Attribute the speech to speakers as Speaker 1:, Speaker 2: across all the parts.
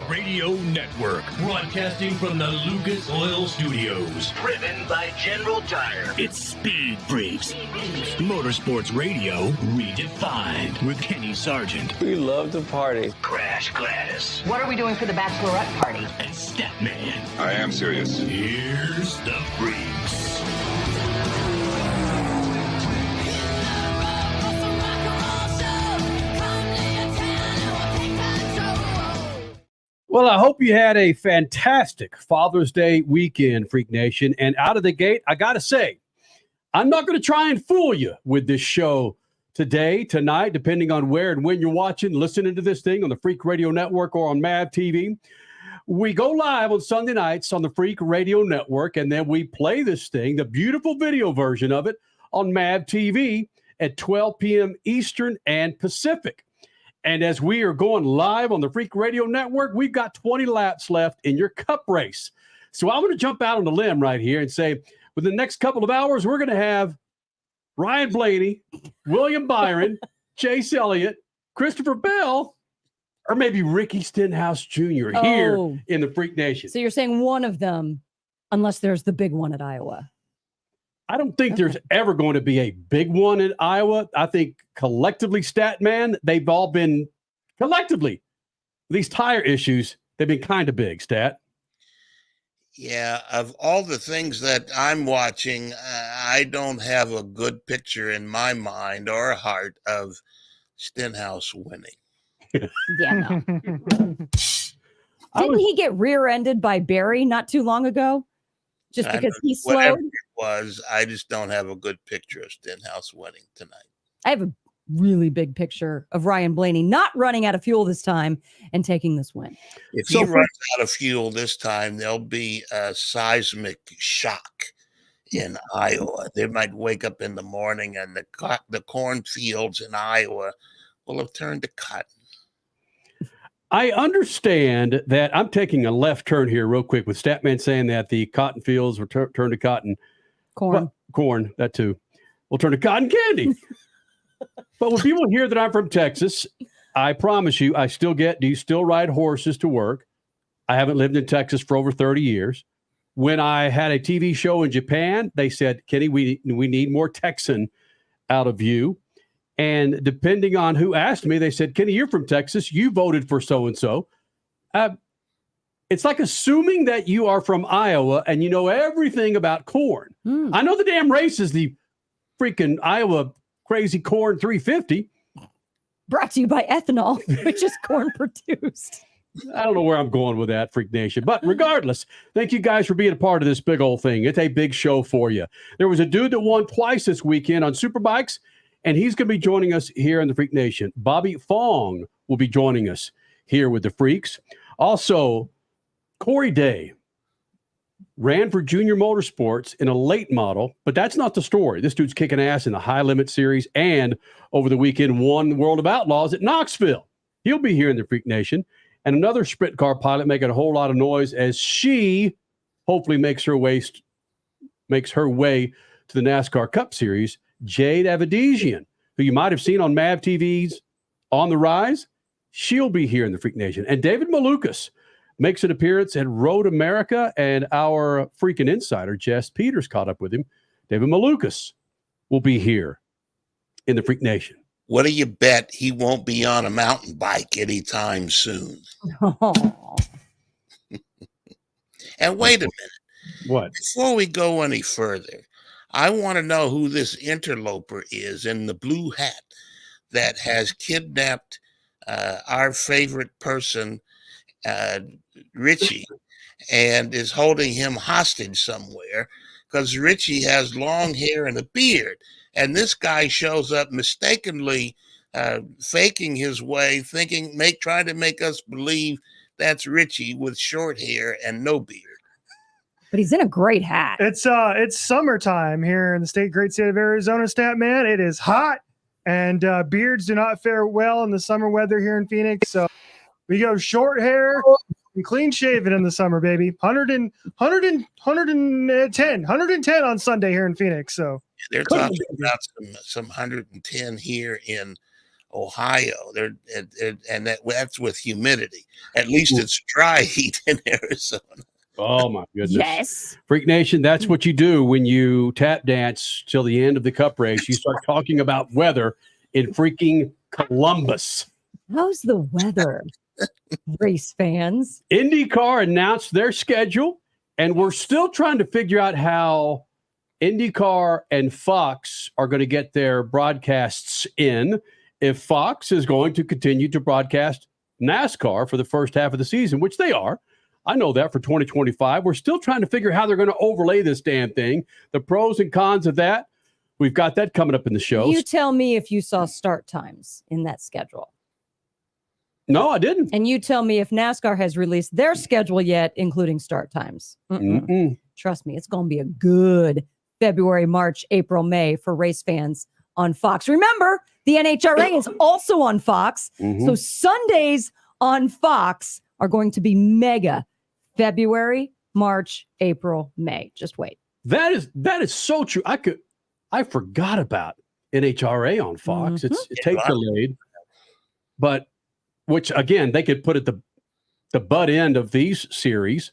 Speaker 1: Radio Network, broadcasting from the Lucas Oil Studios.
Speaker 2: Driven by General Tire.
Speaker 1: It's Speed Freaks. Motorsports Radio redefined with Kenny Sargent.
Speaker 3: We love to party.
Speaker 2: Crash Gladys.
Speaker 4: What are we doing for the bachelorette party?
Speaker 1: And Statman.
Speaker 5: I am serious.
Speaker 1: Here's the Freaks.
Speaker 6: Well, I hope you had a fantastic Father's Day weekend, Freak Nation. And out of the gate, I got to say, I'm not going to try and fool you with this show today, tonight, depending on where and when you're watching, listening to this thing on the Freak Radio Network or on MAVTV. We go live on Sunday nights on the Freak Radio Network, and then we play this thing, the beautiful video version of it, on MAVTV at 12 p.m. Eastern and Pacific. And as we are going live on the Freak Radio Network, we've got 20 laps left in your cup race. So I'm going to jump out on the limb right here and say, within the next couple of hours, we're going to have Ryan Blaney, William Byron, Chase Elliott, Christopher Bell, or maybe Ricky Stenhouse Jr. here in the Freak Nation.
Speaker 7: So you're saying one of them, unless there's the big one at Iowa.
Speaker 6: I don't think there's ever going to be a big one in Iowa. I think collectively, Statman, they've all been collectively, these tire issues, they've been kind of big, Stat.
Speaker 8: Yeah, of all the things that I'm watching, I don't have a good picture in my mind or heart of Stenhouse winning.
Speaker 7: Yeah, no. Didn't he get rear-ended by Barry not too long ago? Just because he slowed?
Speaker 8: Whatever it was, I just don't have a good picture of Stenhouse winning tonight.
Speaker 7: I have a really big picture of Ryan Blaney not running out of fuel this time and taking this win.
Speaker 8: If he runs out of fuel this time, there'll be a seismic shock in Iowa. They might wake up in the morning and the cornfields in Iowa will have turned to cotton.
Speaker 6: I understand that. I'm taking a left turn here real quick with Statman saying that the cotton fields will turn to cotton. Corn, that too. Will turn to cotton candy. But when people hear that I'm from Texas, I promise you, do you still ride horses to work? I haven't lived in Texas for over 30 years. When I had a TV show in Japan, they said, Kenny, we need more Texan out of you. And depending on who asked me, they said, Kenny, you're from Texas. You voted for so-and-so. It's like assuming that you are from Iowa and you know everything about corn. I know the damn race is the freaking Iowa Crazy Corn 350.
Speaker 7: Brought to you by ethanol, which is corn produced.
Speaker 6: I don't know where I'm going with that, Freak Nation. But regardless, thank you guys for being a part of this big old thing. It's a big show for you. There was a dude that won twice this weekend on Superbikes, and he's going to be joining us here in the Freak Nation. Bobby Fong will be joining us here with the Freaks. Also, Corey Day ran for Jr Motorsports in a late model, but that's not the story. This dude's kicking ass in the High Limit Series and over the weekend won the World of Outlaws at Knoxville. He'll be here in the Freak Nation. And another sprint car pilot making a whole lot of noise as she hopefully makes her way to the NASCAR Cup Series, Jade Avedisian, who you might have seen on MAVTV's On the Rise. She'll be here in the Freak Nation. And David Malukas makes an appearance at Road America, and our freaking insider, Jess Peters, caught up with him. David Malukas will be here in the Freak Nation.
Speaker 8: What do you bet he won't be on a mountain bike anytime soon? And wait a minute.
Speaker 6: What?
Speaker 8: Before we go any further, I want to know who this interloper is in the blue hat that has kidnapped our favorite person, Richie, and is holding him hostage somewhere because Richie has long hair and a beard. And this guy shows up mistakenly faking his way, trying to make us believe that's Richie with short hair and no beard.
Speaker 7: But he's in a great hat.
Speaker 9: It's summertime here in the great state of Arizona, Statman. It is hot, and beards do not fare well in the summer weather here in Phoenix. So we go short hair and clean shaven in the summer, baby. 110 on Sunday here in Phoenix. So
Speaker 8: they're talking about some 110 here in Ohio. And that's with humidity. At least it's dry heat in Arizona.
Speaker 6: Oh my goodness.
Speaker 7: Yes.
Speaker 6: Freak Nation, that's what you do when you tap dance till the end of the cup race. You start talking about weather in freaking Columbus.
Speaker 7: How's the weather, race fans?
Speaker 6: IndyCar announced their schedule, and we're still trying to figure out how IndyCar and Fox are going to get their broadcasts in. If Fox is going to continue to broadcast NASCAR for the first half of the season, which they are. I know that for 2025. We're still trying to figure how they're going to overlay this damn thing, the pros and cons of that. We've got that coming up in the show.
Speaker 7: You tell me if you saw start times in that schedule.
Speaker 6: No, I didn't.
Speaker 7: And you tell me if NASCAR has released their schedule yet, including start times. Trust me, it's going to be a good February, March, April, May for race fans on Fox. Remember, the NHRA is also on Fox. So Sundays on Fox are going to be mega February, March, April, May. Just wait.
Speaker 6: That is so true. I forgot about NHRA on Fox. It's tape delayed, but which again they could put at the butt end of these series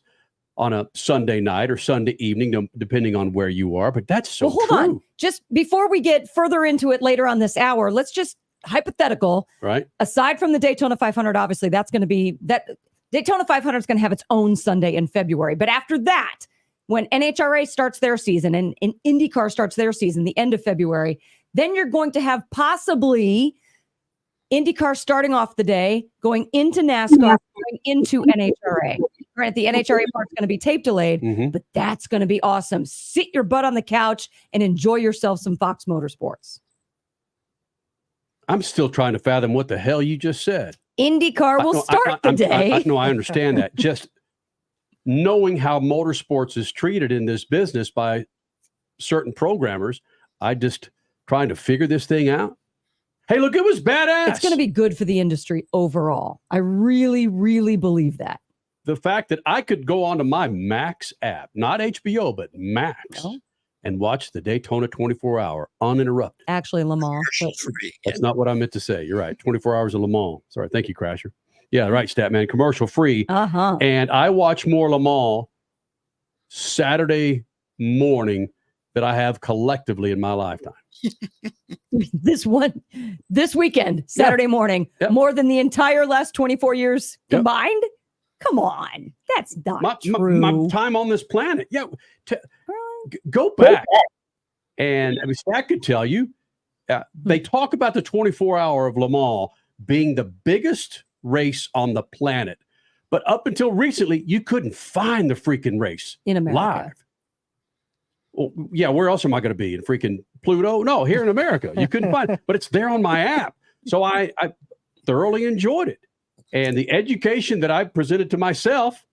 Speaker 6: on a Sunday night or Sunday evening, depending on where you are. But that's so
Speaker 7: hold
Speaker 6: true.
Speaker 7: on. Just before we get further into it later on this hour, let's just hypothetical.
Speaker 6: Right.
Speaker 7: Aside from the Daytona 500, obviously that's going to be that Daytona 500 is going to have its own Sunday in February. But after that, when NHRA starts their season and IndyCar starts their season, the end of February, then you're going to have possibly IndyCar starting off the day, going into NASCAR, going into NHRA. Granted, the NHRA part's going to be tape delayed, but that's going to be awesome. Sit your butt on the couch and enjoy yourself some Fox Motorsports.
Speaker 6: I'm still trying to fathom what the hell you just said.
Speaker 7: IndyCar will start the day.
Speaker 6: I understand that. Just knowing how motorsports is treated in this business by certain programmers, I just trying to figure this thing out. Hey, look, it was badass.
Speaker 7: It's going to be good for the industry overall. I really, really believe that.
Speaker 6: The fact that I could go onto my Max app, not HBO, but Max, and watch the Daytona 24-hour uninterrupted.
Speaker 7: Actually, Le Mans.
Speaker 6: That's not what I meant to say. You're right. 24 hours of Le Mans. Sorry. Thank you, Crasher. Yeah, right, Statman. Commercial free. And I watch more Le Mans Saturday morning than I have collectively in my lifetime.
Speaker 7: This weekend, Saturday morning, more than the entire last 24 years combined? Come on. That's not true.
Speaker 6: My time on this planet. Yeah. Go back. And I mean, Stat could tell you, they talk about the 24-hour of Le Mans being the biggest race on the planet. But up until recently, you couldn't find the freaking race
Speaker 7: in America
Speaker 6: live. Well, yeah, where else am I going to be? In freaking Pluto? No, here in America. You couldn't find it, but it's there on my app. So I thoroughly enjoyed it. And the education that I presented to myself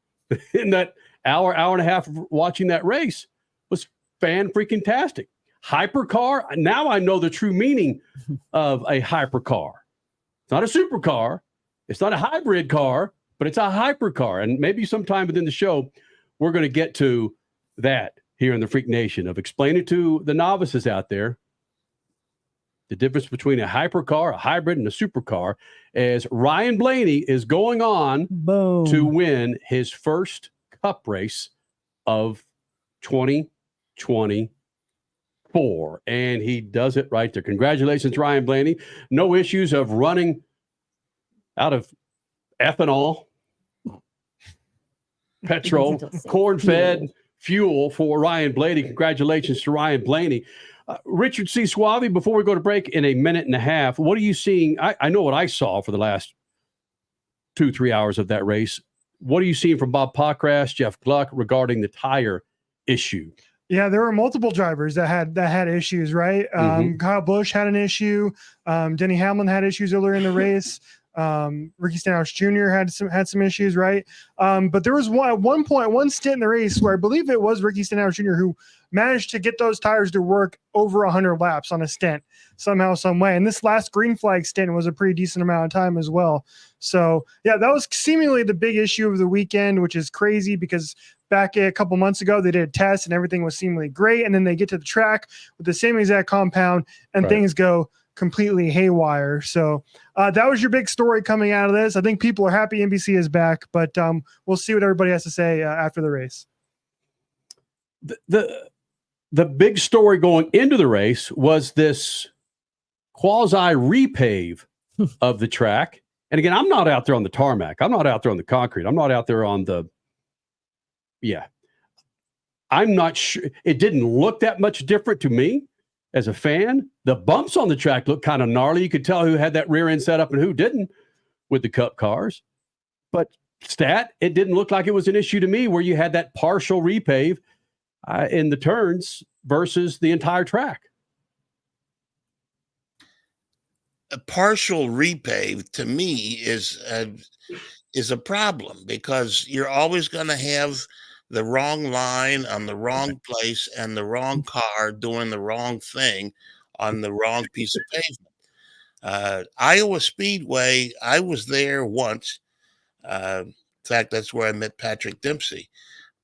Speaker 6: in that hour and a half of watching that race was fan-freaking-tastic. Hypercar, now I know the true meaning of a hypercar. It's not a supercar. It's not a hybrid car, but it's a hypercar. And maybe sometime within the show, we're going to get to that here in the Freak Nation of explaining to the novices out there the difference between a hypercar, a hybrid, and a supercar, as Ryan Blaney is going on to win his first cup race of 2024. And he does it right there. Congratulations, Ryan Blaney. No issues of running out of ethanol, petrol, corn-fed fuel for Ryan Blaney. Congratulations to Ryan Blaney. Richard C. Suave, before we go to break in a minute and a half, what are you seeing? I know what I saw for the last 2-3 hours of that race. What are you seeing from Bob Pockrass, Jeff Gluck regarding the tire issue?
Speaker 9: Yeah, there were multiple drivers that had issues, right? Kyle Busch had an issue. Denny Hamlin had issues earlier in the race. Ricky Stenhouse Jr. had some issues, right? But there was one stint in the race where I believe it was Ricky Stenhouse Jr. who managed to get those tires to work over 100 laps on a stint somehow, some way. And this last green flag stint was a pretty decent amount of time as well. So yeah, that was seemingly the big issue of the weekend, which is crazy because back a couple months ago, they did a test and everything was seemingly great. And then they get to the track with the same exact compound and things go completely haywire. So that was your big story coming out of this. I think people are happy NBC is back, but we'll see what everybody has to say after the race.
Speaker 6: The big story going into the race was this quasi repave of the track. And again, I'm not out there on the tarmac. I'm not out there on the concrete. I'm not out there on I'm not sure. It didn't look that much different to me as a fan. The bumps on the track looked kind of gnarly. You could tell who had that rear end set up and who didn't with the Cup cars. But it didn't look like it was an issue to me where you had that partial repave in the turns versus the entire track.
Speaker 8: A partial repave to me is a problem, because you're always going to have the wrong line on the wrong place and the wrong car doing the wrong thing on the wrong piece of pavement. Iowa Speedway, I was there once. In fact, that's where I met Patrick Dempsey.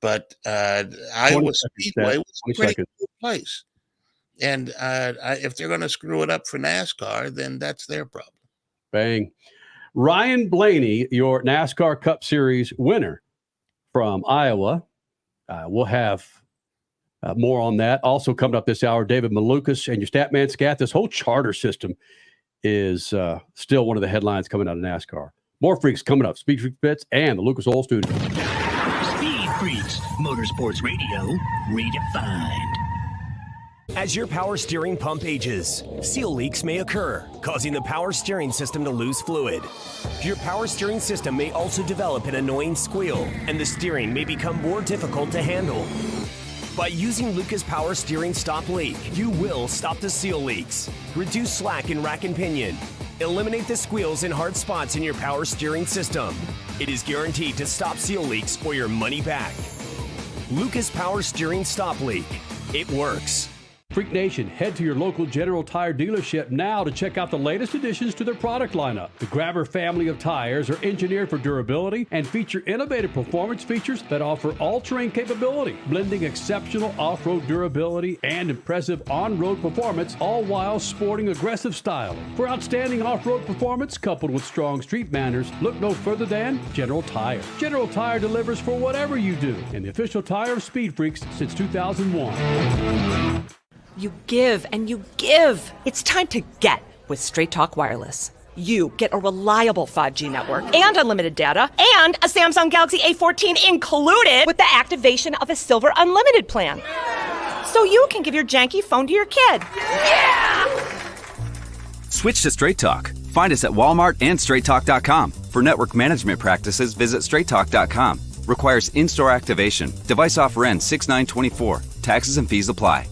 Speaker 8: But Iowa Speedway was a pretty cool place. And if they're going to screw it up for NASCAR, then that's their problem.
Speaker 6: Bang. Ryan Blaney, your NASCAR Cup Series winner from Iowa. We'll have more on that. Also coming up this hour, David Malukas and your Statman Scat. This whole charter system is still one of the headlines coming out of NASCAR. More freaks coming up. Speed Freak Bits and the Lucas Oil Studio.
Speaker 1: Speed Freaks, Motorsports Radio, redefined.
Speaker 3: As your power steering pump ages, seal leaks may occur, causing the power steering system to lose fluid. Your power steering system may also develop an annoying squeal, and the steering may become more difficult to handle. By using Lucas Power Steering Stop Leak, you will stop the seal leaks, reduce slack in rack and pinion, eliminate the squeals and hard spots in your power steering system. It is guaranteed to stop seal leaks or your money back. Lucas Power Steering Stop Leak. It works.
Speaker 6: Freak Nation, head to your local General Tire dealership now to check out the latest additions to their product lineup. The Grabber family of tires are engineered for durability and feature innovative performance features that offer all-terrain capability, blending exceptional off-road durability and impressive on-road performance, all while sporting aggressive style. For outstanding off-road performance coupled with strong street manners, look no further than General Tire. General Tire delivers for whatever you do, and the official tire of Speed Freaks since 2001.
Speaker 5: You give and you give. It's time to get with Straight Talk Wireless. You get a reliable 5G network and unlimited data and a Samsung Galaxy A14 included with the activation of a Silver Unlimited plan. So you can give your janky phone to your kid. Yeah!
Speaker 10: Switch to Straight Talk. Find us at Walmart and StraightTalk.com. For network management practices, visit StraightTalk.com. Requires in-store activation. Device offer ends 6/9/24. Taxes and fees apply.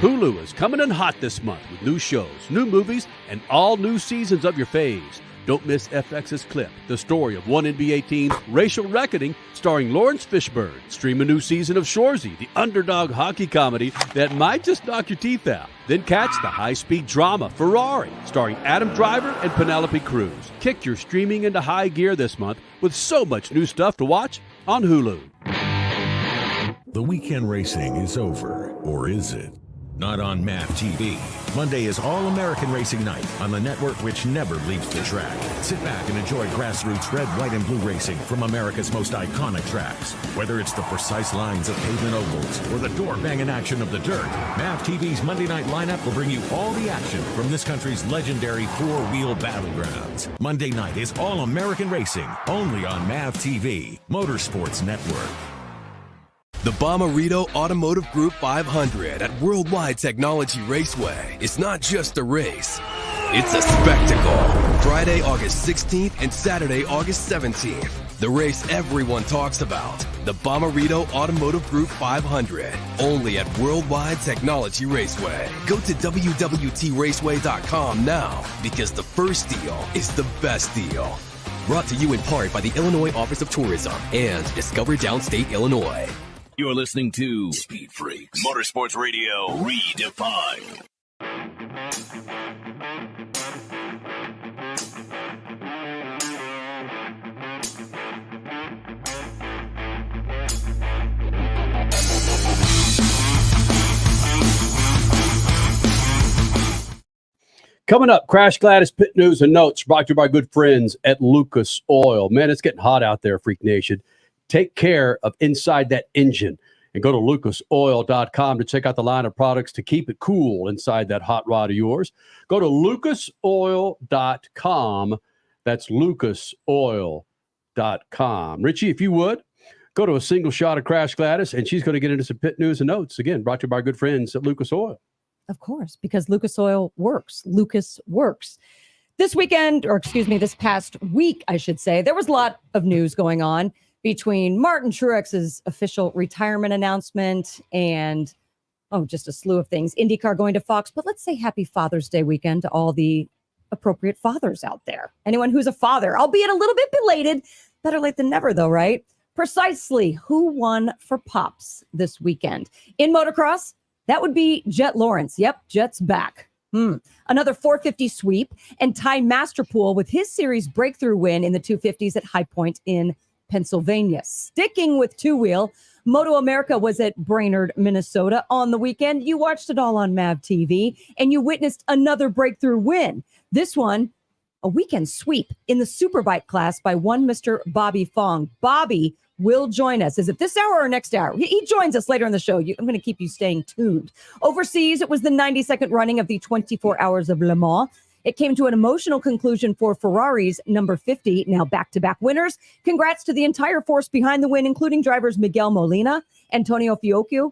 Speaker 6: Hulu is coming in hot this month with new shows, new movies, and all new seasons of your faves. Don't miss FX's Clip, the story of one NBA team's racial reckoning, starring Lawrence Fishburne. Stream a new season of Shoresy, the underdog hockey comedy that might just knock your teeth out. Then catch the high-speed drama Ferrari, starring Adam Driver and Penelope Cruz. Kick your streaming into high gear this month with so much new stuff to watch on Hulu.
Speaker 11: The weekend racing is over, or is it? Not on MAVTV. Monday is All-American Racing Night on the network which never leaves the track. Sit back and enjoy grassroots red, white, and blue racing from America's most iconic tracks. Whether it's the precise lines of pavement ovals or the door-banging action of the dirt, MAVTV's Monday night lineup will bring you all the action from this country's legendary four-wheel battlegrounds. Monday night is All-American Racing, only on MAVTV, Motorsports Network.
Speaker 12: The Bommarito Automotive Group 500 at Worldwide Technology Raceway is not just a race, it's a spectacle. Friday, August 16th and Saturday, August 17th. The race everyone talks about. The Bommarito Automotive Group 500, only at Worldwide Technology Raceway. Go to WWTRaceway.com now, because the first deal is the best deal. Brought to you in part by the Illinois Office of Tourism and Discover Downstate, Illinois.
Speaker 1: You're listening to Speed Freaks, Motorsports Radio, redefined.
Speaker 6: Coming up, Crash Gladys Pit News and Notes brought to you by good friends at Lucas Oil. Man, it's getting hot out there, Freak Nation. Take care of inside that engine and go to lucasoil.com to check out the line of products to keep it cool inside that hot rod of yours. Go to lucasoil.com. That's lucasoil.com. Richie, if you would, go to a single shot of Crash Gladys, and she's going to get into some pit news and notes. Again, brought to you by our good friends at Lucas Oil.
Speaker 7: Of course, because Lucas Oil works. Lucas works. This past week, I should say, there was a lot of news going on between Martin Truex's official retirement announcement and, just a slew of things. IndyCar going to Fox. But let's say happy Father's Day weekend to all the appropriate fathers out there. Anyone who's a father, albeit a little bit belated. Better late than never, though, right? Precisely who won for Pops this weekend? In motocross, that would be Jet Lawrence. Yep, Jet's back. Another 450 sweep, and Ty Masterpool with his series breakthrough win in the 250s at High Point in Pennsylvania. Sticking with two-wheel, MotoAmerica was at Brainard, Minnesota on the weekend. You watched it all on MAVTV, and you witnessed another breakthrough win. This one, a weekend sweep in the Superbike class by one Mr. Bobby Fong. Bobby will join us. Is it this hour or next hour? He joins us later in the show. I'm going to keep you staying tuned. Overseas, it was the 92nd running of the 24 Hours of Le Mans. It came to an emotional conclusion for Ferrari's number 50, now back-to-back winners. Congrats to the entire force behind the win, including drivers Miguel Molina, Antonio Fuoku,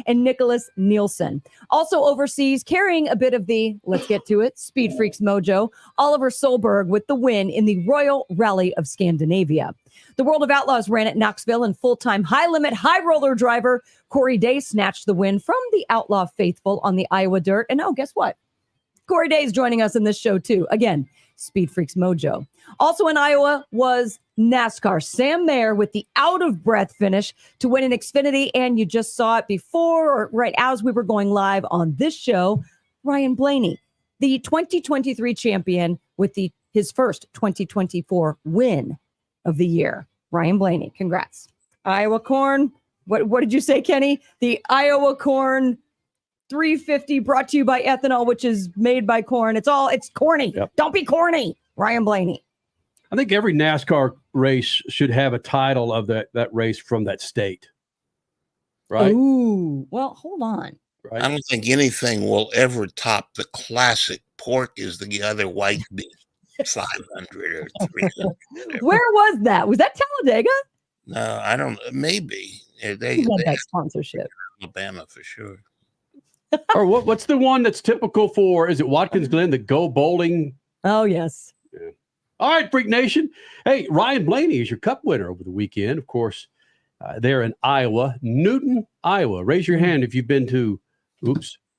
Speaker 7: and Nicholas Nielsen. Also overseas, carrying a bit of the, let's get to it, Speed Freaks mojo, Oliver Solberg with the win in the Royal Rally of Scandinavia. The World of Outlaws ran at Knoxville, and full-time high-limit, high-roller driver Corey Day snatched the win from the Outlaw faithful on the Iowa dirt. And guess what? Corey Day is joining us in this show, too. Again, Speed Freaks mojo. Also in Iowa was NASCAR. Sam Mayer with the out-of-breath finish to win an Xfinity, and you just saw it before, or right as we were going live on this show, Ryan Blaney, the 2023 champion with his first 2024 win of the year. Ryan Blaney, congrats. Iowa Corn, what did you say, Kenny? The Iowa Corn 350 brought to you by ethanol, which is made by corn. It's corny. Yep. Don't be corny. Ryan Blaney.
Speaker 6: I think every NASCAR race should have a title of that race from that state. Right?
Speaker 7: Ooh, well, hold on.
Speaker 6: Right?
Speaker 8: I don't think anything will ever top the classic pork is the other white beef. 500 or 300.
Speaker 7: Where was that? Was that Talladega?
Speaker 8: No, I don't. Maybe
Speaker 7: they that sponsorship.
Speaker 8: Alabama for sure.
Speaker 6: Or what's the one that's typical for? Is it Watkins Glen? The Go Bowling?
Speaker 7: Oh yes.
Speaker 6: Yeah. All right, Freak Nation. Hey, Ryan Blaney is your Cup winner over the weekend. Of course, they're in Iowa, Newton, Iowa. Raise your hand if you've been to,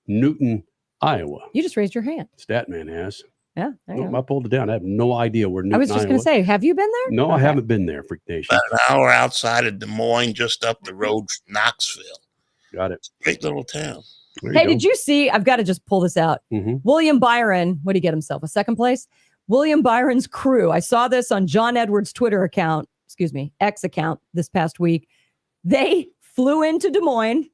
Speaker 6: Newton, Iowa.
Speaker 7: You just raised your hand.
Speaker 6: Statman has.
Speaker 7: Yeah,
Speaker 6: I pulled it down. I have no idea where Newton,
Speaker 7: I was just going to say, have you been there?
Speaker 6: No, okay. I haven't been there, Freak Nation.
Speaker 8: About an hour outside of Des Moines, just up the road from Knoxville.
Speaker 6: Got it.
Speaker 8: Great little town.
Speaker 7: Hey, did you see? I've got to just pull this out.
Speaker 6: Mm-hmm.
Speaker 7: William Byron, what did he get himself? A second place? William Byron's crew. I saw this on John Edwards' X account this past week. They flew into Des Moines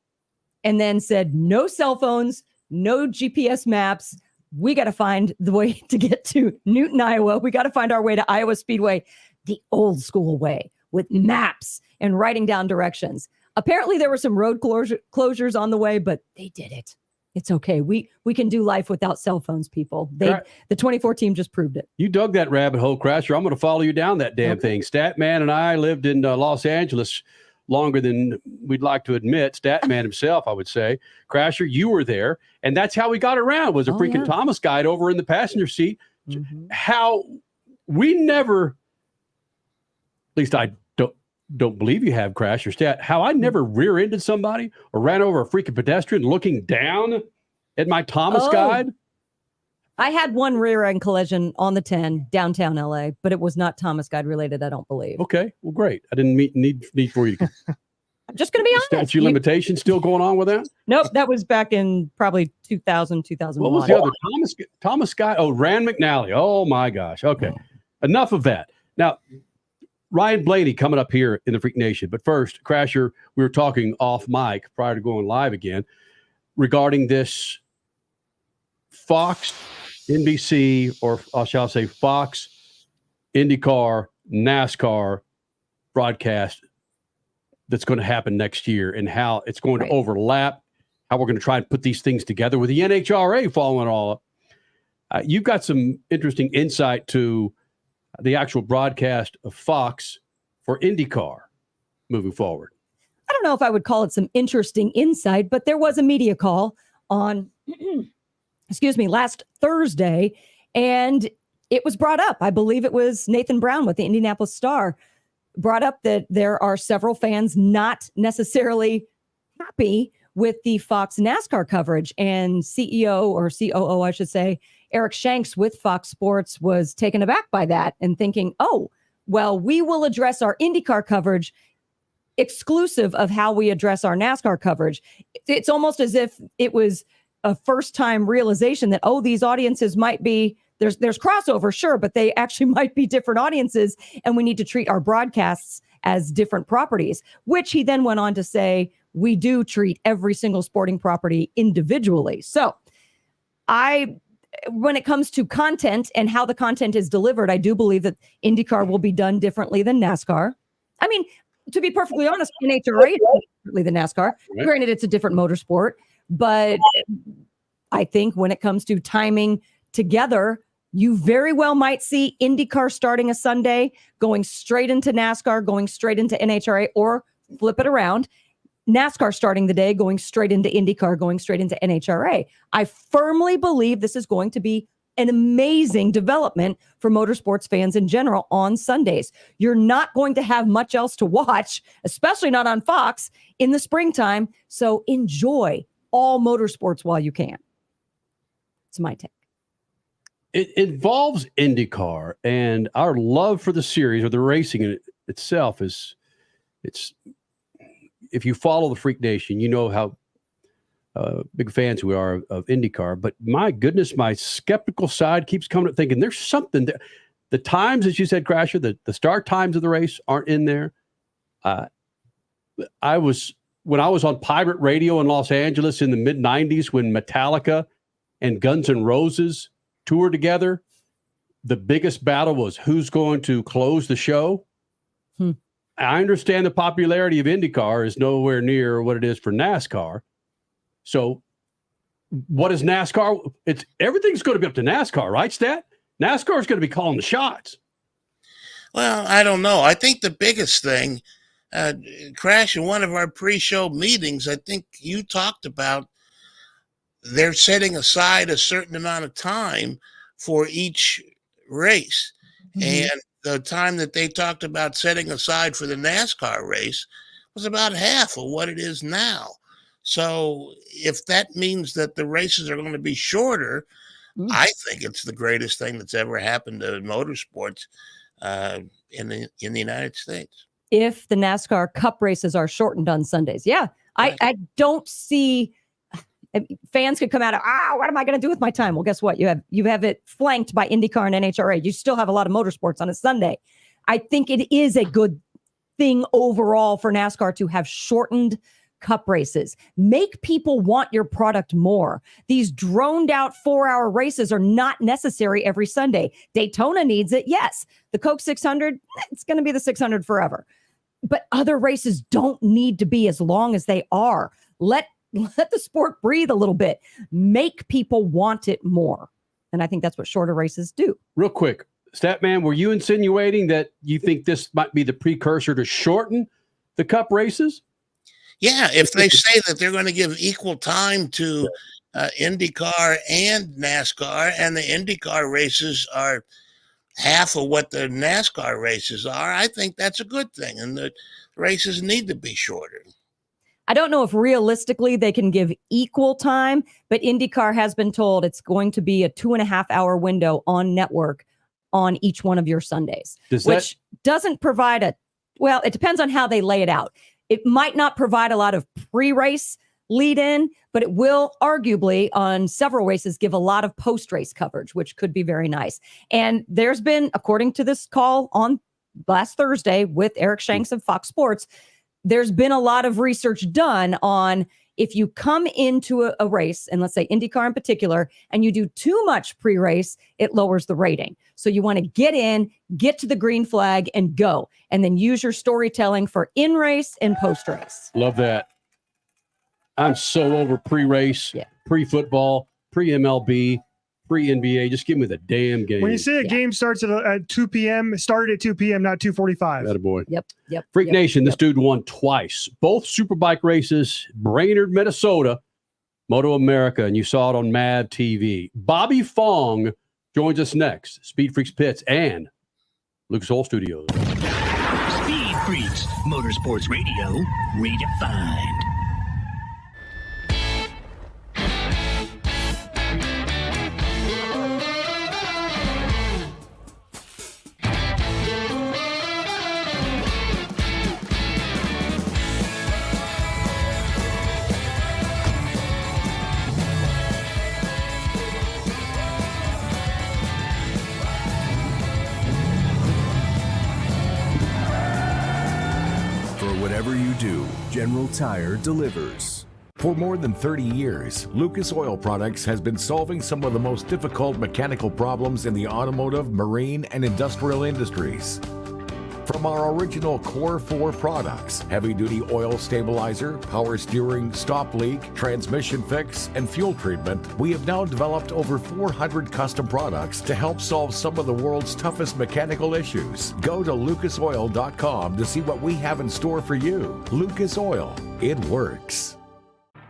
Speaker 7: and then said, no cell phones, no GPS maps. We got to find the way to get to Newton, Iowa. We got to find our way to Iowa Speedway, the old school way with maps and writing down directions. Apparently there were some road closures on the way, but they did it. It's okay. We can do life without cell phones, people. The 24 team just proved it.
Speaker 6: You dug that rabbit hole, Crasher. I'm going to follow you down that damn thing. Statman and I lived in Los Angeles longer than we'd like to admit. Statman himself, I would say. Crasher, you were there. And that's how we got around, was a freaking Thomas guide over in the passenger seat. Mm-hmm. How we never, at least I don't believe you have, Crasher, Stat, how I never rear-ended somebody or ran over a freaking pedestrian looking down at my Thomas guide.
Speaker 7: I had one rear-end collision on the 10 downtown LA, but it was not Thomas guide related, I don't believe.
Speaker 6: Okay, well, great. I didn't need for you to.
Speaker 7: I'm just going to be honest.
Speaker 6: Statute limitations still going on with that?
Speaker 7: Nope, that was back in probably 2000, 2001.
Speaker 6: What was the other? Thomas guy? Oh, Rand McNally. Oh, my gosh. Okay, enough of that. Now, Ryan Blaney coming up here in the Freak Nation. But first, Crasher, we were talking off mic prior to going live again regarding this Fox, NBC, or I shall say Fox, IndyCar, NASCAR broadcast that's going to happen next year and how it's going to overlap, how we're going to try and put these things together with the NHRA following it all up. You've got some interesting insight to the actual broadcast of Fox for IndyCar moving forward.
Speaker 7: I don't know if I would call it some interesting insight, but there was a media call on, last Thursday, and it was brought up. I believe it was Nathan Brown with the Indianapolis Star brought up that there are several fans not necessarily happy with the Fox NASCAR coverage, and CEO or COO, I should say, Eric Shanks with Fox Sports was taken aback by that and thinking, oh, well, we will address our IndyCar coverage exclusive of how we address our NASCAR coverage. It's almost as if it was a first-time realization that, oh, these audiences might be, there's crossover, sure, but they actually might be different audiences, and we need to treat our broadcasts as different properties, which he then went on to say, we do treat every single sporting property individually. So when it comes to content and how the content is delivered, I do believe that IndyCar will be done differently than NASCAR. I mean, to be perfectly honest, NHRA is differently than NASCAR. Right. Granted, it's a different motorsport, but I think when it comes to timing together, you very well might see IndyCar starting a Sunday, going straight into NASCAR, going straight into NHRA, or flip it around. NASCAR starting the day, going straight into IndyCar, going straight into NHRA. I firmly believe this is going to be an amazing development for motorsports fans in general on Sundays. You're not going to have much else to watch, especially not on Fox in the springtime. So enjoy all motorsports while you can. It's my take.
Speaker 6: It involves IndyCar, and our love for the series or the racing in itself is, it's, if you follow the Freak Nation, you know how big fans we are of IndyCar. But my goodness, my skeptical side keeps coming up thinking there's something there. The times, as you said, Crasher, the start times of the race aren't in there. When I was on pirate radio in Los Angeles in the mid-'90s when Metallica and Guns N' Roses toured together, the biggest battle was who's going to close the show. I understand the popularity of IndyCar is nowhere near what it is for NASCAR. So what is NASCAR? Everything's going to be up to NASCAR, right, Stat? NASCAR is going to be calling the shots.
Speaker 8: Well, I don't know. I think the biggest thing, Crash, in one of our pre-show meetings, I think you talked about they're setting aside a certain amount of time for each race. And the time that they talked about setting aside for the NASCAR race was about half of what it is now. So if that means that the races are going to be shorter, I think it's the greatest thing that's ever happened to motorsports in the United States. If
Speaker 7: the NASCAR Cup races are shortened on Sundays. Yeah, right. I don't see fans could come out of, what am I going to do with my time? Well, guess what? You have it flanked by IndyCar and NHRA. You still have a lot of motorsports on a Sunday. I think it is a good thing overall for NASCAR to have shortened Cup races. Make people want your product more. These droned out 4-hour races are not necessary every Sunday. Daytona needs it. Yes. The Coke 600, it's going to be the 600 forever. But other races don't need to be as long as they are. Let the sport breathe a little bit. Make people want it more. And I think that's what shorter races do.
Speaker 6: Real quick, Statman, were you insinuating that you think this might be the precursor to shorten the Cup races?
Speaker 8: Yeah, if they say that they're going to give equal time to IndyCar and NASCAR, and the IndyCar races are half of what the NASCAR races are, I think that's a good thing. And the races need to be shorter.
Speaker 7: I don't know if realistically they can give equal time, but IndyCar has been told it's going to be a 2.5-hour window on network on each one of your Sundays, which doesn't provide it depends on how they lay it out. It might not provide a lot of pre-race lead-in, but it will arguably on several races give a lot of post-race coverage, which could be very nice. And there's been, according to this call on last Thursday with Eric Shanks of Fox Sports, there's been a lot of research done on if you come into a race, and let's say IndyCar in particular, and you do too much pre-race, it lowers the rating. So you want to get in, get to the green flag, and go. And then use your storytelling for in-race and post-race.
Speaker 6: Love that. I'm so over pre-race, pre-football, pre-MLB, pre-NBA. Just give me the damn game.
Speaker 9: When you say a game starts at 2 p.m., it started at 2 p.m., not 2:45.
Speaker 6: Attaboy.
Speaker 7: Yep.
Speaker 6: Freak Nation, this dude won twice. Both Superbike races, Brainard, Minnesota, MotoAmerica, and you saw it on MAVTV. Bobby Fong joins us next. Speed Freaks Pits and Lucas Oil Studios.
Speaker 1: Speed Freaks, Motorsports Radio, redefined.
Speaker 11: Whatever you do, General Tire delivers. For more than 30 years, Lucas Oil Products has been solving some of the most difficult mechanical problems in the automotive, marine, and industrial industries. From our original Core 4 products, heavy-duty oil stabilizer, power steering, stop leak, transmission fix, and fuel treatment, we have now developed over 400 custom products to help solve some of the world's toughest mechanical issues. Go to lucasoil.com to see what we have in store for you. Lucas Oil, it works.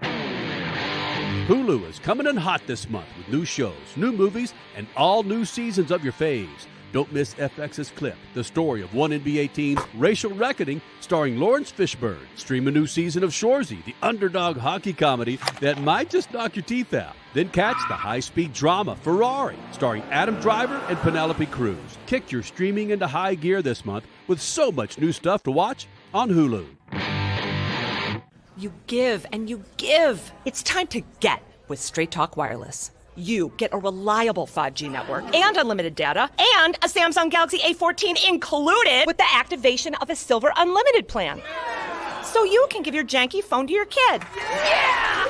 Speaker 6: Hulu is coming in hot this month with new shows, new movies, and all new seasons of your faves. Don't miss FX's Clip, the story of one NBA team's racial reckoning, starring Lawrence Fishburne. Stream a new season of Shoresy, the underdog hockey comedy that might just knock your teeth out. Then catch the high-speed drama Ferrari, starring Adam Driver and Penelope Cruz. Kick your streaming into high gear this month with so much new stuff to watch on Hulu.
Speaker 5: You give and you give. It's time to get with Straight Talk Wireless. You get a reliable 5G network and unlimited data and a Samsung Galaxy A14 included with the activation of a Silver Unlimited plan. So you can give your janky phone to your kid. Yeah!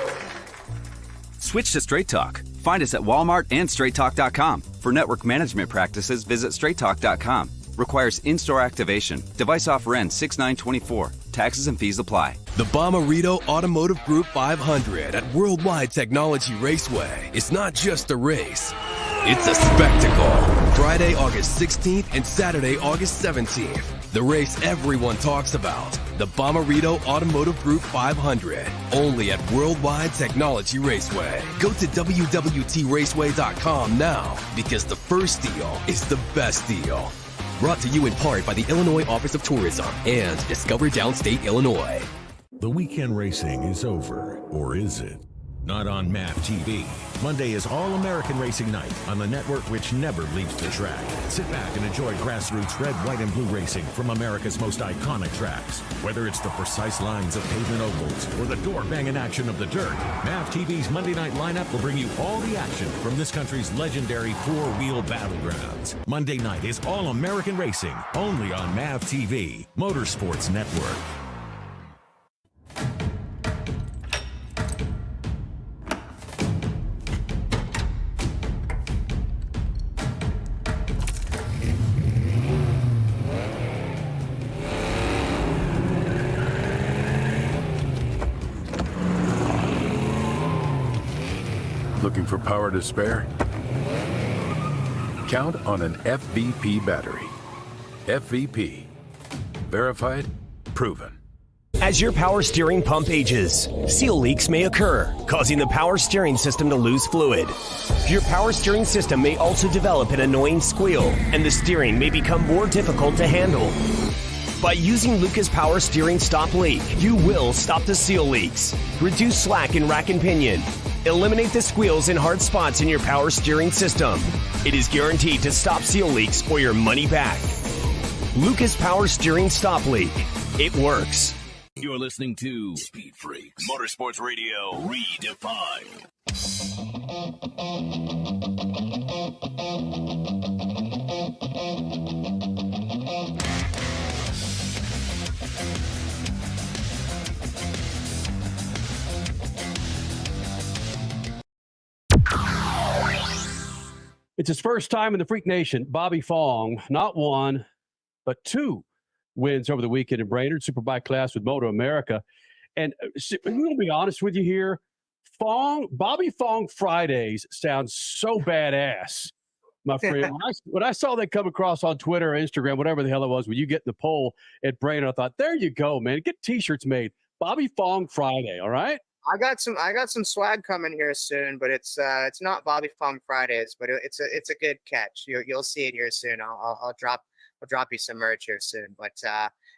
Speaker 10: Switch to Straight Talk. Find us at Walmart and StraightTalk.com. For network management practices, visit StraightTalk.com. Requires in-store activation. Device offer ends 6/9/24. Taxes and fees apply.
Speaker 12: The Bommarito Automotive Group 500 at Worldwide Technology Raceway is not just a race, it's a spectacle. Friday, August 16th and Saturday, August 17th. The race everyone talks about. The Bommarito Automotive Group 500. Only at Worldwide Technology Raceway. Go to WWTRaceway.com now because the first deal is the best deal. Brought to you in part by the Illinois Office of Tourism and Discover Downstate, Illinois.
Speaker 11: The weekend racing is over, or is it? Not on MAVTV. Monday is All-American Racing Night on the network which never leaves the track. Sit back and enjoy grassroots red, white, and blue racing from America's most iconic tracks. Whether it's the precise lines of pavement ovals or the door-banging action of the dirt, MAVTV's Monday night lineup will bring you all the action from this country's legendary four-wheel battlegrounds. Monday night is All-American Racing, only on MAVTV, Motorsports Network.
Speaker 13: Looking for power to spare? Count on an FVP battery. FVP. Verified, proven.
Speaker 3: As your power steering pump ages, seal leaks may occur, causing the power steering system to lose fluid. Your power steering system may also develop an annoying squeal, and the steering may become more difficult to handle. By using Lucas Power Steering Stop Leak, you will stop the seal leaks, reduce slack in rack and pinion, eliminate the squeals and hard spots in your power steering system. It is guaranteed to stop seal leaks or your money back. Lucas Power Steering Stop Leak. It works.
Speaker 1: You're listening to Speed Freaks, Motorsports Radio redefined.
Speaker 6: It's his first time in the Freak Nation. Bobby Fong, not one, but two wins over the weekend in Brainard, Superbike class with MotoAmerica. And I'm going to be honest with you here. Bobby Fong Fridays sounds so badass, my friend. When I saw that come across on Twitter or Instagram, whatever the hell it was, when you get the poll at Brainerd, I thought, there you go, man. Get T-shirts made. Bobby Fong Friday, all right?
Speaker 14: I got some swag coming here soon, but it's not Bobby Fong Fridays, but it's a good catch. You'll see it here soon. I'll drop you some merch here soon. But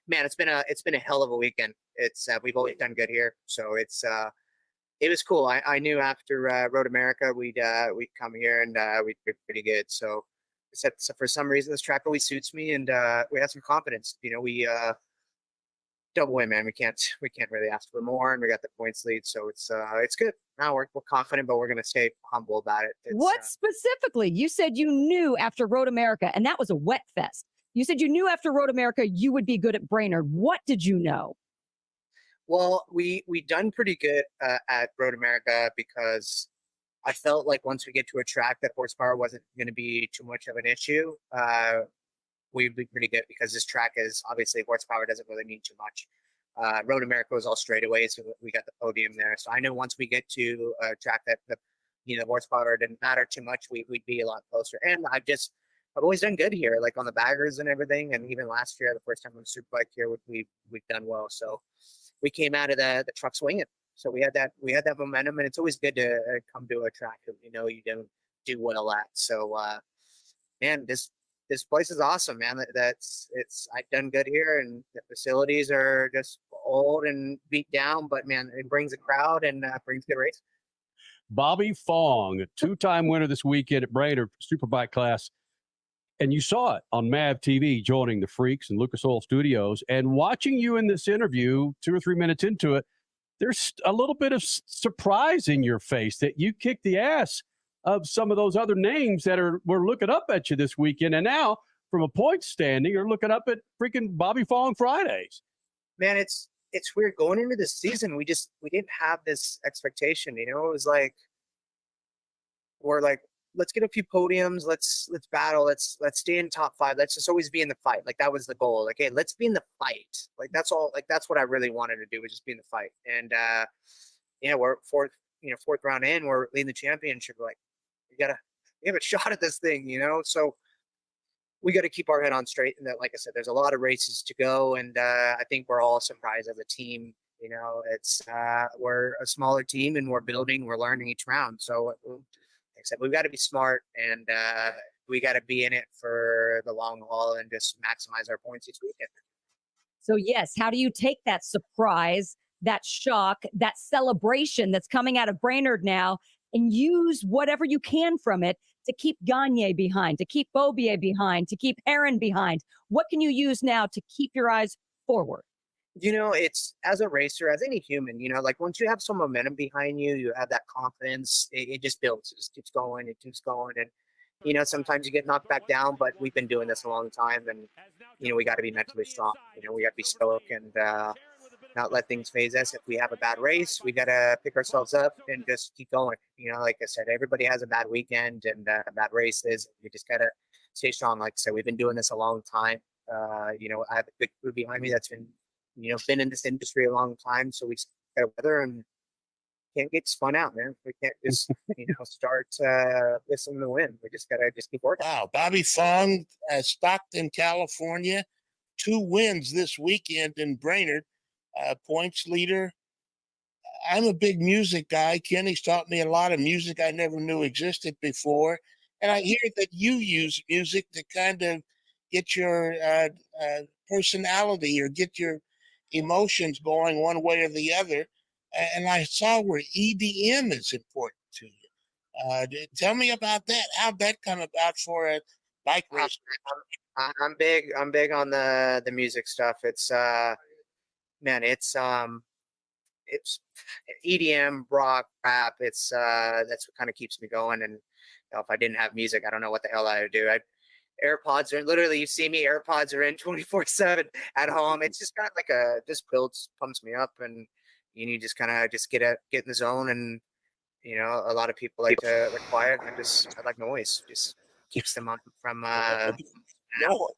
Speaker 14: man, it's been a hell of a weekend. We've always done good here, so it was cool. I knew after Road America we'd come here and we'd be pretty good. So for some reason this track always suits me, and we have some confidence. We double win, man. We can't really ask for more, and we got the points lead, so it's good. Now we're confident, but we're gonna stay humble about it.
Speaker 7: What specifically? You said you knew after Road America, and that was a wet fest. You said you knew after Road America you would be good at Brainerd. What did you know?
Speaker 14: Well, we done pretty good at Road America because I felt like once we get to a track that horsepower wasn't going to be too much of an issue, we'd be pretty good because this track is obviously horsepower doesn't really need too much. Road America was all straight-away, so we got the podium there. So I know once we get to a track that the horsepower didn't matter too much, we'd be a lot closer. And I've always done good here, like on the baggers and everything. And even last year, the first time on Superbike here, we've done well. So we came out of the truck swinging. So we had that momentum, and it's always good to come to a track that you don't do well at. So man, this place is awesome, man. I've done good here, and the facilities are just old and beat down, but man, it brings a crowd and brings good race.
Speaker 6: Bobby Fong, two-time winner this weekend at Brainerd Superbike class. And you saw it on MAVTV, joining the Freaks and Lucas Oil Studios. And watching you in this interview, 2 or 3 minutes into it, there's a little bit of surprise in your face that you kicked the ass of some of those other names that were looking up at you this weekend. And now, from a point standing, you're looking up at freaking Bobby Fong Fridays.
Speaker 14: Man, it's weird. Going into this season, we didn't have this expectation. It was like, we're like, let's get a few podiums. Let's battle. Let's stay in top 5. Let's just always be in the fight. Like that was the goal. Like, hey, let's be in the fight. Like that's all. Like that's what I really wanted to do, was just be in the fight. And we're fourth round in. We're leading the championship. We're like, we have a shot at this thing, So we got to keep our head on straight. And that, like I said, there's a lot of races to go, and I think we're all surprised as a team. We're a smaller team, and we're building. We're learning each round. So. Except we've got to be smart, and we got to be in it for the long haul and just maximize our points each weekend.
Speaker 7: So yes, how do you take that surprise, that shock, that celebration that's coming out of Brainerd now, and use whatever you can from it to keep Gagne behind, to keep Beaubier behind, to keep Heron behind? What can you use now to keep your eyes forward?
Speaker 14: It's as a racer, as any human, like once you have some momentum behind you, you have that confidence, it just builds, it just keeps going. And, sometimes you get knocked back down, but we've been doing this a long time, and, we got to be mentally strong. We got to be stoic and not let things phase us. If we have a bad race, we got to pick ourselves up and just keep going. Like I said, everybody has a bad weekend and bad races. You just got to stay strong. Like I said, we've been doing this a long time. I have a good crew behind me that's been in this industry a long time, so we got weather and can't get spun out, man. We can't just, start listening to win. We just gotta keep working.
Speaker 8: Wow, Bobby Fong, Stockton, California, 2 wins this weekend in Brainerd, points leader. I'm a big music guy. Kenny's taught me a lot of music I never knew existed before, and I hear that you use music to kind of get your personality or get your emotions going one way or the other. And I saw where EDM is important to you. Tell me about that. How'd that come about for a bike racer?
Speaker 14: I'm big on the music stuff. It's EDM, rock, rap. That's what kind of keeps me going. And if I didn't have music, I don't know what the hell I would do. AirPods are literally, you see me, AirPods are in 24/7 at home. It's just kind of like just pumps me up, and you just kind of get in the zone. And a lot of people like to quiet. I like noise. Just keeps them from.
Speaker 8: No.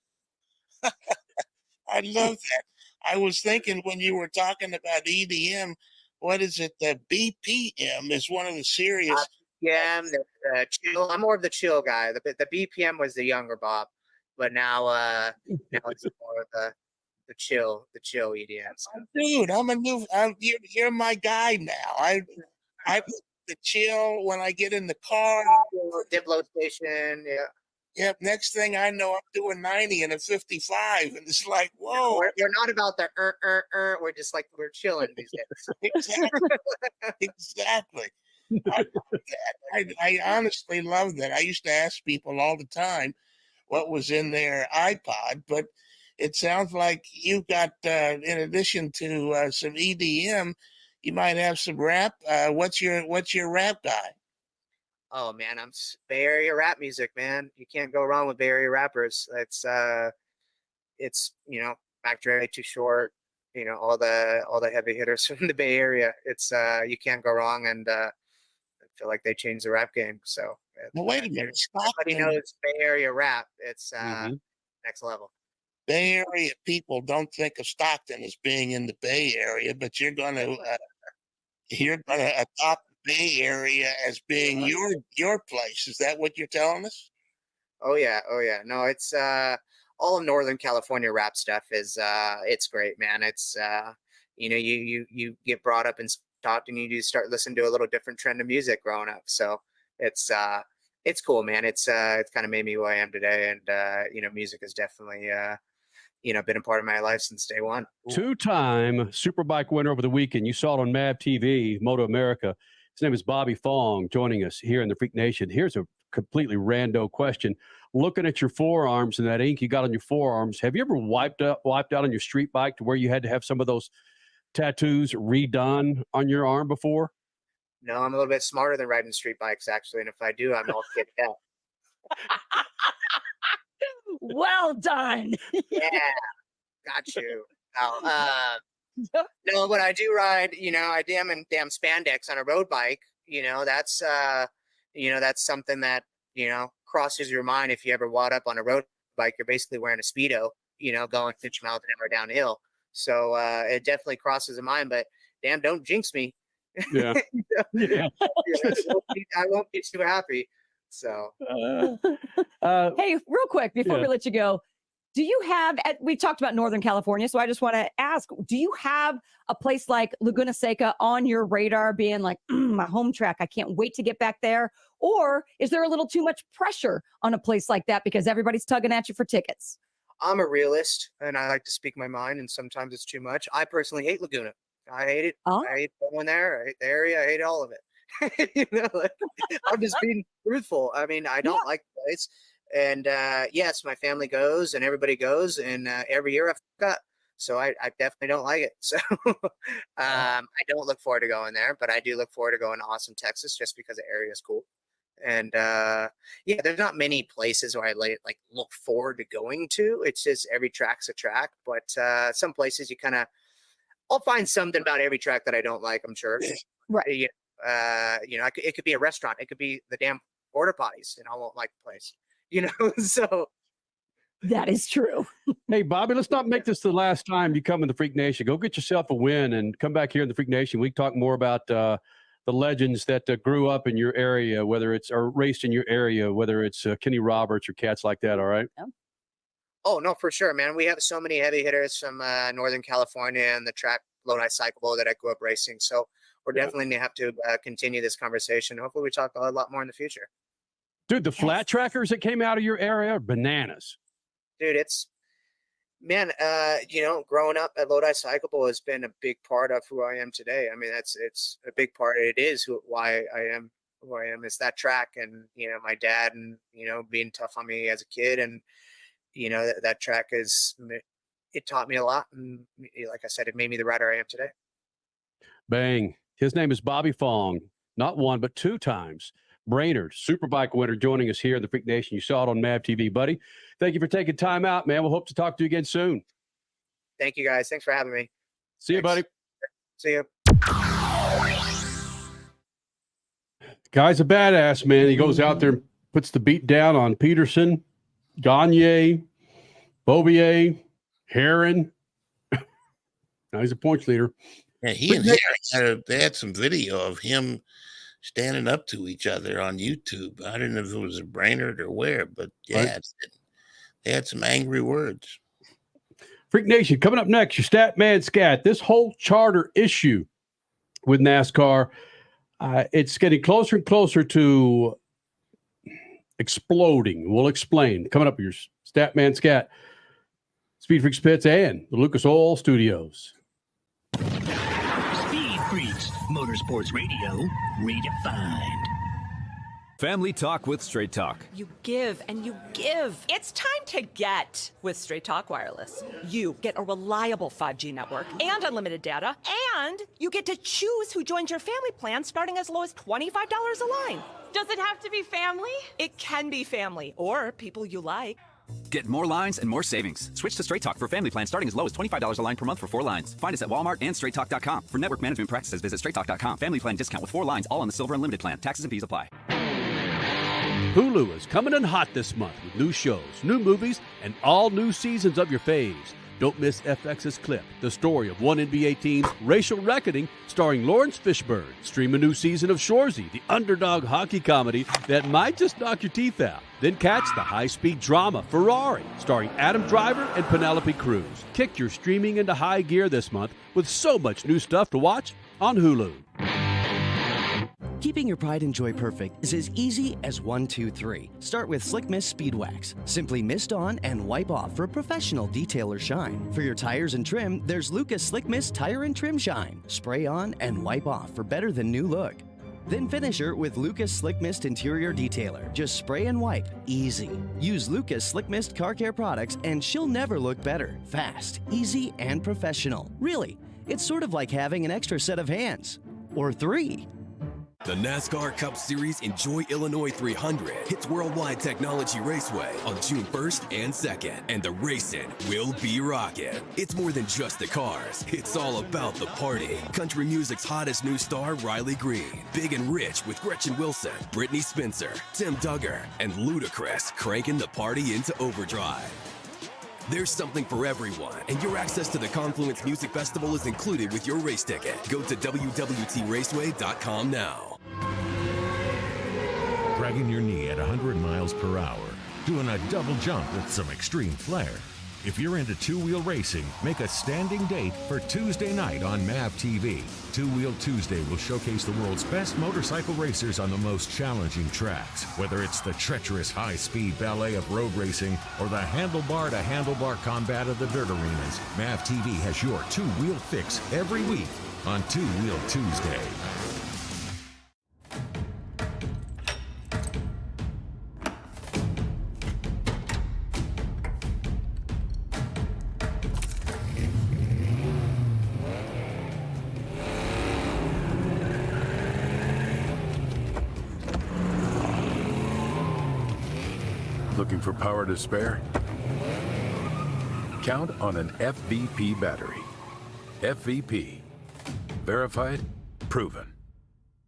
Speaker 8: I love that. I was thinking when you were talking about EDM, what is it? The BPM is one of the serious.
Speaker 14: Yeah, the chill. I'm more of the chill guy. The BPM was the younger Bob, but now it's more of the chill EDMs.
Speaker 8: Dude, you're my guy now. I the chill when I get in the car.
Speaker 14: Diplo station, yeah.
Speaker 8: Yep. Next thing I know, I'm doing 90 and a 55, and it's like, whoa.
Speaker 14: We're not about the We're just like we're chilling these days.
Speaker 8: Exactly. I honestly love that. I used to ask people all the time what was in their iPod, but it sounds like you got, in addition to some EDM, you might have some rap. What's your rap guy?
Speaker 14: Oh man, I'm Bay Area rap music, man. You can't go wrong with Bay Area rappers. It's Mac Dre, Too Short, all the heavy hitters from the Bay Area. It's you can't go wrong, and I feel like they changed the rap game. So
Speaker 8: well, wait a minute,
Speaker 14: everybody knows Bay Area rap. It's next level.
Speaker 8: Bay Area people don't think of Stockton as being in the Bay Area, but you're gonna adopt Bay Area as being your place. Is that what you're telling us?
Speaker 14: Oh yeah. No, it's all of Northern California rap stuff is it's great, man. It's you get brought up and taught, and you start listening to a little different trend of music growing up. So it's cool, man. It's kind of made me who I am today, and music has definitely been a part of my life since day one.
Speaker 6: Two-time Superbike winner over the weekend. You saw it on MAVTV, MotoAmerica. His name is Bobby Fong, joining us here in the Freak Nation. Here's a completely rando question. Looking at your forearms and that ink you got on your forearms, have you ever wiped out on your street bike to where you had to have some of those tattoos redone on your arm before?
Speaker 14: No, I'm a little bit smarter than riding street bikes, actually. And if I do, I'm all kicked out.
Speaker 7: Well done.
Speaker 14: Yeah, got you. No, when I do ride, I damn spandex on a road bike. That's something that crosses your mind. If you ever wad up on a road bike, you're basically wearing a Speedo, going 50 miles an hour downhill. So it definitely crosses the mind. But damn, don't jinx me.
Speaker 6: Yeah. Yeah.
Speaker 14: I won't be too happy. So,
Speaker 7: hey, real quick before we let you go, do you have? We talked about Northern California, so I just want to ask: do you have a place like Laguna Seca on your radar, being like my home track? I can't wait to get back there. Or is there a little too much pressure on a place like that because everybody's tugging at you for tickets?
Speaker 14: I'm a realist, and I like to speak my mind, and sometimes it's too much. I personally hate Laguna. I hate it.
Speaker 7: Oh?
Speaker 14: I hate going there. I hate the area. I hate all of it. I'm just being truthful. I mean, I don't like the place. And yes, my family goes and everybody goes, and every year I fuck up. So I definitely don't like it. So I don't look forward to going there, but I do look forward to going to Austin, Texas, just because the area is cool. And there's not many places where I look forward to going to. It's just every track's a track, but some places I'll find something about every track that I don't like, I'm sure.
Speaker 7: Right.
Speaker 14: It could be a restaurant. It could be the damn porta potties, and I won't like the place. So
Speaker 7: that is true.
Speaker 6: Hey, Bobby, let's not make this the last time you come in the Freak Nation. Go get yourself a win and come back here in the Freak Nation. We talk more about the legends that grew up in your area, whether it's or raced in your area, whether it's Kenny Roberts or cats like that. All right.
Speaker 7: Yeah.
Speaker 14: Oh no, for sure, man. We have so many heavy hitters from Northern California and the track Lodi Cyclable that I grew up racing. So we're definitely going to have to continue this conversation. Hopefully we talk a lot more in the future.
Speaker 6: Dude, the flat trackers that came out of your area are bananas.
Speaker 14: Dude, it's, man, growing up at Lodi Cyclable has been a big part of who I am today. I mean, it's a big part. It is why I am who I am. It's that track and, my dad and, being tough on me as a kid. And, that track it taught me a lot. And like I said, it made me the rider I am today.
Speaker 6: Bang. His name is Bobby Fong. Not one, but two times. Brainard, Superbike winner, joining us here in the Freak Nation. You saw it on MAVTV, buddy. Thank you for taking time out, man. We'll hope to talk to you again soon.
Speaker 14: Thank you, guys. Thanks for having me.
Speaker 6: See you, buddy.
Speaker 14: See you.
Speaker 6: Guy's a badass, man. He goes out there, puts the beat down on Peterson, Gagne, Beaubier, Heron. Now he's a points leader.
Speaker 8: Yeah, he and Heron, they had some video of him standing up to each other on YouTube. I don't know if it was a Brainard or where, but yeah, they had some angry words.
Speaker 6: Freak Nation, coming up next, your stat man scat. This whole charter issue with NASCAR, it's getting closer and closer to exploding. We'll explain. Coming up, your stat man scat. SpeedFreaks Pits and the Lucas Oil Studios.
Speaker 1: SpeedFreaks, Motorsports Radio, redefined.
Speaker 10: Family Talk with Straight Talk.
Speaker 5: You give and you give. It's time to get with Straight Talk Wireless. You get a reliable 5G network and unlimited data, and you get to choose who joins your family plan starting as low as $25 a line.
Speaker 15: Does it have to be family?
Speaker 5: It can be family or people you like.
Speaker 10: Get more lines and more savings. Switch to Straight Talk for family plan starting as low as $25 a line per month for 4 lines. Find us at Walmart and straighttalk.com. For network management practices, visit straighttalk.com. Family plan discount with 4 lines, all on the Silver Unlimited plan. Taxes and fees apply.
Speaker 6: Hulu is coming in hot this month with new shows, new movies, and all new seasons of your faves. Don't miss FX's Clip, the story of one NBA team's racial reckoning, starring Lawrence Fishburne. Stream a new season of Shoresy, the underdog hockey comedy that might just knock your teeth out. Then catch the high-speed drama Ferrari, starring Adam Driver and Penelope Cruz. Kick your streaming into high gear this month with so much new stuff to watch on Hulu.
Speaker 16: Keeping your pride and joy perfect is as easy as 1, 2, 3. Start with Slick Mist Speed Wax. Simply mist on and wipe off for a professional detailer shine. For your tires and trim, there's Lucas Slick Mist Tire and Trim Shine. Spray on and wipe off for better than new look. Then finish her with Lucas Slick Mist Interior Detailer. Just spray and wipe. Easy. Use Lucas Slick Mist Car Care products and she'll never look better. Fast, easy, and professional. Really, it's sort of like having an extra set of hands. Or 3.
Speaker 12: The NASCAR Cup Series Enjoy Illinois 300 hits Worldwide Technology Raceway on June 1st and 2nd, and the racing will be rocking. It's more than just the cars. It's all about the party. Country music's hottest new star, Riley Green. Big and Rich with Gretchen Wilson, Brittany Spencer, Tim Duggar, and Ludacris cranking the party into overdrive. There's something for everyone, and your access to the Confluence Music Festival is included with your race ticket. Go to www.raceway.com now.
Speaker 11: Dragging your knee at 100 miles per hour, doing a double jump with some extreme flair. If you're into two-wheel racing, make a standing date for Tuesday night on MAVTV. Two-Wheel Tuesday will showcase the world's best motorcycle racers on the most challenging tracks. Whether it's the treacherous high-speed ballet of road racing or the handlebar-to-handlebar combat of the dirt arenas, MAVTV has your two-wheel fix every week on Two-Wheel Tuesday.
Speaker 13: Looking for power to spare? Count on an FVP battery. FVP. Verified, proven.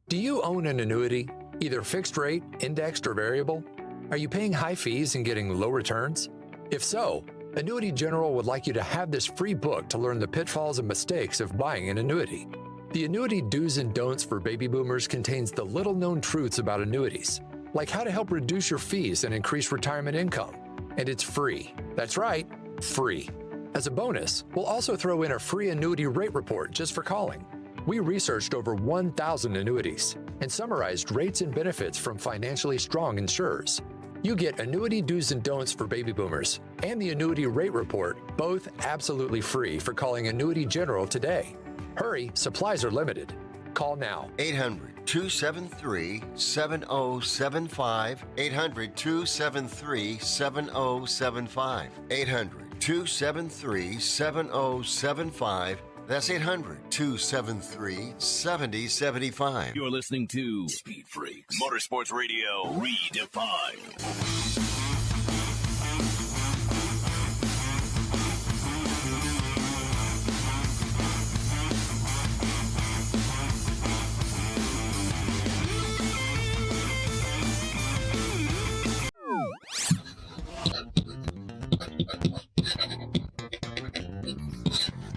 Speaker 17: Do you own an annuity, either fixed rate, indexed, or variable? Are you paying high fees and getting low returns? If so, Annuity General would like you to have this free book to learn the pitfalls and mistakes of buying an annuity. The Annuity Do's and Don'ts for Baby Boomers contains the little-known truths about annuities, like how to help reduce your fees and increase retirement income. And it's free. That's right, free. As a bonus, we'll also throw in a free annuity rate report just for calling. We researched over 1,000 annuities and summarized rates and benefits from financially strong insurers. You get Annuity Do's and Don'ts for Baby Boomers and the Annuity Rate Report, both absolutely free for calling Annuity General today. Hurry, supplies are limited. Call now.
Speaker 18: 800-273-7075. 800-273-7075. 800-273-7075. That's 800-273-7075.
Speaker 1: You're listening to Speed Freaks, Motorsports Radio redefined.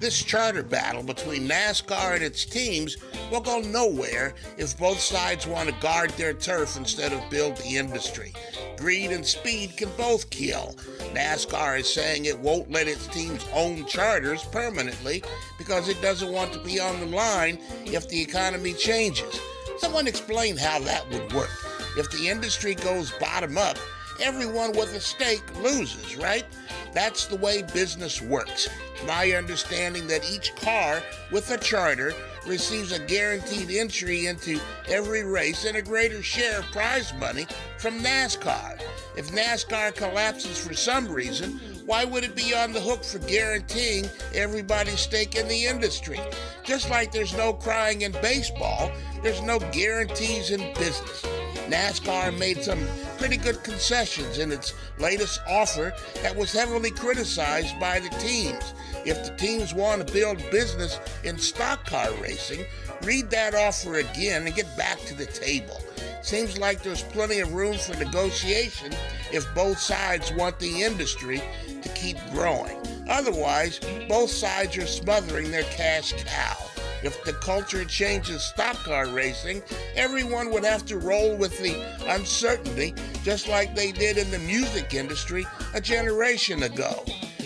Speaker 8: this charter battle between NASCAR and its teams will go nowhere if both sides want to guard their turf instead of build the industry. Greed and speed can both kill. NASCAR is saying it won't let its teams own charters permanently because it doesn't want to be on the line if the economy changes. Someone explain how that would work. If the industry goes bottom up, everyone with a stake loses, right? That's the way business works. It's my understanding that each car with a charter receives a guaranteed entry into every race and a greater share of prize money from NASCAR. If NASCAR collapses for some reason, why would it be on the hook for guaranteeing everybody's stake in the industry? Just like there's no crying in baseball, there's no guarantees in business. NASCAR made some pretty good concessions in its latest offer that was heavily criticized by the teams. If the teams want to build business in stock car racing, read that offer again and get back to the table. Seems like there's plenty of room for negotiation if both sides want the industry to keep growing. Otherwise, both sides are smothering their cash cow. If the culture changes stock car racing, everyone would have to roll with the uncertainty, just like they did in the music industry a generation ago.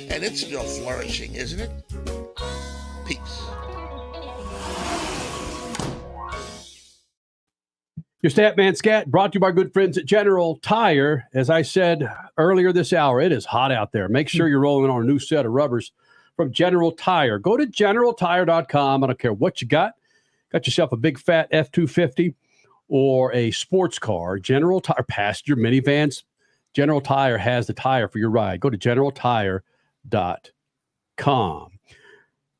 Speaker 8: And it's still flourishing, isn't it? Peace.
Speaker 6: Your Statman Scat brought to you by good friends at General Tire. As I said earlier this hour, it is hot out there. Make sure you're rolling on a new set of rubbers from General Tire. Go to generaltire.com. I don't care what you got. Got yourself a big fat F-250 or a sports car. General Tire, passenger, minivans. General Tire has the tire for your ride. Go to generaltire.com.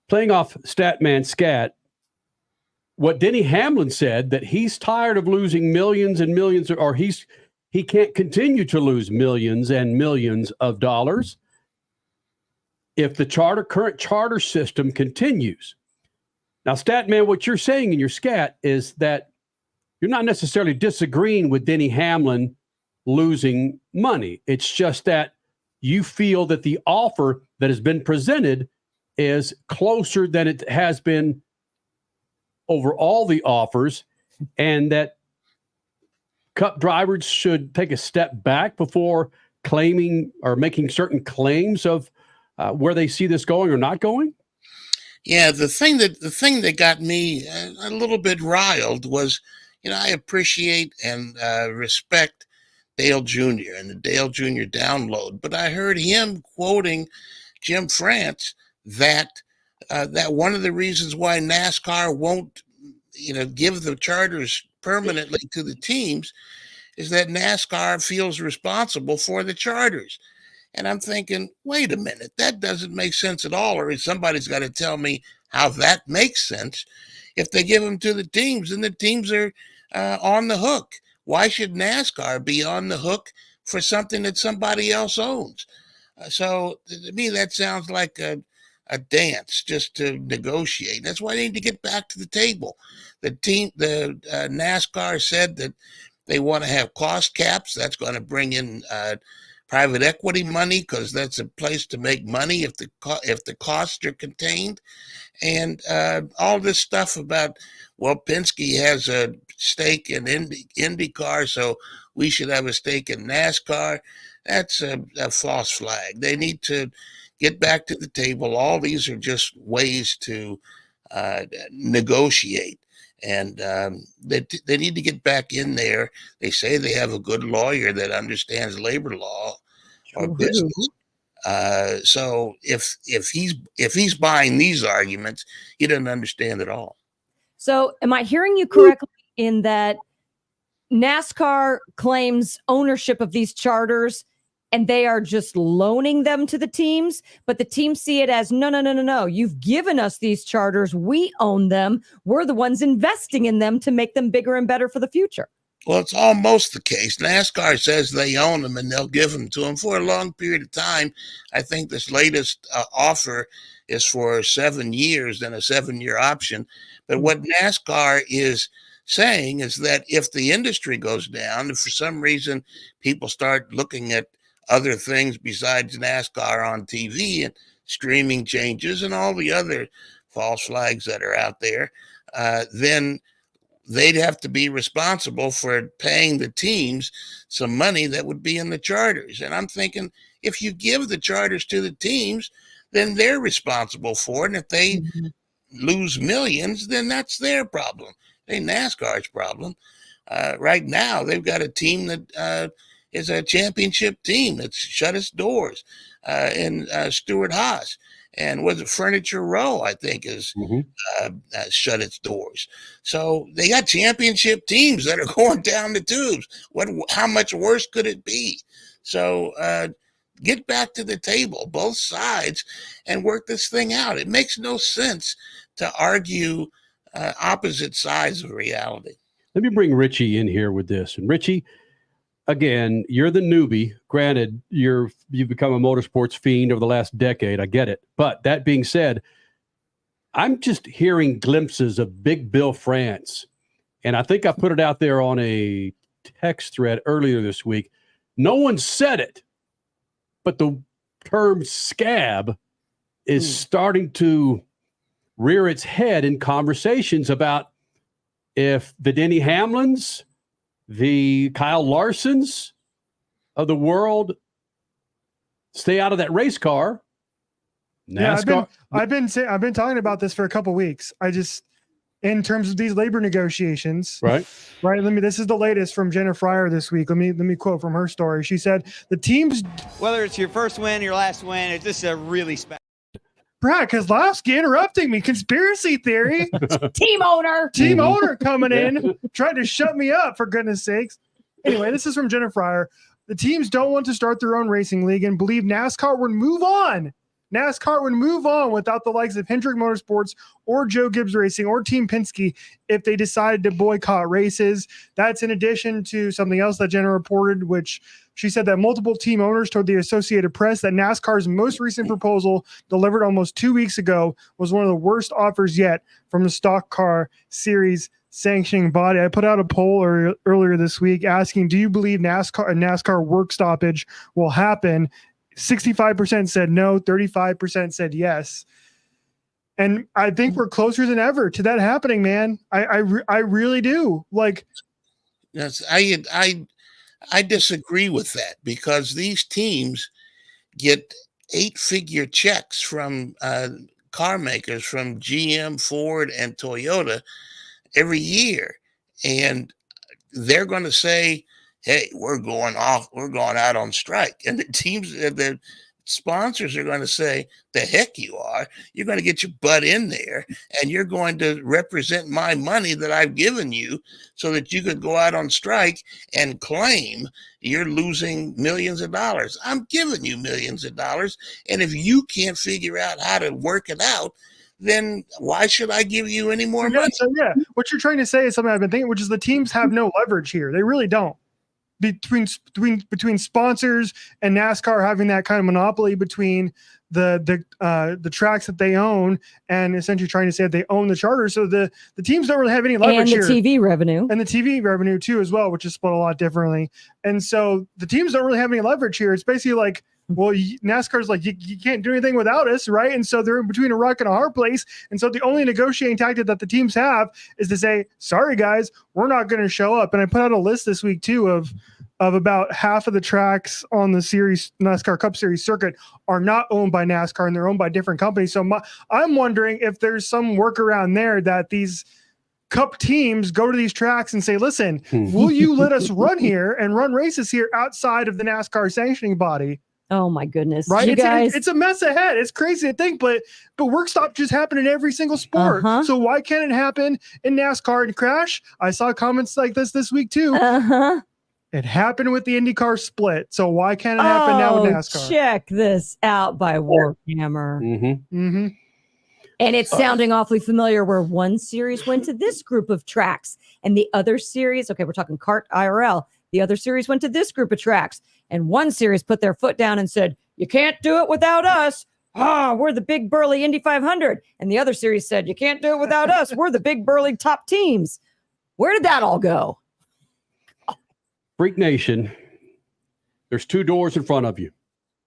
Speaker 6: Playing off Statman Scat, what Denny Hamlin said, that he's tired of losing millions and millions, or he can't continue to lose millions and millions of dollars if the current charter system continues. Now, Statman, what you're saying in your scat is that you're not necessarily disagreeing with Denny Hamlin losing money. It's just that you feel that the offer that has been presented is closer than it has been over all the offers, and that Cup drivers should take a step back before claiming or making certain claims of where they see this going or not going?
Speaker 8: Yeah, the thing that got me a little bit riled was, I appreciate and respect Dale Jr. and the Dale Jr. download, but I heard him quoting Jim France that one of the reasons why NASCAR won't, give the charters permanently to the teams is that NASCAR feels responsible for the charters. And I'm thinking, wait a minute, that doesn't make sense at all. Or somebody's got to tell me how that makes sense. If they give them to the teams, then the teams are on the hook. Why should NASCAR be on the hook for something that somebody else owns? So to me, that sounds like a dance just to negotiate. That's why they need to get back to the table. The NASCAR said that they want to have cost caps. That's going to bring in private equity money, because that's a place to make money if the costs are contained. And all this stuff about, Penske has a stake in IndyCar, so we should have a stake in NASCAR. That's a false flag. They need to get back to the table. All these are just ways to negotiate. And they need to get back in there. They say they have a good lawyer that understands labor law or business. So if he's buying these arguments, he doesn't understand at all.
Speaker 7: So am I hearing you correctly in that NASCAR claims ownership of these charters and they are just loaning them to the teams, but the teams see it as, no. You've given us these charters. We own them. We're the ones investing in them to make them bigger and better for the future.
Speaker 8: Well, it's almost the case. NASCAR says they own them and they'll give them to them for a long period of time. I think this latest offer is for 7 years and a 7-year option. But what NASCAR is saying is that if the industry goes down, if for some reason people start looking at other things besides NASCAR on TV, and streaming changes and all the other false flags that are out there, then they'd have to be responsible for paying the teams some money that would be in the charters. And I'm thinking, if you give the charters to the teams, then they're responsible for it. And if they lose millions, then that's their problem. It ain't NASCAR's problem. Right now, they've got a team that is a championship team that's shut its doors in Stewart Haas. And was it Furniture Row, I think, is shut its doors. So they got championship teams that are going down the tubes. How much worse could it be? So get back to the table, both sides, and work this thing out. It makes no sense to argue opposite sides of reality.
Speaker 6: Let me bring Richie in here with this. And Richie, again, you're the newbie. Granted, you've become a motorsports fiend over the last decade. I get it. But that being said, I'm just hearing glimpses of Big Bill France. And I think I put it out there on a text thread earlier this week. No one said it, but the term scab is starting to rear its head in conversations about if the Denny Hamlins, the Kyle Larsons of the world stay out of that race car. NASCAR.
Speaker 9: Yeah, I've been talking about this for a couple weeks. In terms of these labor negotiations, right. This is the latest from Jenna Fryer this week. Let me quote from her story. She said, "The teams,
Speaker 19: whether it's your first win, your last win, it's just a really special."
Speaker 9: Brad Kozlowski interrupting me. Conspiracy theory.
Speaker 7: Team owner
Speaker 9: coming in, trying to shut me up, for goodness sakes. Anyway, this is from Jenna Fryer. The teams don't want to start their own racing league and believe NASCAR would move on. NASCAR would move on without the likes of Hendrick Motorsports or Joe Gibbs Racing or Team Penske if they decided to boycott races. That's in addition to something else that Jenna reported, which she said that multiple team owners told the Associated Press that NASCAR's most recent proposal, delivered almost 2 weeks ago, was one of the worst offers yet from the stock car series sanctioning body. I put out a poll earlier this week asking, do you believe a NASCAR work stoppage will happen? 65% said no, 35% said yes. And I think we're closer than ever to that happening, man. I really do. Like,
Speaker 8: yes, I disagree with that, because these teams get 8-figure checks from car makers, from GM, Ford, and Toyota every year. And they're going to say, hey, we're going out on strike. And the teams, the sponsors are going to say, the heck you are. You're going to get your butt in there, and you're going to represent my money that I've given you so that you could go out on strike and claim you're losing millions of dollars. I'm giving you millions of dollars. And if you can't figure out how to work it out, then why should I give you any more money?
Speaker 9: So, yeah, what you're trying to say is something I've been thinking, which is the teams have no leverage here. They really don't. Between sponsors and NASCAR having that kind of monopoly between the tracks that they own, and essentially trying to say that they own the charter. So the teams don't really have any leverage here.
Speaker 7: And the TV revenue.
Speaker 9: And the TV revenue too as well, which is split a lot differently. And so the teams don't really have any leverage here. It's basically like, well, NASCAR's like, you can't do anything without us, right? And so they're in between a rock and a hard place. And so the only negotiating tactic that the teams have is to say, sorry, guys, we're not going to show up. And I put out a list this week too of about half of the tracks on the NASCAR Cup Series circuit are not owned by NASCAR, and they're owned by different companies. So I'm wondering if there's some workaround there that these Cup teams go to these tracks and say, listen, will you let us run here and run races here outside of the NASCAR sanctioning body?
Speaker 7: Oh my goodness.
Speaker 9: Right.
Speaker 7: You guys.
Speaker 9: It's a mess ahead. It's crazy to think, but work stoppages happen in every single sport. So why can't it happen in NASCAR? And Crash, I saw comments like this week too. It happened with the IndyCar split. So why can't it happen now with NASCAR?
Speaker 7: Check this out by Warhammer. And it's sounding awfully familiar, where one series went to this group of tracks and the other series, okay, we're talking kart IRL. The other series went to this group of tracks, and one series put their foot down and said, you can't do it without us. We're the big burly Indy 500. And the other series said, you can't do it without us. We're the big burly top teams. Where did that all go?
Speaker 6: Freak Nation, there's two doors in front of you.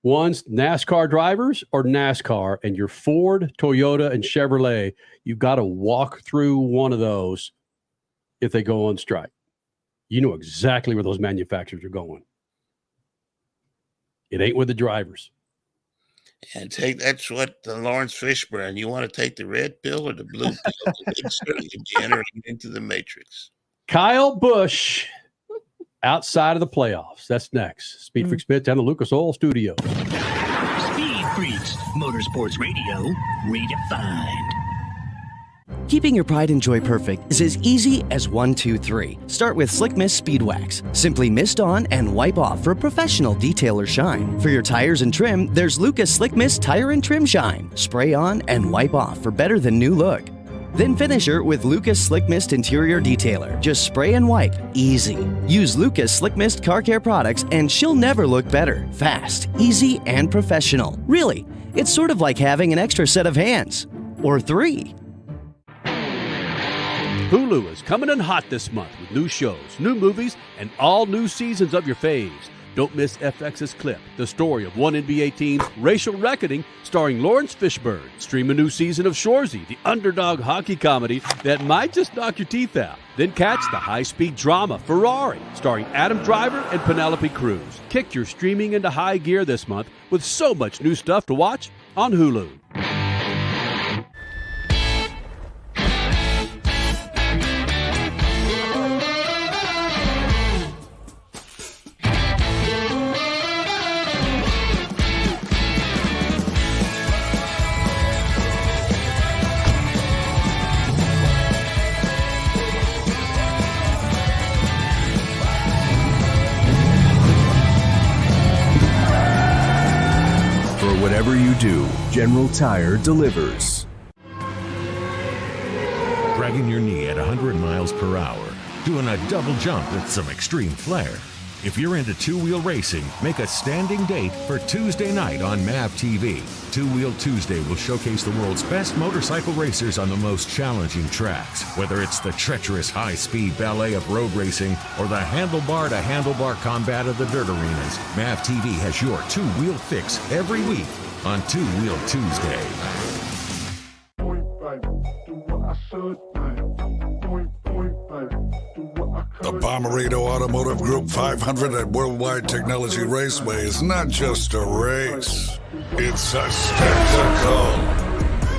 Speaker 6: One's NASCAR drivers or NASCAR, and your Ford, Toyota, and Chevrolet, you've got to walk through one of those if they go on strike. You know exactly where those manufacturers are going. It ain't with the drivers.
Speaker 8: And that's what the Lawrence Fishburne. You want to take the red pill or the blue pill? It's certainly entering into the matrix.
Speaker 6: Kyle Busch outside of the playoffs. That's next. SpeedFreaks Pits and the Lucas Oil Studio.
Speaker 1: Speed Freaks, Motorsports Radio, redefined.
Speaker 16: Keeping your pride and joy perfect is as easy as 1, 2, 3. Start with Slick Mist Speed Wax. Simply mist on and wipe off for professional detail or shine. For your tires and trim, there's Lucas Slick Mist Tire and Trim Shine. Spray on and wipe off for better than new look. Then finish her with Lucas Slick Mist Interior Detailer. Just spray and wipe. Easy. Use Lucas Slick Mist Car Care products and she'll never look better. Fast, easy, and professional. Really, it's sort of like having an extra set of hands. Or 3.
Speaker 6: Hulu is coming in hot this month with new shows, new movies, and all new seasons of your faves. Don't miss FX's Clip, the story of one NBA team's racial reckoning, starring Lawrence Fishburne. Stream a new season of Shoresy, the underdog hockey comedy that might just knock your teeth out. Then catch the high-speed drama Ferrari, starring Adam Driver and Penelope Cruz. Kick your streaming into high gear this month with so much new stuff to watch on Hulu.
Speaker 11: Whatever you do, General Tire delivers. Dragging your knee at 100 miles per hour, doing a double jump with some extreme flair. If you're into two-wheel racing, make a standing date for Tuesday night on MAVTV. Two-Wheel Tuesday will showcase the world's best motorcycle racers on the most challenging tracks. Whether it's the treacherous high-speed ballet of road racing or the handlebar-to-handlebar combat of the dirt arenas, MAVTV has your two-wheel fix every week on Two-Wheel Tuesday.
Speaker 20: The Bommarito Automotive Group 500 at Worldwide Technology Raceway is not just a race, it's a spectacle.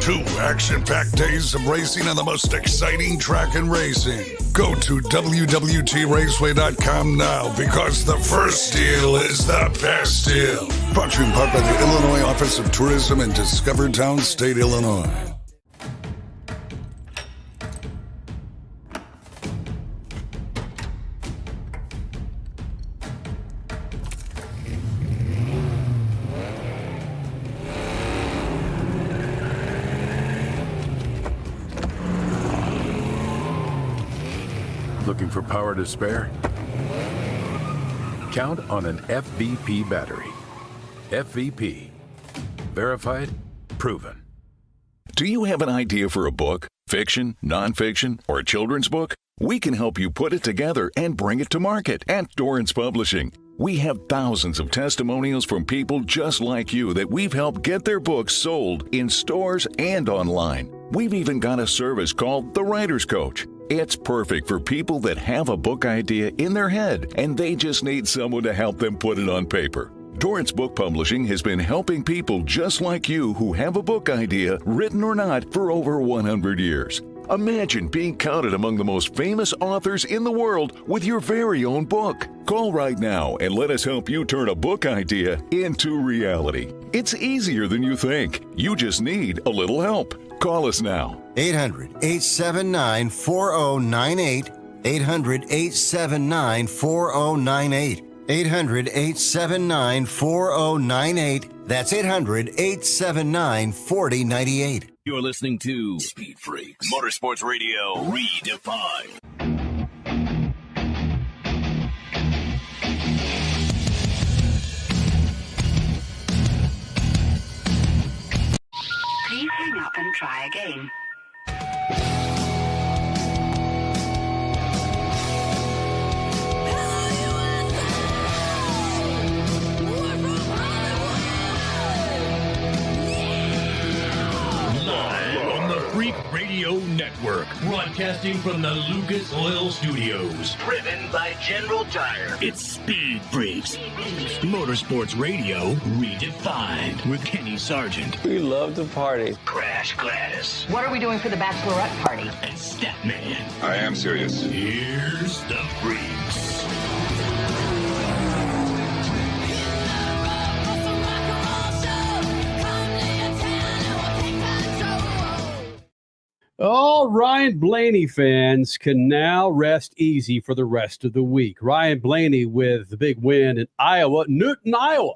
Speaker 20: 2 action-packed days of racing on the most exciting track in racing. Go to WWTRaceway.com now because the first deal is the best deal. Brought to you in part by the Illinois Office of Tourism in Discovertown State, Illinois.
Speaker 13: Looking for power to spare? Count on an FVP battery. FVP. Verified, proven.
Speaker 21: Do you have an idea for a book, fiction, nonfiction, or a children's book? We can help you put it together and bring it to market at Dorrance Publishing. We have thousands of testimonials from people just like you that we've helped get their books sold in stores and online. We've even got a service called The Writer's Coach. It's perfect for people that have a book idea in their head and they just need someone to help them put it on paper. Dorrance Book Publishing has been helping people just like you who have a book idea, written or not, for over 100 years. Imagine being counted among the most famous authors in the world with your very own book. Call right now and let us help you turn a book idea into reality. It's easier than you think. You just need a little help. Call us now.
Speaker 18: 800-879-4098. 800-879-4098. 800-879-4098. That's 800-879-4098.
Speaker 1: You're listening to Speed Freaks, Motorsports Radio, redefined.
Speaker 4: Please hang up and try again.
Speaker 1: Radio Network, broadcasting from the Lucas Oil Studios. Driven by General Tire. It's Speed Freaks. Motorsports Radio redefined with Kenny Sargent.
Speaker 2: We love to party.
Speaker 1: Crash Gladys.
Speaker 22: What are we doing for the bachelorette party?
Speaker 1: And Statman.
Speaker 2: I am serious.
Speaker 1: Here's the Freaks.
Speaker 6: All Ryan Blaney fans can now rest easy for the rest of the week. Ryan Blaney with the big win in Iowa, Newton, Iowa.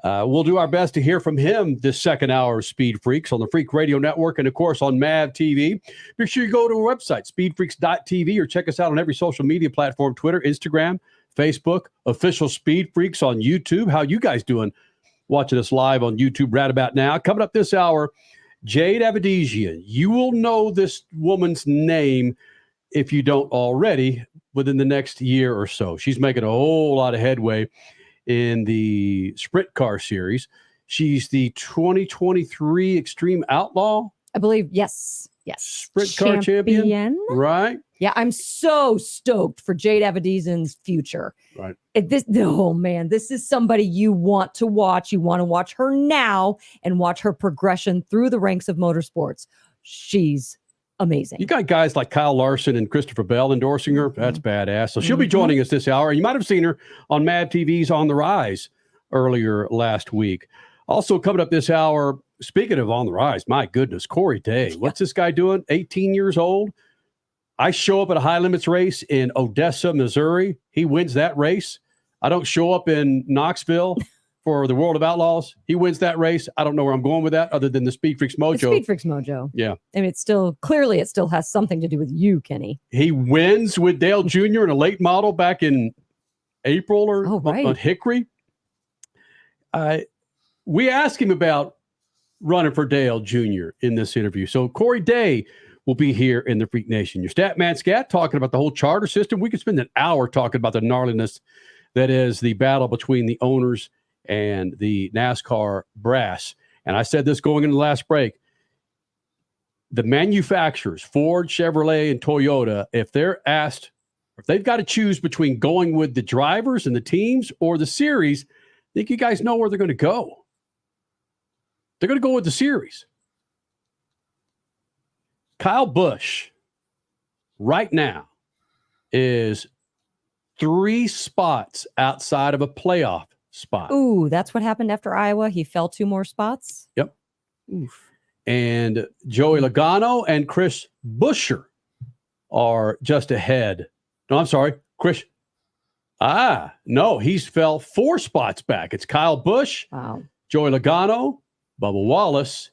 Speaker 6: We'll do our best to hear from him this second hour of Speed Freaks on the Freak Radio Network and, of course, on MAVTV. Make sure you go to our website, speedfreaks.tv, or check us out on every social media platform, Twitter, Instagram, Facebook, official Speed Freaks on YouTube. How you guys doing watching us live on YouTube right about now? Coming up this hour, Jade Avedisian. You will know this woman's name if you don't already within the next year or so. She's making a whole lot of headway in the sprint car series. She's the 2023 Extreme Outlaw,
Speaker 7: I believe. Yes.
Speaker 6: Sprint car champion. Right.
Speaker 7: Yeah, I'm so stoked for Jade Avedisian's future.
Speaker 6: Right.
Speaker 7: This is somebody you want to watch. You want to watch her now and watch her progression through the ranks of motorsports. She's amazing.
Speaker 6: You got guys like Kyle Larson and Christopher Bell endorsing her. That's badass. So she'll be joining us this hour. And you might have seen her on MAVTV's On the Rise earlier last week. Also coming up this hour, speaking of On the Rise, my goodness, Corey Day. What's this guy doing? 18 years old. I show up at a high limits race in Odessa, Missouri. He wins that race. I don't show up in Knoxville for the World of Outlaws. He wins that race. I don't know where I'm going with that other than the Speed Freaks mojo.
Speaker 7: The Speed Freaks mojo.
Speaker 6: Yeah.
Speaker 7: And it still has something to do with you, Kenny.
Speaker 6: He wins with Dale Jr. in a late model back in April on Hickory. We asked him about running for Dale Jr. in this interview. So Corey Day will be here in the Freak Nation. Your stat man Scat talking about the whole charter system. We could spend an hour talking about the gnarliness that is the battle between the owners and the NASCAR brass. And I said this going into the last break. The manufacturers, Ford, Chevrolet, and Toyota, if they've got to choose between going with the drivers and the teams or the series, I think you guys know where they're going to go. They're going to go with the series. Kyle Busch right now is 3 spots outside of a playoff spot.
Speaker 7: Ooh, that's what happened after Iowa. He fell 2 more spots.
Speaker 6: Yep. Oof. And Joey Logano and Chris Buescher are just ahead. No, I'm sorry. Chris. No, he's fell 4 spots back. It's Kyle Busch, Joey Logano, Bubba Wallace,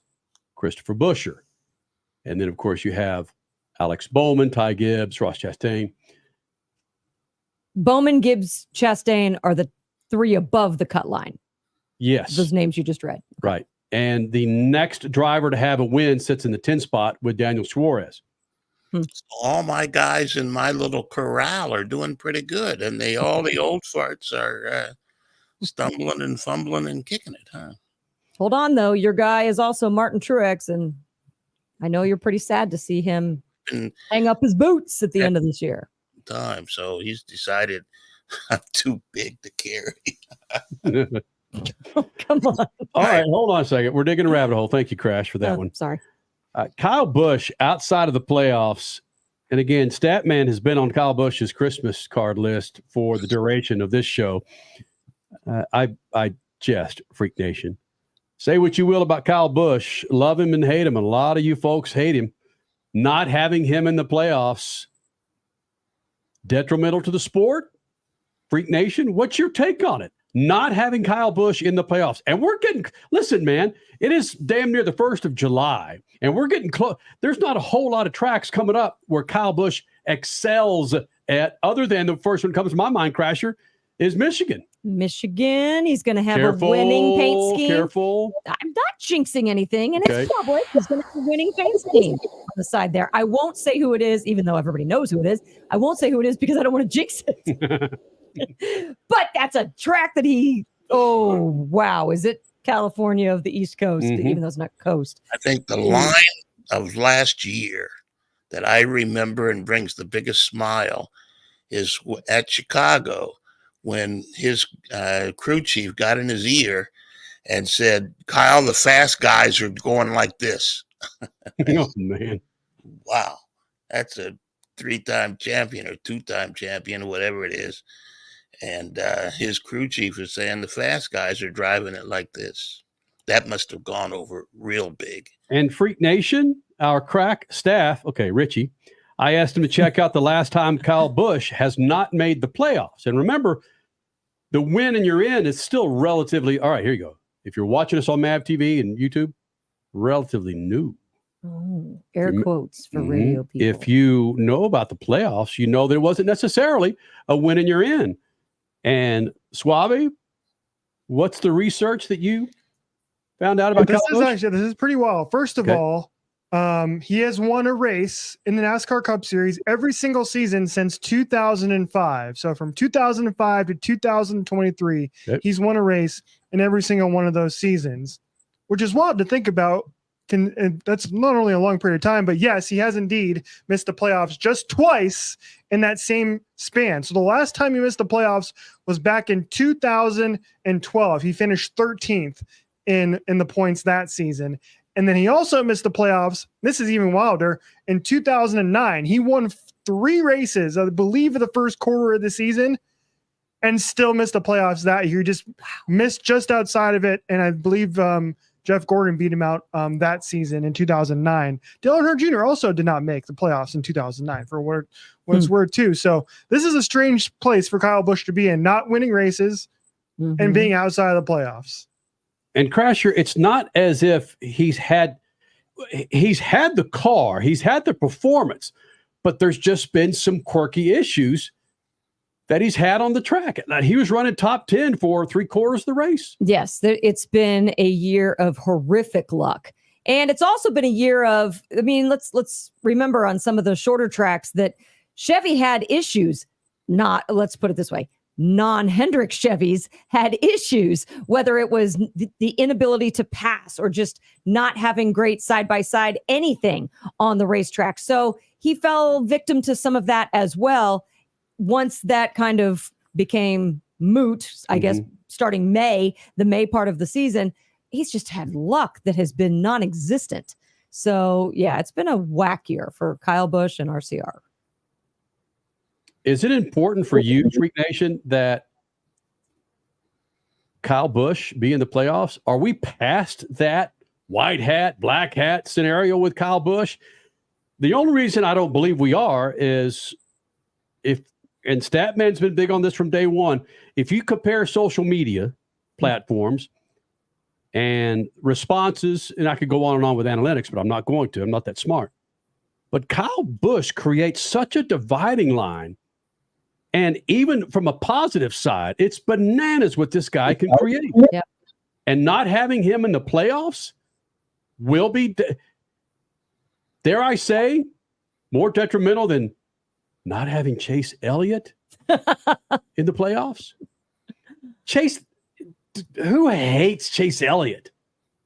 Speaker 6: Christopher Buescher. And then, of course, you have Alex Bowman, Ty Gibbs, Ross Chastain.
Speaker 7: Bowman, Gibbs, Chastain are the 3 above the cut line.
Speaker 6: Yes.
Speaker 7: Those names you just read.
Speaker 6: Right. And the next driver to have a win sits in the 10 spot with Daniel Suarez.
Speaker 8: All my guys in my little corral are doing pretty good. And all the old farts are stumbling and fumbling and kicking it, huh?
Speaker 7: Hold on, though. Your guy is also Martin Truex, and I know you're pretty sad to see him hang up his boots at the end of this year.
Speaker 8: So he's decided I'm too big to carry.
Speaker 7: Come on.
Speaker 6: All right, hold on a second. We're digging a rabbit hole. Thank you, Crash, for that one.
Speaker 7: Sorry.
Speaker 6: Kyle Busch outside of the playoffs. And again, Statman has been on Kyle Busch's Christmas card list for the duration of this show. I jest, Freak Nation. Say what you will about Kyle Busch. Love him and hate him. And a lot of you folks hate him. Not having him in the playoffs, detrimental to the sport? Freak Nation, what's your take on it? Not having Kyle Busch in the playoffs. And we're getting, listen, man, it is damn near the 1st of July, and we're getting close. There's not a whole lot of tracks coming up where Kyle Busch excels at, other than the first one comes to my mind, Crasher, is Michigan.
Speaker 7: He's going to have a winning paint scheme.
Speaker 6: Careful.
Speaker 7: I'm not jinxing anything, and it's public. He's going to have a winning paint scheme on the side there. I won't say who it is, even though everybody knows who it is. I won't say who it is because I don't want to jinx it. But that's a track that is it California of the East Coast, even though it's not coast?
Speaker 8: I think the line of last year that I remember and brings the biggest smile is at Chicago when his crew chief got in his ear and said, Kyle, the fast guys are going like this.
Speaker 6: Oh, man.
Speaker 8: Wow. That's a 3-time champion or 2-time champion or whatever it is. And his crew chief was saying the fast guys are driving it like this. That must have gone over real big.
Speaker 6: And Freak Nation, our crack staff, okay, Richie, I asked him to check out the last time Kyle Busch has not made the playoffs. And remember, the win and you're in is still relatively, all right, here you go. If you're watching us on MAVTV and YouTube, relatively new.
Speaker 7: Oh, air quotes for radio people.
Speaker 6: If you know about the playoffs, you know there wasn't necessarily a win and you're in. And Suave, what's the research that you found out about Kyle Busch?
Speaker 9: This is pretty wild. First of all, he has won a race in the NASCAR Cup Series every single season since 2005. So from 2005 to 2023, he's won a race in every single one of those seasons, which is wild to think about. And that's not only a long period of time, but yes, he has indeed missed the playoffs just twice in that same span. So the last time he missed the playoffs was back in 2012. He finished 13th in the points that season. And then he also missed the playoffs. This is even wilder. In 2009, he won 3 races, I believe, in the first quarter of the season, and still missed the playoffs that year. He just missed just outside of it. And I believe Jeff Gordon beat him out that season in 2009. Dale Earnhardt Jr. also did not make the playoffs in 2009 for what it's worth too. So this is a strange place for Kyle Busch to be in, not winning races and being outside of the playoffs.
Speaker 6: And Crasher, it's not as if he's had the car, he's had the performance, but there's just been some quirky issues that he's had on the track. He was running top 10 for 3/4 of the race.
Speaker 7: Yes, it's been a year of horrific luck. And it's also been a year of, I mean, let's remember on some of the shorter tracks that Chevy had issues. Let's put it this way, non-Hendrick Chevys had issues, whether it was the inability to pass or just not having great side-by-side anything on the racetrack. So he fell victim to some of that as well. Once that kind of became moot, I guess, starting the May part of the season, he's just had luck that has been non-existent. So, yeah, it's been a whack year for Kyle Busch and RCR.
Speaker 6: Is it important for you, Freak Nation, that Kyle Busch be in the playoffs? Are we past that white hat, black hat scenario with Kyle Busch? The only reason I don't believe we are is and Statman's been big on this from day one. If you compare social media platforms and responses, and I could go on and on with analytics, but I'm not going to. I'm not that smart. But Kyle Busch creates such a dividing line. And even from a positive side, it's bananas what this guy can create.
Speaker 7: Yep.
Speaker 6: And not having him in the playoffs will be, dare I say, more detrimental than not having Chase Elliott in the playoffs. Chase, who hates Chase Elliott?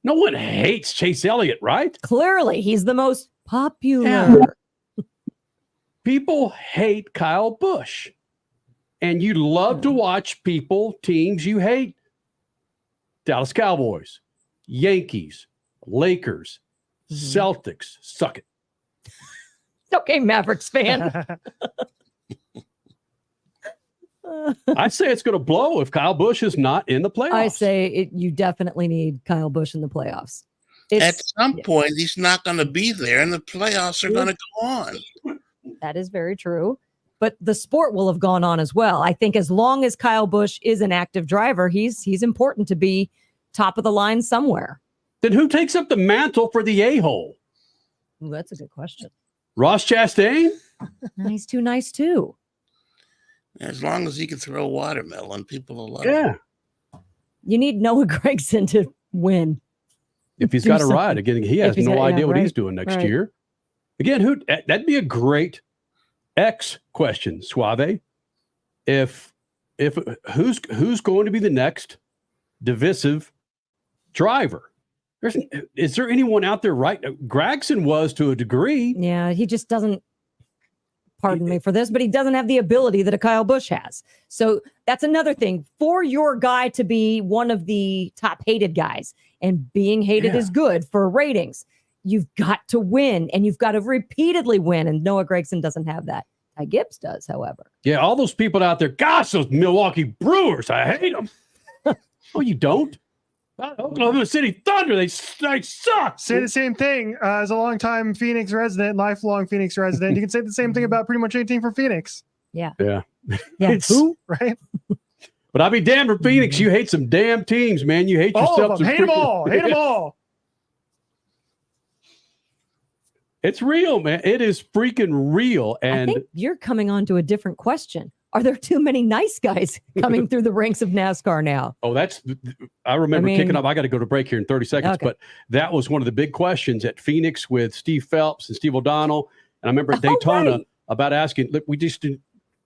Speaker 6: No one hates Chase Elliott, right?
Speaker 7: Clearly, he's the most popular.
Speaker 6: Yeah. People hate Kyle Busch. And you love to watch teams you hate. Dallas Cowboys, Yankees, Lakers, Celtics. Suck it.
Speaker 7: Okay, Mavericks fan.
Speaker 6: I say it's going to blow if Kyle Busch is not in the playoffs.
Speaker 7: I say you definitely need Kyle Busch in the playoffs.
Speaker 8: At some point, he's not going to be there, and the playoffs are going to go on.
Speaker 7: That is very true. But the sport will have gone on as well. I think as long as Kyle Busch is an active driver, he's important to be top of the line somewhere.
Speaker 6: Then who takes up the mantle for the a-hole?
Speaker 7: Ooh, that's a good question.
Speaker 6: Ross Chastain?
Speaker 7: He's too nice too.
Speaker 8: As long as he can throw watermelon, people will love
Speaker 6: him.
Speaker 7: You need Noah Gragson to win.
Speaker 6: If he's got a ride. Again, he has no idea what he's doing next year. Again, that'd be a great X question, Suave. If who's going to be the next divisive driver? Is there anyone out there right? Gragson was to a degree.
Speaker 7: Yeah, he just doesn't, pardon me for this, but he doesn't have the ability that a Kyle Busch has. So that's another thing. For your guy to be one of the top hated guys, and being hated is good for ratings, you've got to win, and you've got to repeatedly win, and Noah Gragson doesn't have that. Ty Gibbs does, however.
Speaker 6: Yeah, all those people out there, gosh, those Milwaukee Brewers, I hate them. Oh, you don't? Oklahoma City Thunder, they suck.
Speaker 9: Say the same thing as a longtime Phoenix resident, lifelong Phoenix resident. You can say the same thing about pretty much anything for Phoenix.
Speaker 7: Yeah.
Speaker 6: Yeah.
Speaker 9: Who? Right?
Speaker 6: But I'll be damned for Phoenix. You hate some damn teams, man. You hate
Speaker 9: all
Speaker 6: yourself.
Speaker 9: Of them. Hate them all. Hate them all.
Speaker 6: It's real, man. It is freaking real. And
Speaker 7: I think you're coming on to a different question. Are there too many nice guys coming through the ranks of NASCAR now?
Speaker 6: Oh, I remember kicking up. I got to go to break here in 30 seconds, but that was one of the big questions at Phoenix with Steve Phelps and Steve O'Donnell. And I remember at Daytona about asking, look, we just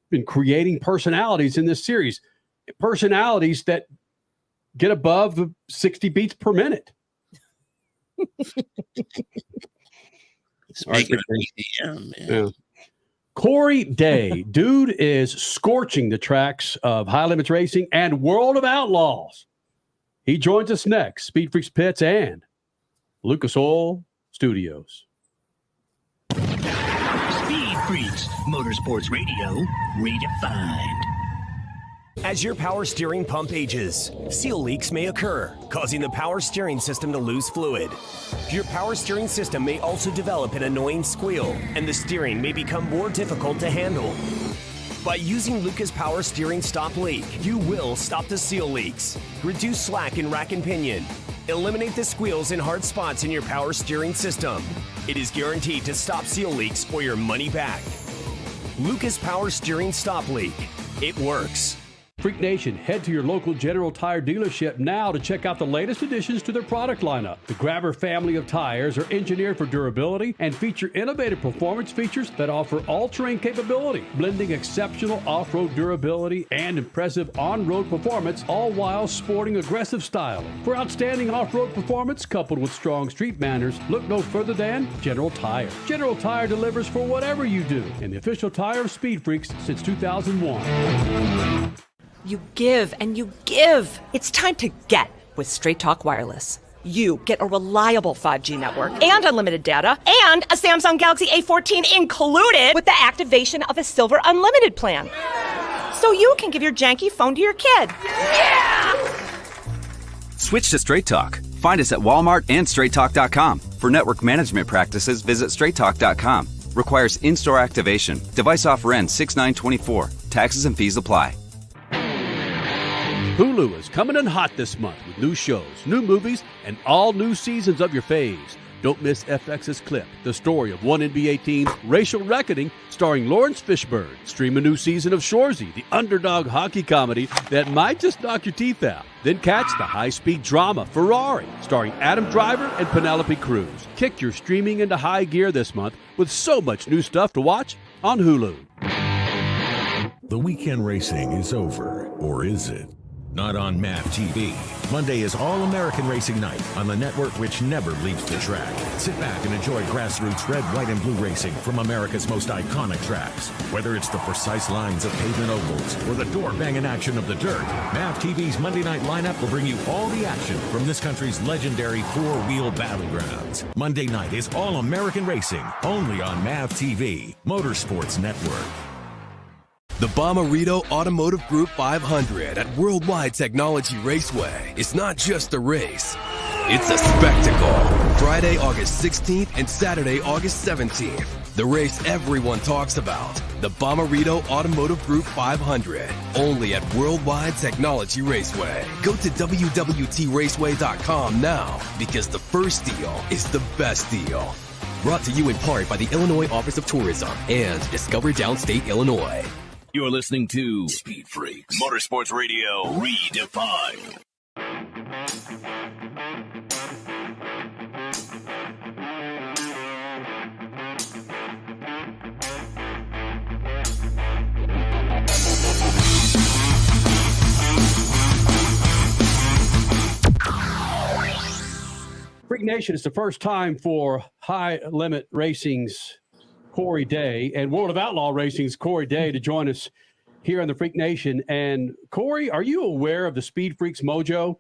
Speaker 6: been creating personalities in this series, personalities that get above the 60 beats per minute.
Speaker 8: Speaking of EDM, man.
Speaker 6: Yeah. Corey Day, dude is scorching the tracks of High Limits Racing and World of Outlaws. He joins us next. SpeedFreaks Pits and Lucas Oil Studios.
Speaker 1: SpeedFreaks, Motorsports Radio, redefined.
Speaker 3: As your power steering pump ages, seal leaks may occur, causing the power steering system to lose fluid. Your power steering system may also develop an annoying squeal, and the steering may become more difficult to handle. By using Lucas Power Steering Stop Leak, you will stop the seal leaks, reduce slack in rack and pinion, eliminate the squeals and hard spots in your power steering system. It is guaranteed to stop seal leaks or your money back. Lucas Power Steering Stop Leak. It works.
Speaker 6: Freak Nation, head to your local General Tire dealership now to check out the latest additions to their product lineup. The Grabber family of tires are engineered for durability and feature innovative performance features that offer all-terrain capability, blending exceptional off-road durability and impressive on-road performance, all while sporting aggressive style. For outstanding off-road performance coupled with strong street manners, look no further than General Tire. General Tire delivers for whatever you do, and the official tire of Speed Freaks since 2001.
Speaker 5: You give and you give. It's time to get with Straight Talk Wireless. You get a reliable 5G network and unlimited data and a Samsung Galaxy A14 included with the activation of a Silver Unlimited plan. So you can give your janky phone to your kid. Yeah!
Speaker 10: Switch to Straight Talk. Find us at Walmart and StraightTalk.com. For network management practices, visit StraightTalk.com. Requires in-store activation. Device offer ends 6/9/24. Taxes and fees apply.
Speaker 6: Hulu is coming in hot this month with new shows, new movies, and all new seasons of your faves. Don't miss FX's Clip, the story of one NBA team's racial reckoning, starring Lawrence Fishburne. Stream a new season of Shoresy, the underdog hockey comedy that might just knock your teeth out. Then catch the high-speed drama Ferrari, starring Adam Driver and Penelope Cruz. Kick your streaming into high gear this month with so much new stuff to watch on Hulu.
Speaker 11: The weekend racing is over, or is it? Not on MAVTV. Monday is All-American Racing Night on the network which never leaves the track. Sit back and enjoy grassroots red, white, and blue racing from America's most iconic tracks. Whether it's the precise lines of pavement ovals or the door-banging action of the dirt, MAVTV's Monday night lineup will bring you all the action from this country's legendary four-wheel battlegrounds. Monday night is All-American Racing, only on MAVTV, Motorsports Network.
Speaker 12: The Brainard Automotive Group 500 at Worldwide Technology Raceway is not just a race, it's a spectacle. Friday, August 16th and Saturday, August 17th. The race everyone talks about. The Brainard Automotive Group 500, only at Worldwide Technology Raceway. Go to WWTRaceway.com now, because the first deal is the best deal. Brought to you in part by the Illinois Office of Tourism and Discover Downstate, Illinois.
Speaker 1: You're listening to Speed Freaks, Motorsports Radio, redefined.
Speaker 6: Freak Nation, it's the first time for High Limit Racing's Corey Day and World of Outlaw Racing's Corey Day to join us here on the Freak Nation. And Corey, are you aware of the SpeedFreaks mojo?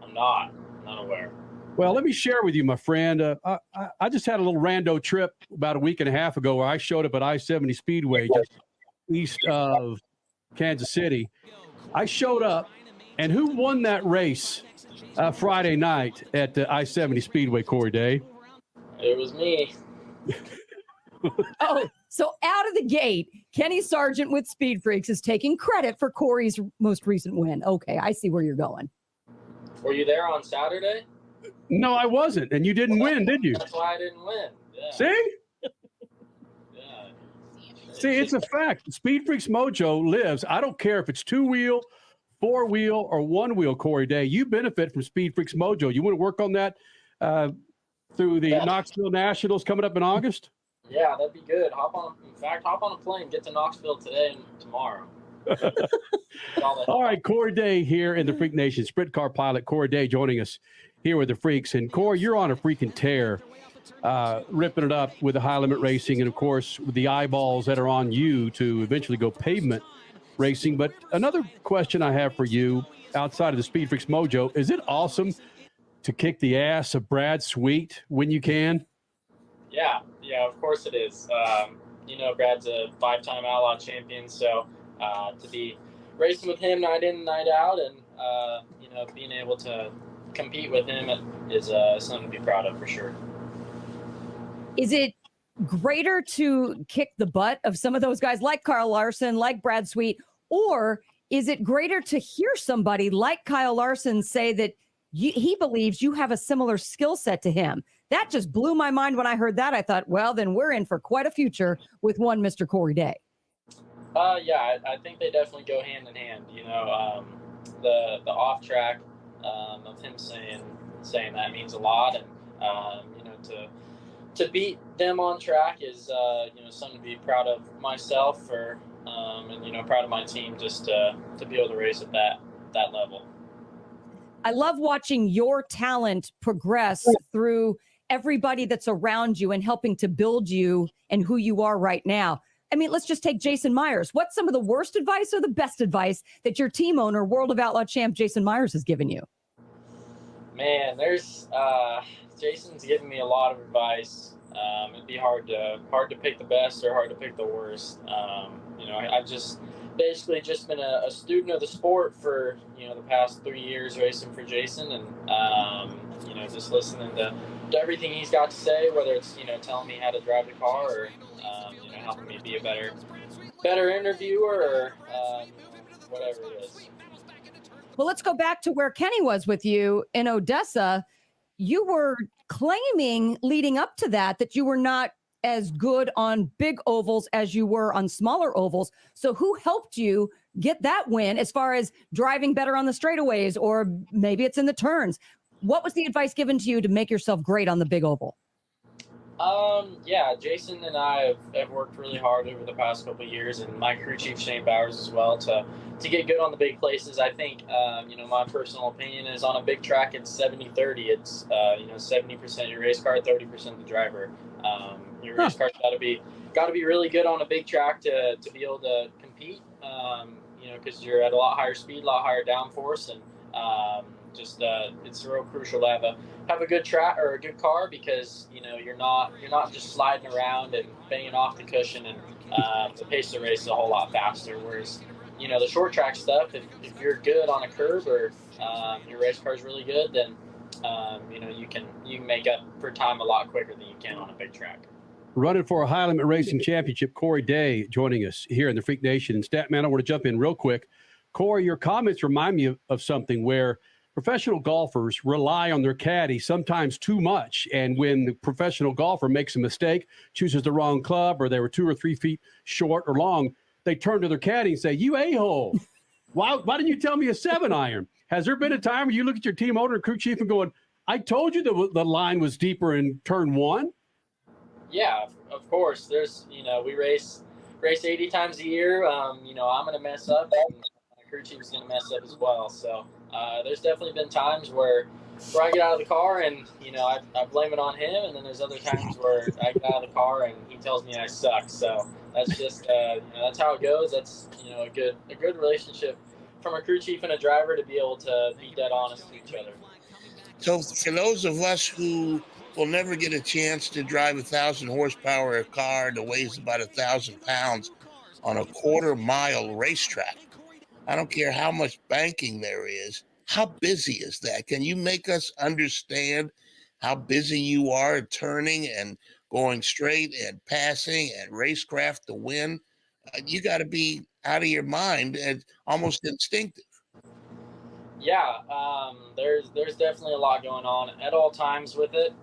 Speaker 14: I'm not aware.
Speaker 6: Well, let me share with you, my friend. I just had a little rando trip about a week and a half ago where I showed up at I-70 Speedway just east of Kansas City. I showed up, and who won that race Friday night at the I-70 Speedway, Corey Day?
Speaker 14: It was me.
Speaker 7: Oh, so out of the gate, Kenny Sargent with SpeedFreaks is taking credit for Corey's most recent win. Okay, I see where you're going.
Speaker 14: Were you there on Saturday?
Speaker 6: No, I wasn't, and you didn't win, did you?
Speaker 14: That's why I didn't win. Yeah.
Speaker 6: See?
Speaker 14: Yeah.
Speaker 6: See, it's a fact. SpeedFreaks mojo lives. I don't care if it's two-wheel, four-wheel, or one-wheel, Corey Day. You benefit from SpeedFreaks mojo. You want to work on that through the Knoxville Nationals coming up in August?
Speaker 14: Yeah, that'd be good. Hop on a plane, get to Knoxville today and tomorrow.
Speaker 6: All right, Corey Day here in the Freak Nation. Sprint car pilot Corey Day joining us here with the Freaks. And Corey, you're on a freaking tear, ripping it up with the high limit racing, and of course with the eyeballs that are on you to eventually go pavement racing. But another question I have for you outside of the SpeedFreaks mojo, is it awesome to kick the ass of Brad Sweet when you can?
Speaker 14: Yeah, of course it is. Brad's a 5-time Outlaw champion, so to be racing with him night in, night out, and being able to compete with him is something to be proud of for sure.
Speaker 7: Is it greater to kick the butt of some of those guys like Kyle Larson, like Brad Sweet, or is it greater to hear somebody like Kyle Larson say that he believes you have a similar skill set to him? That just blew my mind when I heard that. I thought, well, then we're in for quite a future with one Mr. Corey Day.
Speaker 14: I think they definitely go hand in hand. The off track of him saying that means a lot, and to beat them on track is something to be proud of myself and proud of my team just to be able to race at that level.
Speaker 7: I love watching your talent progress through everybody that's around you and helping to build you and who you are right now. I mean, let's just take Jason Myers. What's some of the worst advice or the best advice that your team owner, World of Outlaw champ Jason Myers, has given you?
Speaker 14: Man, Jason's given me a lot of advice. It'd be hard to pick the best or hard to pick the worst. I've just basically been a student of the sport for the past 3 years racing for Jason, and just listening to everything he's got to say, whether it's telling me how to drive the car or helping me be a better interviewer or whatever it is.
Speaker 7: Well, let's go back to where Kenny was with you in Odessa. You were claiming leading up to that you were not as good on big ovals as you were on smaller ovals. So who helped you get that win as far as driving better on the straightaways, or maybe it's in the turns? What was the advice given to you to make yourself great on the big oval?
Speaker 14: Jason and I have worked really hard over the past couple of years, and my crew chief Shane Bowers as well, to get good on the big places. I think, my personal opinion is on a big track, it's 70-30. It's, 70% your race car, 30% the driver. Your race car's got to be really good on a big track to be able to compete, because you're at a lot higher speed, a lot higher downforce, and it's real crucial to have a good track or a good car, because you're not just sliding around and banging off the cushion, and the pace of the race is a whole lot faster. Whereas the short track stuff, if you're good on a curve or your race car is really good, then you can make up for time a lot quicker than you can on a big track.
Speaker 6: Running for a high limit racing championship, Corey Day joining us here in the Freak Nation. And Statman, I want to jump in real quick. Corey, your comments remind me of something where professional golfers rely on their caddy sometimes too much. And when the professional golfer makes a mistake, chooses the wrong club, or they were 2 or 3 feet short or long, they turn to their caddy and say, "You a-hole. Why didn't you tell me a 7-iron?" Has there been a time where you look at your team owner and crew chief and going, "I told you the line was deeper in turn 1"?
Speaker 14: Yeah, of course. There's, we race 80 times a year. I'm going to mess up, and my crew chief is going to mess up as well. So there's definitely been times where, I get out of the car and, you know, I blame it on him, and then there's other times where I get out of the car and he tells me I suck. So that's just, you know, that's how it goes. That's, you know, a good relationship from a crew chief and a driver to be able to be dead honest to each other.
Speaker 8: So for those of us who will never get a chance to drive 1,000 horsepower car that weighs about 1,000 pounds on a quarter-mile racetrack, I don't care how much banking there is, how busy is that? Can you make us understand how busy you are turning and going straight and passing and racecraft to win? You got to be out of your mind and almost instinctive.
Speaker 14: Yeah, there's definitely a lot going on at all times with it.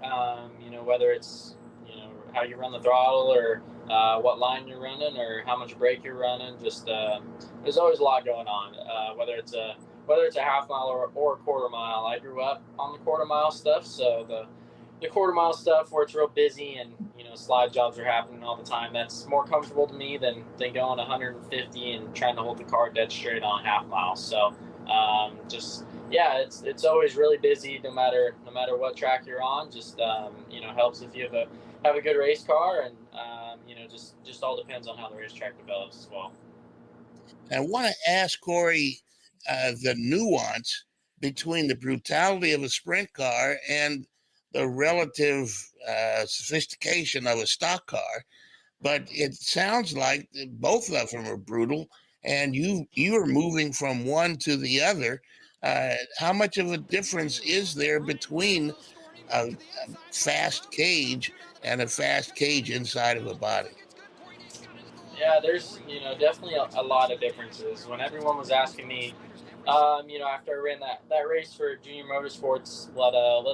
Speaker 14: You know, whether it's, you know, how you run the throttle or what line you're running or how much brake you're running. Just there's always a lot going on. Whether it's a half mile or a quarter mile. I grew up on the quarter mile stuff, so the quarter mile stuff where it's real busy and, you know, slide jobs are happening all the time. That's more comfortable to me than going 150 and trying to hold the car dead straight on a half mile. So. Just yeah, it's always really busy no matter what track you're on. Just you know, helps if you have a good race car, and you know, just all depends on how the racetrack develops as well.
Speaker 8: I want to ask Corey the nuance between the brutality of a sprint car and the relative sophistication of a stock car, but it sounds like both of them are brutal. And you are moving from one to the other. How much of a difference is there between a fast cage and a fast cage inside of a body?
Speaker 14: Yeah, there's, you know, definitely a lot of differences. When everyone was asking me, you know, after I ran that race for Jr Motorsports, what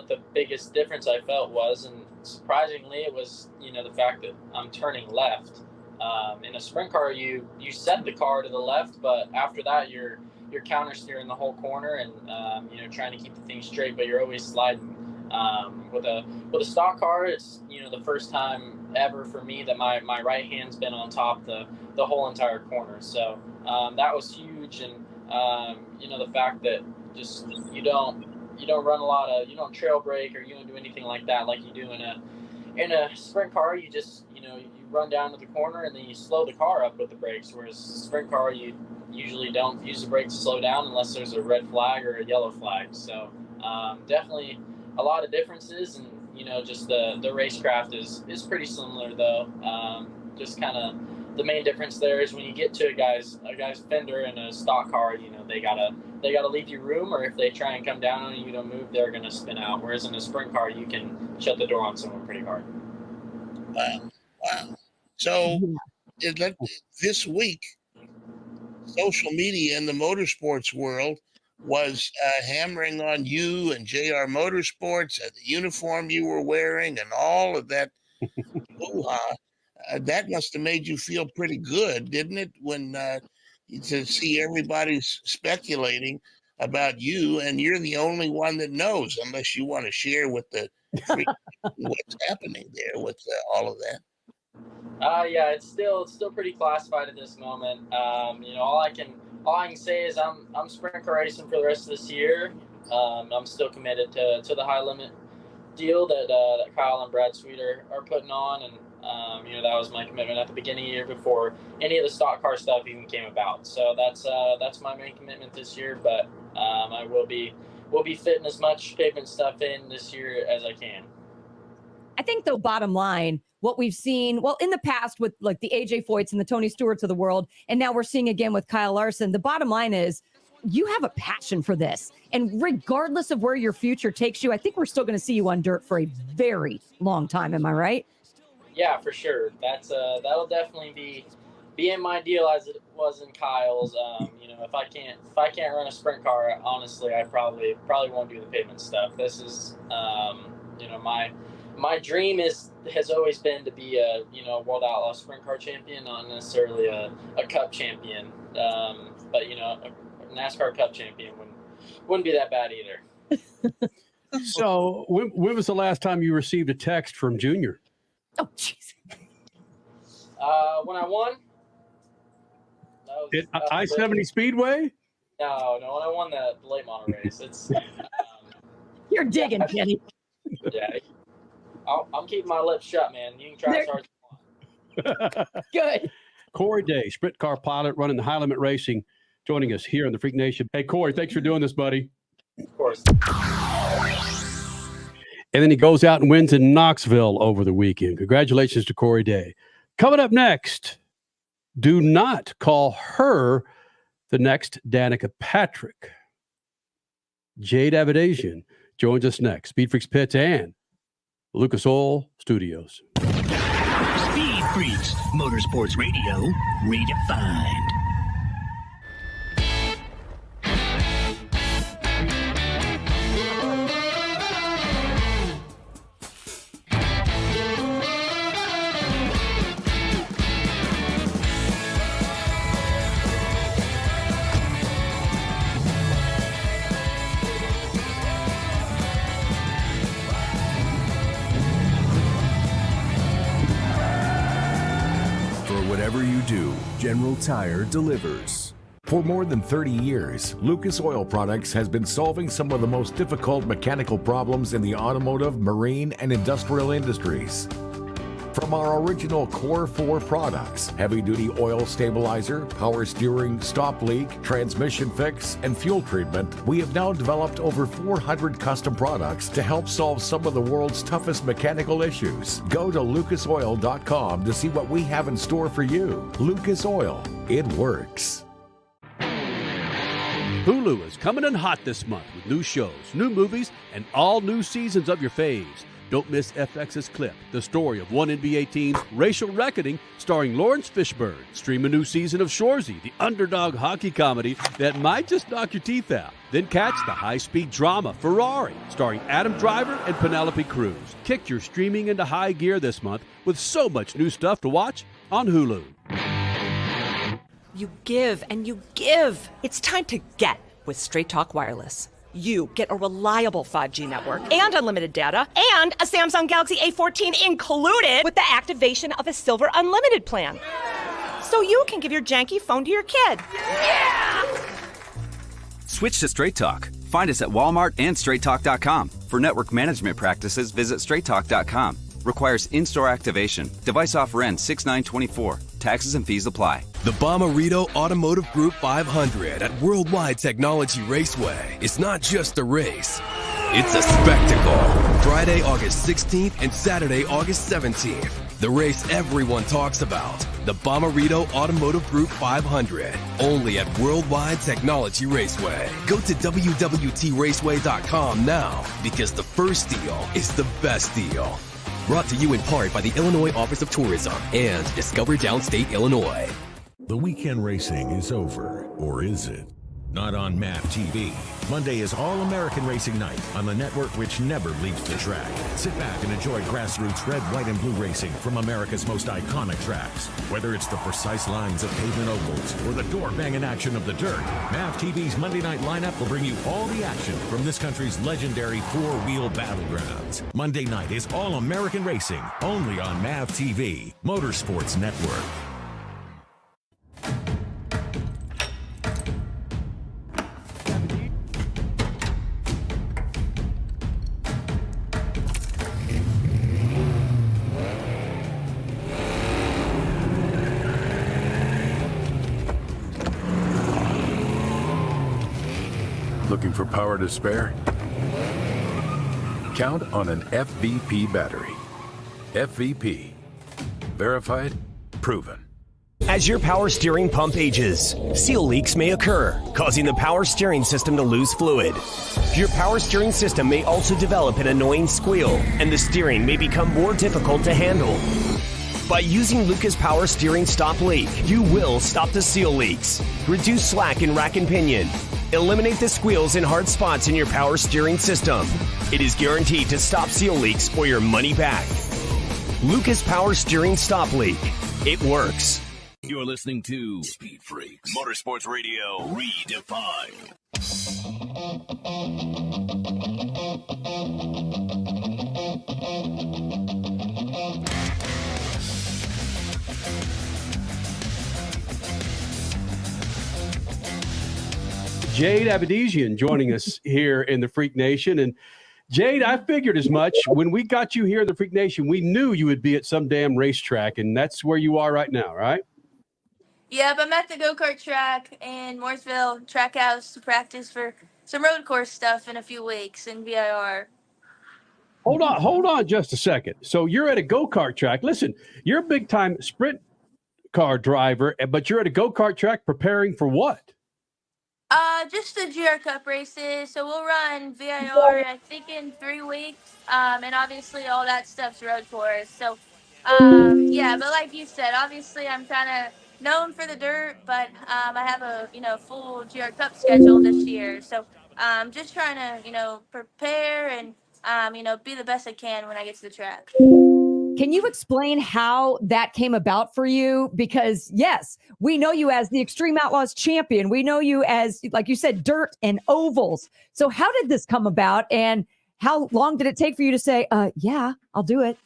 Speaker 14: the biggest difference I felt was, and surprisingly, it was, you know, the fact that I'm turning left. In a sprint car, you set the car to the left, but after that, you're counter steering the whole corner and you know, trying to keep the thing straight, but you're always sliding. With a stock car, it's, you know, the first time ever for me that my right hand's been on top the whole entire corner. So that was huge, and you know, the fact that just you don't run a lot of, you don't trail brake or you don't do anything like that like you do in a sprint car. You just, you know, you run down to the corner and then you slow the car up with the brakes, whereas a sprint car, you usually don't use the brake to slow down unless there's a red flag or a yellow flag. So definitely a lot of differences, and, you know, just the racecraft is pretty similar though. Just kind of the main difference there is when you get to a guy's fender in a stock car, you know, they gotta leave you room, or if they try and come down on you, you don't move, they're gonna spin out. Whereas in a sprint car, you can shut the door on someone pretty hard.
Speaker 8: Wow. So this week, social media in the motorsports world was hammering on you and Jr Motorsports and the uniform you were wearing and all of that hoo-ha. That must have made you feel pretty good, didn't it? When to see everybody speculating about you, and you're the only one that knows, unless you want to share with the what's happening there with all of that.
Speaker 14: Yeah, it's still pretty classified at this moment. You know, all I can say is I'm sprint car racing for the rest of this year. I'm still committed to the high limit deal that Kyle and Brad Sweet are putting on, and you know, that was my commitment at the beginning of the year before any of the stock car stuff even came about. So that's my main commitment this year. But I will be fitting as much pavement stuff in this year as I can.
Speaker 7: I think, though, bottom line, what we've seen, well, in the past with like the AJ Foyts and the Tony Stewarts of the world, and now we're seeing again with Kyle Larson, the bottom line is you have a passion for this. And regardless of where your future takes you, I think we're still going to see you on dirt for a very long time. Am I right?
Speaker 14: Yeah, for sure. That'll definitely be in my deal as it was in Kyle's. You know, if I can't run a sprint car, honestly, I probably won't do the pavement stuff. This is, you know, my dream has always been to be a, you know, World Outlaw sprint car champion, not necessarily a Cup champion. But, you know, a NASCAR Cup champion wouldn't be that bad either.
Speaker 6: So when was the last time you received a text from Junior?
Speaker 7: Oh, jeez.
Speaker 14: When I won.
Speaker 6: I-70 Speedway?
Speaker 14: No, when I won the late model race. It's
Speaker 7: You're digging, Kenny.
Speaker 14: Yeah. I'm keeping my lips shut, man. You can try as hard as
Speaker 7: Good.
Speaker 6: Corey Day, sprint car pilot running the High Limit Racing, joining us here on the Freak Nation. Hey, Corey, thanks for doing this, buddy.
Speaker 14: Of course.
Speaker 6: And then he goes out and wins in Knoxville over the weekend. Congratulations to Corey Day. Coming up next, do not call her the next Danica Patrick. Jade Avedisian joins us next. Speed Freaks Pits and Lucas Oil Studios.
Speaker 1: Speed Freaks, Motorsports Radio, redefined.
Speaker 11: Whatever you do, General Tire delivers. For more than 30 years, Lucas Oil Products has been solving some of the most difficult mechanical problems in the automotive, marine, and industrial industries. From our original Core 4 products, heavy-duty oil stabilizer, power steering, stop leak, transmission fix, and fuel treatment, we have now developed over 400 custom products to help solve some of the world's toughest mechanical issues. Go to lucasoil.com to see what we have in store for you. Lucas Oil, it works.
Speaker 6: Hulu is coming in hot this month with new shows, new movies, and all new seasons of your faves. Don't miss FX's Clip, the story of one NBA team's racial reckoning, starring Lawrence Fishburne. Stream a new season of Shoresy, the underdog hockey comedy that might just knock your teeth out. Then catch the high-speed drama Ferrari, starring Adam Driver and Penelope Cruz. Kick your streaming into high gear this month with so much new stuff to watch on Hulu.
Speaker 5: You give and you give. It's time to get with Straight Talk Wireless. You get a reliable 5G network and unlimited data and a Samsung Galaxy A14 included with the activation of a Silver Unlimited plan. So you can give your janky phone to your kid. Yeah!
Speaker 10: Switch to Straight Talk. Find us at Walmart and StraightTalk.com. For network management practices, visit StraightTalk.com. Requires in-store activation. Device offer ends 6/9/24. Taxes and fees apply.
Speaker 12: The Brainard Automotive Group 500 at Worldwide Technology Raceway is not just a race, it's a spectacle. Friday, August 16th and Saturday, August 17th. The race everyone talks about. The Brainard Automotive Group 500. Only at Worldwide Technology Raceway. Go to WWTRaceway.com now because the first deal is the best deal. Brought to you in part by the Illinois Office of Tourism and Discover Downstate, Illinois.
Speaker 11: The weekend racing is over, or is it? Not on MAVTV. Monday is All-American Racing Night on the network which never leaves the track. Sit back and enjoy grassroots red, white, and blue racing from America's most iconic tracks. Whether it's the precise lines of pavement ovals or the door-banging action of the dirt, MAVTV's Monday night lineup will bring you all the action from this country's legendary four-wheel battlegrounds. Monday night is All-American Racing, only on MAVTV, Motorsports Network.
Speaker 13: Looking for power to spare? Count on an FVP battery. FVP. Verified, proven.
Speaker 3: As your power steering pump ages, seal leaks may occur, causing the power steering system to lose fluid. Your power steering system may also develop an annoying squeal, and the steering may become more difficult to handle. By using Lucas Power Steering Stop Leak, you will stop the seal leaks, reduce slack in rack and pinion, eliminate the squeals and hard spots in your power steering system. It is guaranteed to stop seal leaks or your money back. Lucas Power Steering Stop Leak. It works.
Speaker 1: You're listening to Speed Freaks, Motorsports Radio, redefined.
Speaker 6: Jade Avedisian joining us here in the Freak Nation. And Jade, I figured as much. When we got you here in the Freak Nation, we knew you would be at some damn racetrack, and that's where you are right now, right?
Speaker 15: Yep, I'm at the go-kart track in Mooresville track house to practice for some road course stuff in a few weeks in VIR.
Speaker 6: Hold on just a second. So you're at a go-kart track. Listen, you're a big-time sprint car driver, but you're at a go-kart track preparing for what?
Speaker 15: Just the GR Cup races. So we'll run VIR, I think, in 3 weeks. And obviously all that stuff's road course. So, yeah, but like you said, obviously I'm kind of known for the dirt, but I have a, full GR Cup schedule this year. So, just trying to, prepare and, be the best I can when I get to the track.
Speaker 7: Can you explain how that came about for you? Because yes, we know you as the Extreme Outlaws champion. We know you as, like you said, dirt and ovals. So how did this come about, and how long did it take for you to say, yeah, I'll do it?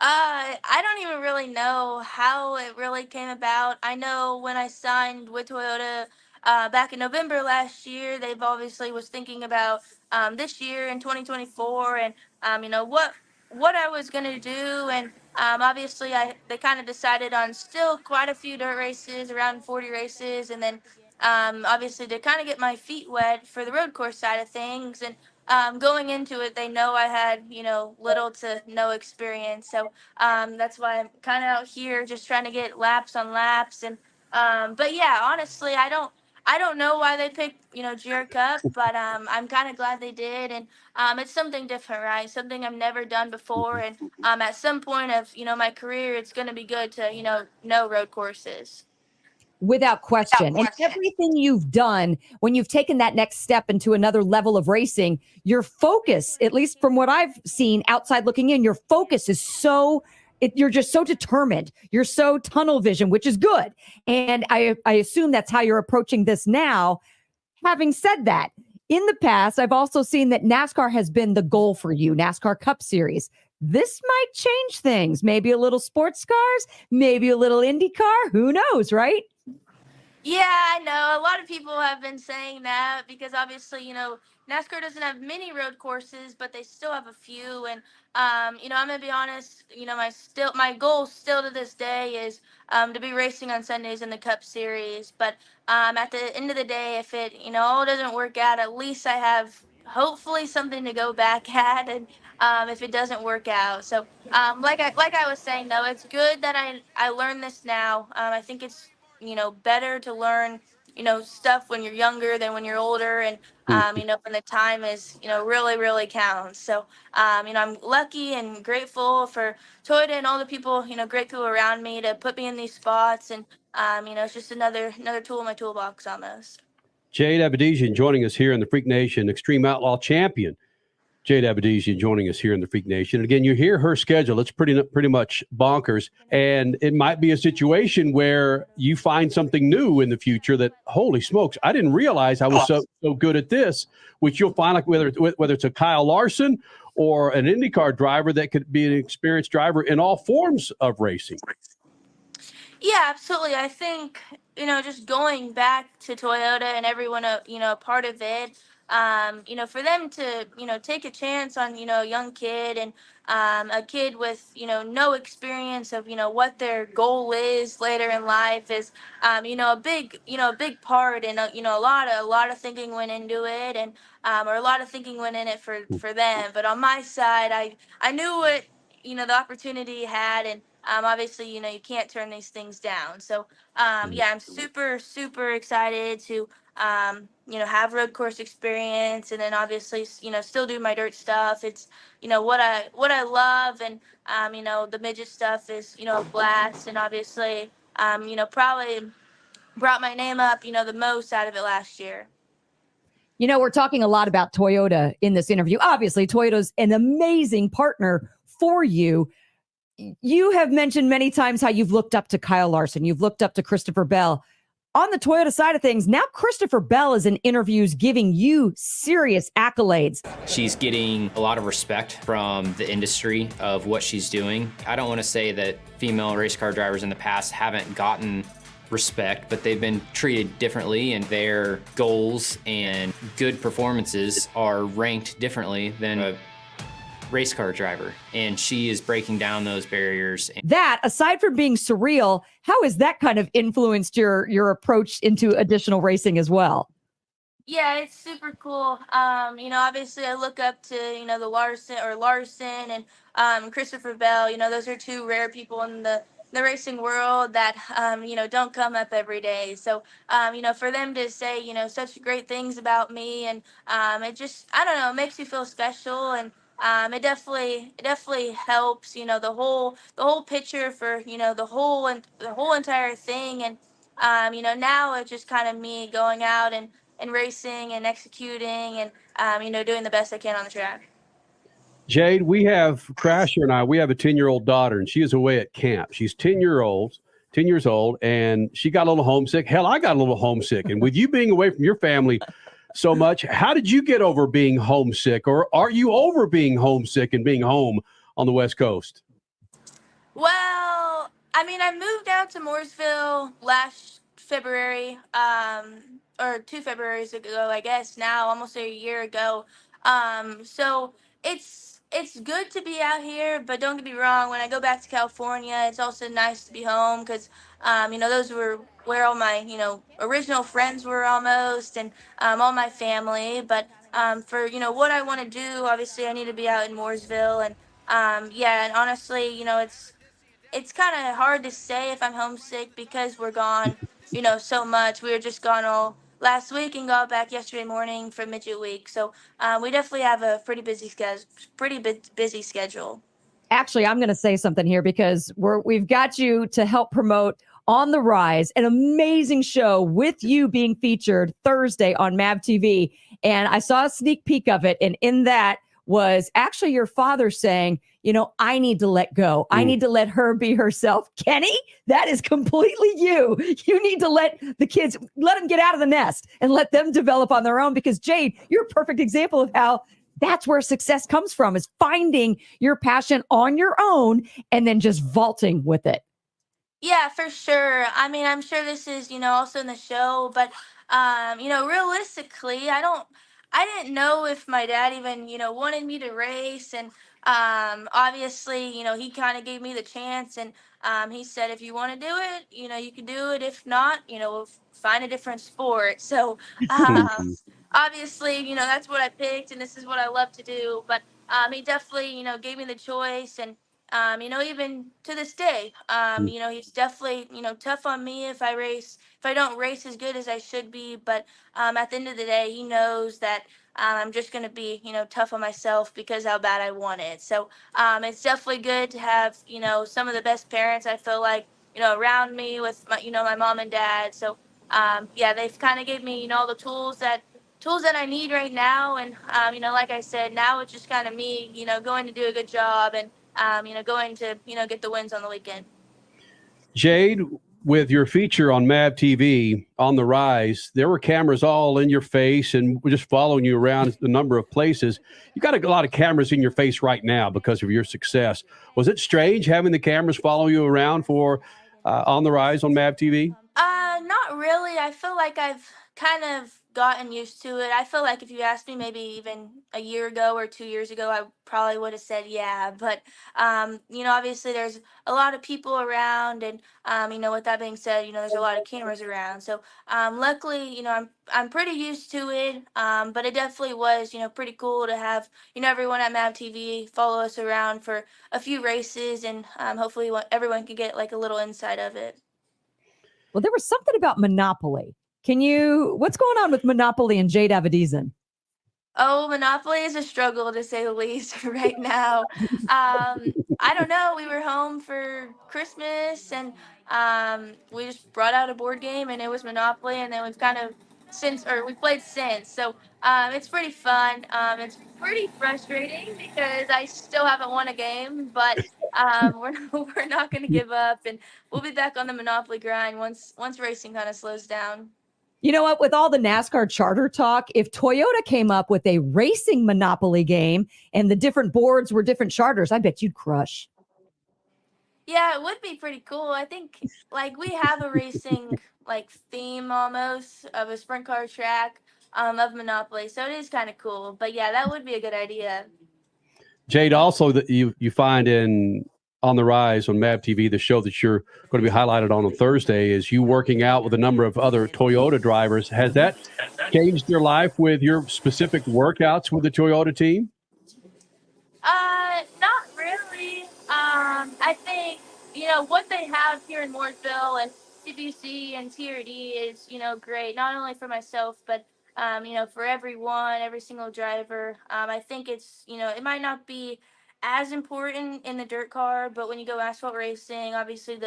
Speaker 15: I don't even really know how it really came about. I know when I signed with Toyota back in November last year, they've obviously was thinking about this year in 2024 and, what I was going to do. And obviously they kind of decided on still quite a few dirt races, around 40 races. And then obviously to kind of get my feet wet for the road course side of things. And going into it, they know I had, little to no experience. So that's why I'm kind of out here just trying to get laps on laps. And but yeah, honestly, I don't know why they picked, GR Cup, but I'm kind of glad they did. And it's something different, right? Something I've never done before. And at some point of, my career, it's going to be good to, know road courses.
Speaker 7: Without question. And everything you've done, when you've taken that next step into another level of racing, your focus, at least from what I've seen outside looking in, your focus is you're just so determined. You're so tunnel vision, which is good. And I assume that's how you're approaching this now. Having said that, in the past, I've also seen that NASCAR has been the goal for you, NASCAR Cup Series. This might change things. Maybe a little sports cars, maybe a little IndyCar. Who knows, right?
Speaker 15: Yeah, I know. A lot of people have been saying that because obviously, NASCAR doesn't have many road courses, but they still have a few. And, I'm going to be honest, my goal still to this day is to be racing on Sundays in the Cup Series. But at the end of the day, if it, all doesn't work out, at least I have hopefully something to go back at. And if it doesn't work out. So like I was saying, though, it's good that I learned this now. I think it's, better to learn, stuff when you're younger than when you're older. And, when the time is, really, really counts. So, I'm lucky and grateful for Toyota and all the people, great people around me to put me in these spots. And, it's just another tool in my toolbox almost.
Speaker 6: Jade Avedisian joining us here in the Freak Nation, Extreme Outlaw champion. Jade Avedisian joining us here in the Freak Nation. And again, you hear her schedule. It's pretty much bonkers. And it might be a situation where you find something new in the future that, holy smokes, I didn't realize I was so good at this, which you'll find like whether it's a Kyle Larson or an IndyCar driver that could be an experienced driver in all forms of racing.
Speaker 15: Yeah, absolutely. I think, just going back to Toyota and everyone, a part of it, for them to, take a chance on, a young kid and a kid with, no experience of, what their goal is later in life is, a big part. And, a lot of thinking went into it and, or a lot of thinking went in it for them. But on my side, I knew what, the opportunity had. And, obviously, you can't turn these things down. So, yeah, I'm super, super excited to, have road course experience and then obviously, still do my dirt stuff. It's, what I love. And, the midget stuff is, a blast. And obviously, probably brought my name up, the most out of it last year.
Speaker 7: We're talking a lot about Toyota in this interview. Obviously, Toyota's an amazing partner for you. You have mentioned many times how you've looked up to Kyle Larson. You've looked up to Christopher Bell. On the Toyota side of things, now Christopher Bell is in interviews giving you serious accolades.
Speaker 17: She's getting a lot of respect from the industry of what she's doing. I don't want to say that female race car drivers in the past haven't gotten respect, but they've been treated differently, and their goals and good performances are ranked differently than a race car driver. And she is breaking down those barriers.
Speaker 7: That, aside from being surreal, how has that kind of influenced your approach into additional racing as well?
Speaker 15: Yeah, it's super cool. Obviously I look up to, the Larson and Christopher Bell. Those are two rare people in the racing world that, don't come up every day. So, for them to say, such great things about me, and it just, I don't know, it makes you feel special. And it definitely helps, the whole picture for, the whole entire thing. And, now it's just kind of me going out and racing and executing and, doing the best I can on the track.
Speaker 6: Jade, we have Crasher and we have a 10-year-old daughter, and she is away at camp. She's 10 years old, and she got a little homesick. Hell, I got a little homesick. And with you being away from your family so much, how did you get over being homesick? Or are you over being homesick and being home on the West Coast?
Speaker 15: Well, I moved out to Mooresville last February, or 2 Februarys ago, I guess now, almost a year ago. So it's good to be out here, but don't get me wrong, when I go back to California, it's also nice to be home because, those were where all my, original friends were almost, and all my family. But for, what I want to do, obviously I need to be out in Mooresville. And and honestly, it's kind of hard to say if I'm homesick because we're gone, so much. We were just gone all last week and got back yesterday morning for midget week. So we definitely have a pretty busy schedule.
Speaker 7: Actually, I'm going to say something here because we've got you to help promote On the Rise, an amazing show with you being featured Thursday on MAVTV. And I saw a sneak peek of it. And in that was actually your father saying, I need to let go. I need to let her be herself. Kenny, that is completely you. You need to let the kids, let them get out of the nest and let them develop on their own, because Jade, you're a perfect example of how that's where success comes from, is finding your passion on your own and then just vaulting with it.
Speaker 15: Yeah, for sure. I'm sure this is, also in the show, but, realistically, I didn't know if my dad even, wanted me to race. And, obviously, he kind of gave me the chance, and, he said, if you want to do it, you can do it. If not, we'll find a different sport. So, obviously, that's what I picked, and this is what I love to do. But, he definitely, gave me the choice. And, even to this day, he's definitely, tough on me if I don't race as good as I should be. But at the end of the day, he knows that I'm just going to be, tough on myself because how bad I want it. So it's definitely good to have, some of the best parents, I feel like, around me with my, my mom and dad. So they've kind of gave me, all the tools that I need right now. And, like I said, now it's just kind of me, going to do a good job and, going to, get the wins on the weekend.
Speaker 6: Jade, with your feature on MAVTV, On the Rise, there were cameras all in your face and just following you around a number of places. You got a lot of cameras in your face right now because of your success. Was it strange having the cameras follow you around for On the Rise on MAVTV?
Speaker 15: Not really. I feel like I've kind of gotten used to it. I feel like if you asked me maybe even a year ago or 2 years ago, I probably would have said yeah. But, obviously there's a lot of people around, and, with that being said, there's a lot of cameras around. So, luckily, I'm pretty used to it. But it definitely was, pretty cool to have, everyone at MAVTV follow us around for a few races, and hopefully everyone can get like a little insight of it.
Speaker 7: Well, there was something about Monopoly. What's going on with Monopoly and Jade Avedisian?
Speaker 15: Oh, Monopoly is a struggle, to say the least, right now. I don't know. We were home for Christmas, and we just brought out a board game, and it was Monopoly, and then we played since. So it's pretty fun. It's pretty frustrating because I still haven't won a game, but we're not going to give up, and we'll be back on the Monopoly grind once racing kind of slows down.
Speaker 7: You know what? With all the NASCAR charter talk, if Toyota came up with a racing Monopoly game and the different boards were different charters, I bet you'd crush.
Speaker 15: Yeah, it would be pretty cool. I think like we have a racing like theme almost of a sprint car track of Monopoly, so it is kind of cool. But yeah, that would be a good idea.
Speaker 6: Jade, also that you find in On the Rise on MAVTV, the show that you're going to be highlighted on Thursday, is you working out with a number of other Toyota drivers. Has that changed your life with your specific workouts with the Toyota team?
Speaker 15: Not really. I think, what they have here in Mooresville and CBC and TRD is, great, not only for myself, but, for everyone, every single driver. I think it's, it might not be as important in the dirt car, but when you go asphalt racing, obviously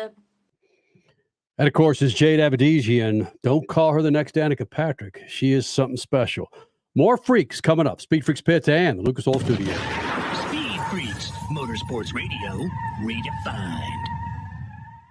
Speaker 6: And of course, is Jade Avedisian. Don't call her the next Danica Patrick. She is something special. More freaks coming up. Speed Freaks Pits and the Lucas Oil Studio.
Speaker 1: Speed Freaks, Motorsports Radio, redefined.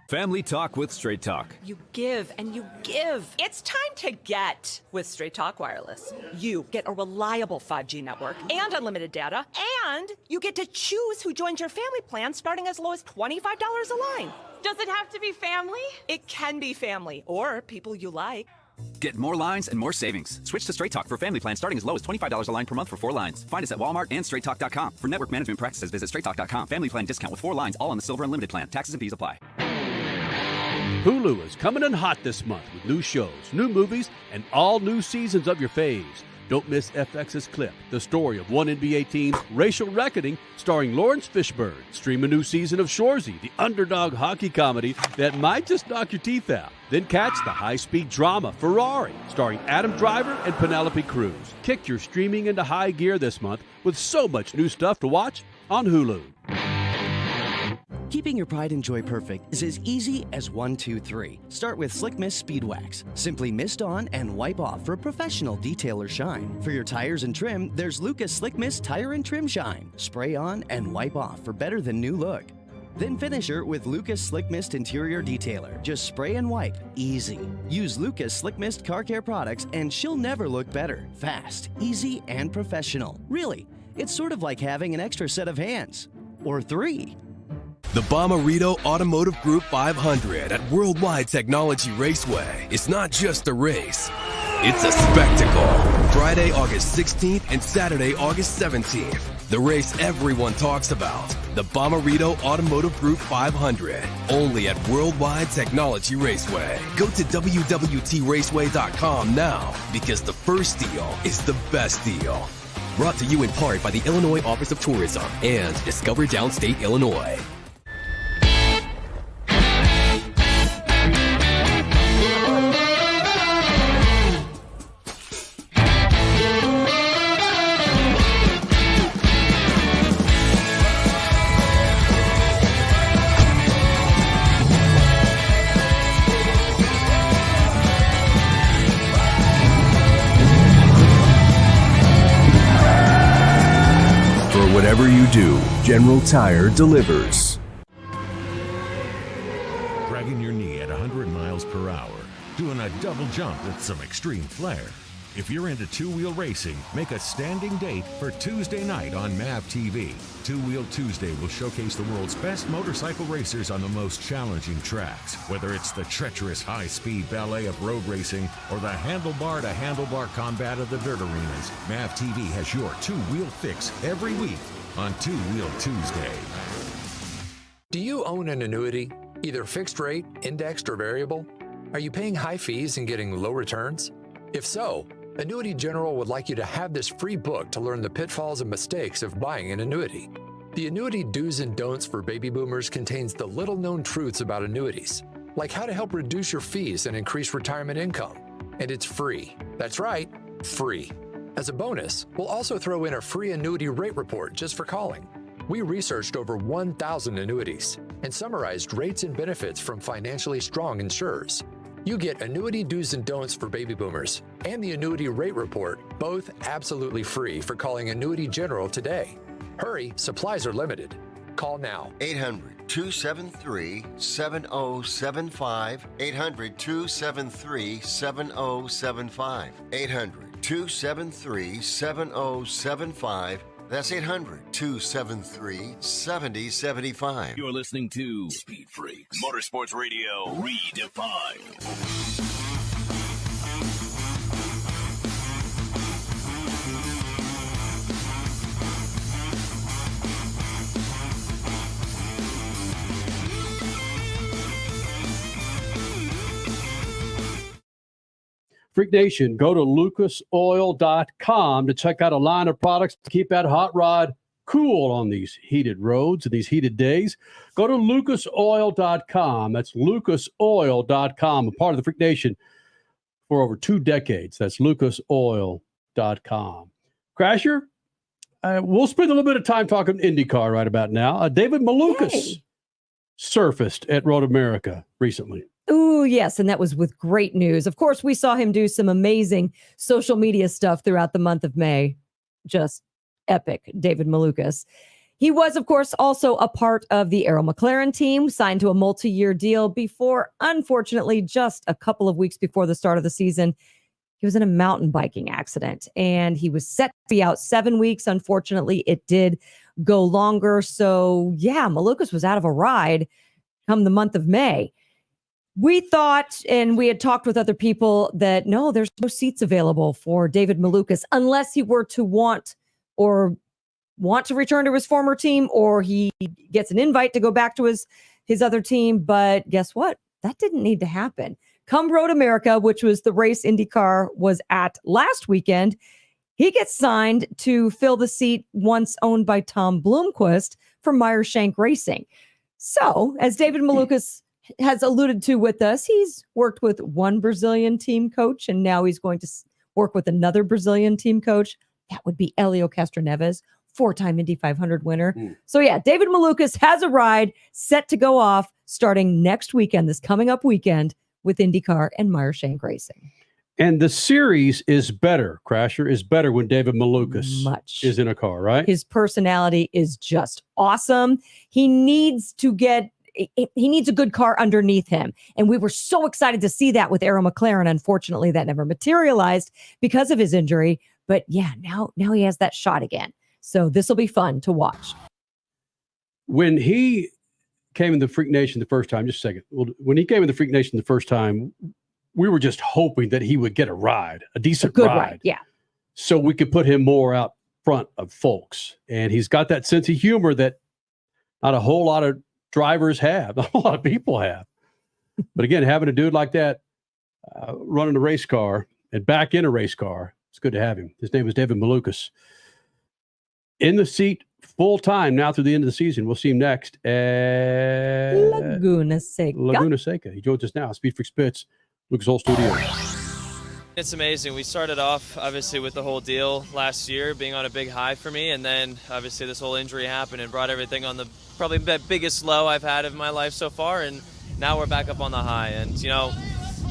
Speaker 10: Family Talk with Straight Talk.
Speaker 5: You give and you give. It's time to get with Straight Talk Wireless. You get a reliable 5G network and unlimited data, and you get to choose who joins your family plan starting as low as $25 a line. Does it have to be family? It can be family or people you like.
Speaker 10: Get more lines and more savings. Switch to Straight Talk for family plan starting as low as $25 a line per month for 4 lines. Find us at Walmart and straighttalk.com. For network management practices, visit straighttalk.com. Family plan discount with 4 lines, all on the Silver Unlimited plan. Taxes and fees apply.
Speaker 6: Hulu is coming in hot this month with new shows, new movies, and all new seasons of your faves. Don't miss FX's Clip, the story of one NBA team's racial reckoning, starring Lawrence Fishburne. Stream a new season of Shoresy, the underdog hockey comedy that might just knock your teeth out. Then catch the high-speed drama Ferrari, starring Adam Driver and Penelope Cruz. Kick your streaming into high gear this month with so much new stuff to watch on Hulu.
Speaker 16: Keeping your pride and joy perfect is as easy as 1, 2, 3. Start with Slick Mist Speed Wax. Simply mist on and wipe off for a professional detailer shine. For your tires and trim, there's Lucas Slick Mist Tire and Trim Shine. Spray on and wipe off for better than new look. Then finish her with Lucas Slick Mist Interior Detailer. Just spray and wipe. Easy. Use Lucas Slick Mist Car Care products and she'll never look better. Fast, easy, and professional. Really, it's sort of like having an extra set of hands. Or 3.
Speaker 12: The Bommarito Automotive Group 500 at Worldwide Technology Raceway is not just a race, it's a spectacle. Friday, August 16th and Saturday, August 17th. The race everyone talks about. The Bommarito Automotive Group 500. Only at Worldwide Technology Raceway. Go to WWTRaceway.com now because the first deal is the best deal. Brought to you in part by the Illinois Office of Tourism and Discover Downstate Illinois.
Speaker 19: Whatever you do, General Tire delivers.
Speaker 11: Dragging your knee at 100 miles per hour, doing a double jump with some extreme flair. If you're into two-wheel racing, make a standing date for Tuesday night on MAVTV. Two Wheel Tuesday will showcase the world's best motorcycle racers on the most challenging tracks. Whether it's the treacherous high-speed ballet of road racing or the handlebar-to-handlebar combat of the dirt arenas, MAVTV has your two-wheel fix every week on Two Wheel Tuesday.
Speaker 23: Do you own an annuity, either fixed rate, indexed, or variable? Are you paying high fees and getting low returns? If so, Annuity General would like you to have this free book to learn the pitfalls and mistakes of buying an annuity. The Annuity Do's and Don'ts for Baby Boomers contains the little-known truths about annuities, like how to help reduce your fees and increase retirement income. And it's free. That's right, free. As a bonus, we'll also throw in a free annuity rate report just for calling. We researched over 1,000 annuities and summarized rates and benefits from financially strong insurers. You get Annuity Do's and Don'ts for Baby Boomers and the Annuity Rate Report, both absolutely free for calling Annuity General today. Hurry, supplies are limited. Call now.
Speaker 18: 800-273-7075. 800-273-7075. 800-273-7075. That's 800-273-7075.
Speaker 1: You're listening to Speed Freaks, Motorsports Radio Redefined.
Speaker 6: Freak Nation, go to lucasoil.com to check out a line of products to keep that hot rod cool on these heated roads and these heated days. Go to lucasoil.com. That's lucasoil.com, a part of the Freak Nation for over 2 decades. That's lucasoil.com. Crasher, we'll spend a little bit of time talking IndyCar right about now. David Malukas surfaced at Road America recently.
Speaker 7: Oh, yes. And that was with great news. Of course, we saw him do some amazing social media stuff throughout the month of May. Just epic, David Malukas. He was, of course, also a part of the Arrow McLaren team, signed to a multi-year deal before, unfortunately, just a couple of weeks before the start of the season, he was in a mountain biking accident and he was set to be out 7 weeks. Unfortunately, it did go longer. So, yeah, Malukas was out of a ride come the month of May. We thought, and we had talked with other people, that no, there's no seats available for David Malukas unless he were to want to return to his former team, or he gets an invite to go back to his other team. But guess what? That didn't need to happen. Come Road America, which was the race IndyCar was at last weekend, he gets signed to fill the seat once owned by Tom Blomqvist for Meyer-Shank Racing. So, as David Malukas has alluded to with us, he's worked with one Brazilian team coach, and now he's going to work with another Brazilian team coach. That would be Helio Castroneves, 4-time Indy 500 winner. So yeah, David Malukas has a ride set to go off starting next weekend, this coming up weekend, with IndyCar and Meyer-Shank Racing.
Speaker 6: And the series is better, Crasher, is better when David Malukas is in a car, right?
Speaker 7: His personality is just awesome. He needs a good car underneath him. And we were so excited to see that with Arrow McLaren. Unfortunately, that never materialized because of his injury. But yeah, now he has that shot again. So this will be fun to watch.
Speaker 6: When he came in the Freak Nation the first time, just a second. When he came in the Freak Nation the first time, we were just hoping that he would get a decent
Speaker 7: good
Speaker 6: ride.
Speaker 7: Yeah.
Speaker 6: So we could put him more out front of folks. And he's got that sense of humor that not a whole lot of drivers have, not a lot of people have. But again, having a dude like that running a race car and back in a race car, it's good to have him. His name is David Malukas. In the seat full time now through the end of the season. We'll see him next at
Speaker 7: Laguna Seca.
Speaker 6: He joins us now. SpeedFreaks Pits, Lucas Oil Studio.
Speaker 4: It's amazing. We started off, obviously, with the whole deal last year being on a big high for me, and then, obviously, this whole injury happened and brought everything on the probably the biggest low I've had of my life so far, and now we're back up on the high. And,